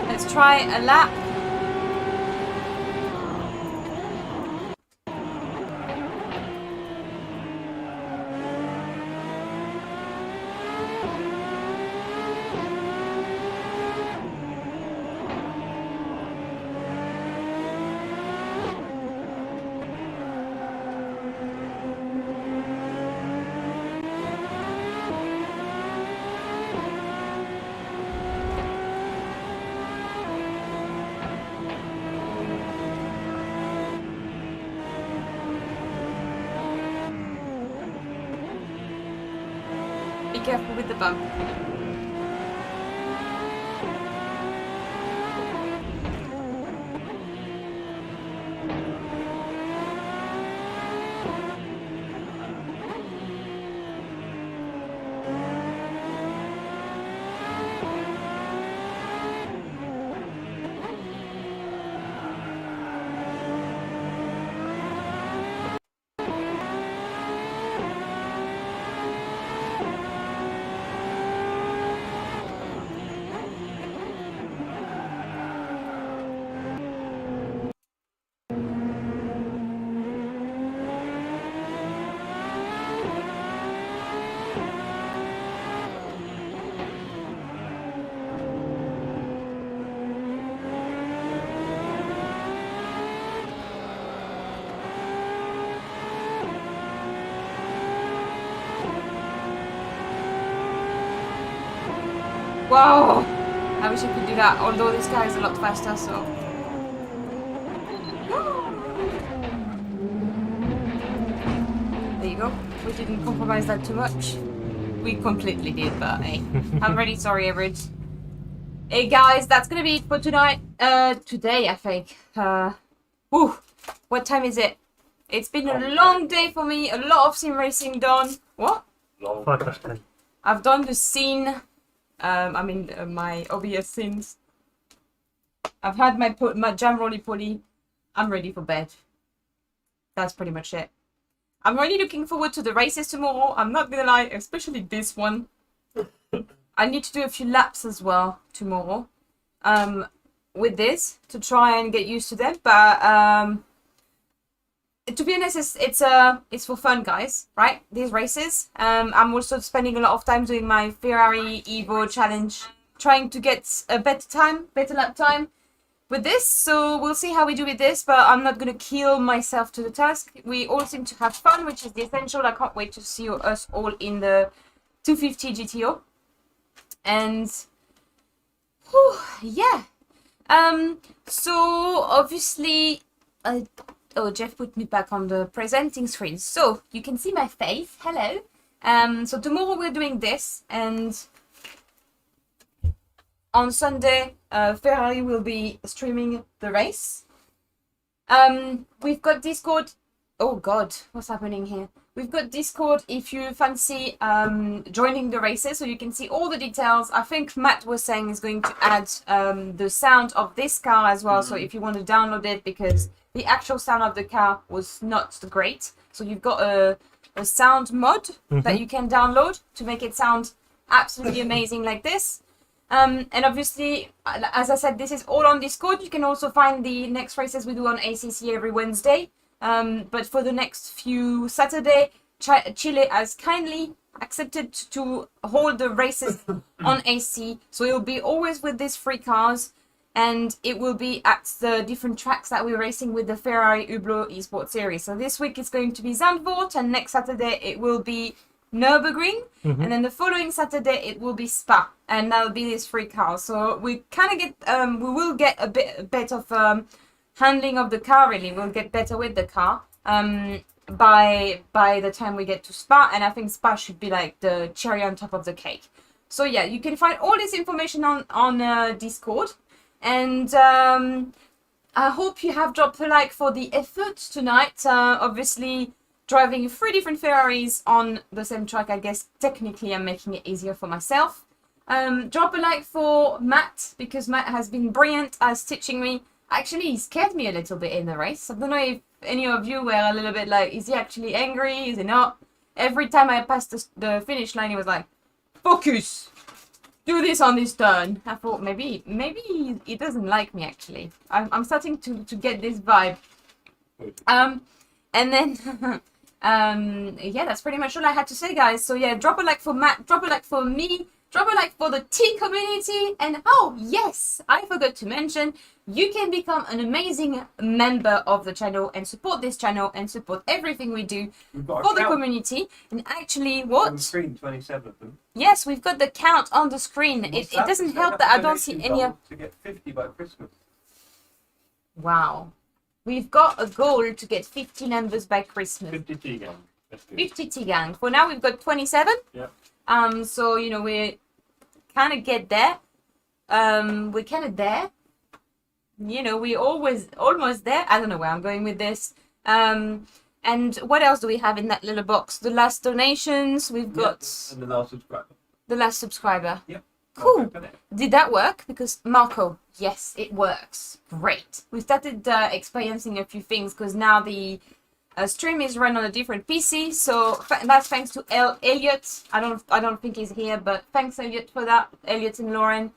Let's try a lap. careful with the bump. Whoa! I wish I could do that, although this guy is a lot faster, so... There you go. We didn't compromise that too much. We completely did, but hey. I'm really sorry, Everett. Hey guys, that's gonna be it for tonight. Today, I think. Whew. What time is it? It's been a long day for me. A lot of sim racing done. What? 5:10. I've done the scene. My obvious sins. I've had my jam roly-poly. I'm ready for bed. That's pretty much it. I'm really looking forward to the races tomorrow. I'm not gonna lie, especially this one. I need to do a few laps as well tomorrow. With this to try and get used to them. But to be honest, it's for fun, guys, right? These races. I'm also spending a lot of time doing my Ferrari Evo challenge, trying to get a better lap time with this. So we'll see how we do with this, but I'm not gonna kill myself to the task. We all seem to have fun, which is the essential. I can't wait to see us all in the 250 GTO. And whew, yeah. So obviously, oh, Jeff put me back on the presenting screen, so you can see my face. Hello. So tomorrow we're doing this, and on Sunday, Ferrari will be streaming the race. We've got Discord. Oh God, what's happening here? We've got Discord if you fancy joining the races, so you can see all the details. I think Matt was saying he's going to add the sound of this car as well, so if you want to download it, because the actual sound of the car was not great. So you've got a sound mod that you can download to make it sound absolutely amazing like this. And obviously, as I said, this is all on Discord. You can also find the next races we do on ACC every Wednesday. But for the next few Saturday, Chile has kindly accepted to hold the races on AC. So it will be always with these free cars. And it will be at the different tracks that we're racing with the Ferrari Hublot Esports series. So this week it's going to be Zandvoort, and next Saturday it will be Nürburgring, and then the following Saturday it will be Spa, and that'll be this free car. So we kind of get, we will get a bit of handling of the car. Really, we'll get better with the car by the time we get to Spa, and I think Spa should be like the cherry on top of the cake. So yeah, you can find all this information on Discord. And I hope you have dropped a like for the effort tonight. Obviously, driving 3 different Ferraris on the same track, I guess technically I'm making it easier for myself. Drop a like for Matt, because Matt has been brilliant as teaching me. Actually, he scared me a little bit in the race. I don't know if any of you were a little bit like, is he actually angry? Is he not? Every time I passed the finish line, he was like, focus! Do this on this turn. I thought maybe he doesn't like me, actually. I'm starting to get this vibe. And then yeah, that's pretty much all I had to say, guys. So yeah, drop a like for Matt, drop a like for me, drop a like for the T community, and oh yes, I forgot to mention, you can become an amazing member of the channel and support this channel and support everything we do for the community. And actually, what? On the screen, 27 of them. Yes, we've got the count on the screen. It doesn't help that I don't see any of... To get 50 by Christmas. Wow. We've got a goal to get 50 members by Christmas. 50 T gang. 50 T gang. For now, we've got 27. Yeah. So you know we kind of get there. We're kind of there. You know, we almost there. I don't know where I'm going with this. And what else do we have in that little box? The last donations. We've got and the last subscriber. the last subscriber. Yep. Cool. Did that work? Because Marco, yes, it works. Great. We started experiencing a few things because now the stream is run on a different PC. So that's thanks to Elliot. I don't think he's here, but thanks Elliot for that. Elliot and Lauren.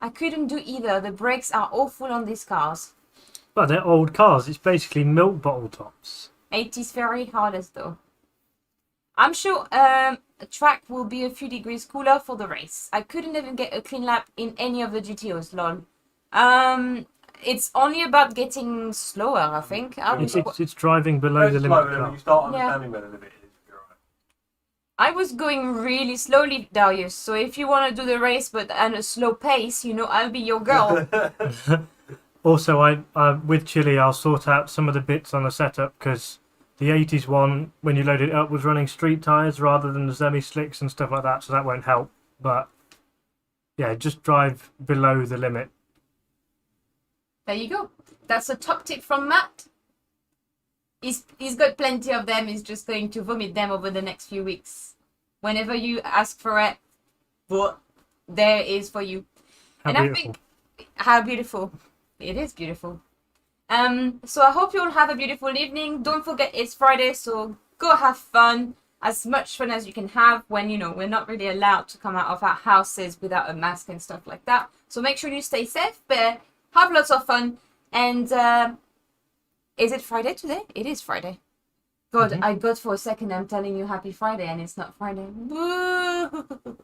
I couldn't do either. The brakes are awful on these cars. Well, they're old cars. It's basically milk bottle tops. 80s very hardest though. I'm sure track will be a few degrees cooler for the race. I couldn't even get a clean lap in any of the GTOs, lol. It's only about getting slower, I think. It's driving below the limit. When you start understanding where the limit is, you're right. I was going really slowly, Darius. So if you want to do the race but at a slow pace, you know, I'll be your girl. Also, I with Chili, I'll sort out some of the bits on the setup because the 80s one, when you load it up, was running street tyres rather than the semi-slicks and stuff like that, so that won't help. But yeah, just drive below the limit. There you go. That's a top tip from Matt. He's got plenty of them. He's just going to vomit them over the next few weeks. Whenever you ask for it, there it is for you. How and beautiful. I think how beautiful. It is beautiful. So I hope you all have a beautiful evening. Don't forget it's Friday, so go have fun. As much fun as you can have when, you know, we're not really allowed to come out of our houses without a mask and stuff like that. So make sure you stay safe, but have lots of fun. And is it Friday today? It is Friday. God, I got for a second I'm telling you happy Friday and it's not Friday. Boo!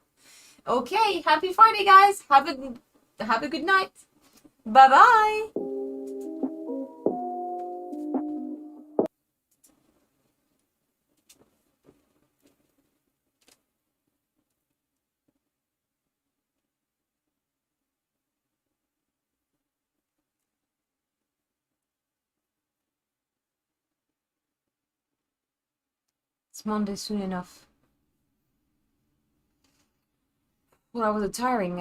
Okay, happy Friday, guys. Have a good night. Bye-bye. It's Monday soon enough. Well, that was a tiring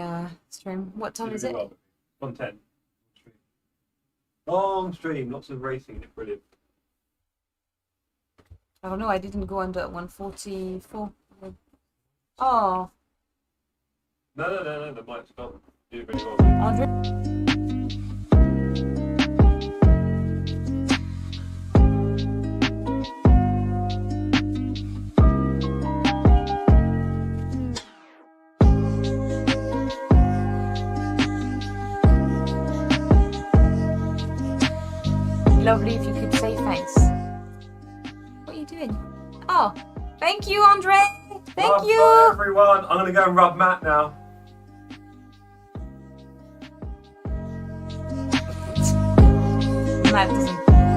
stream. What time is it? 1:10. Long stream, lots of racing in it, brilliant. I don't know, I didn't go under 144. Oh. No, the mic's gone. You did really well. Andre. Lovely if you could say thanks. What are you doing? Oh, thank you, Andre. Thank you. Bye, everyone. I'm gonna go and rub Matt now. Matt doesn't.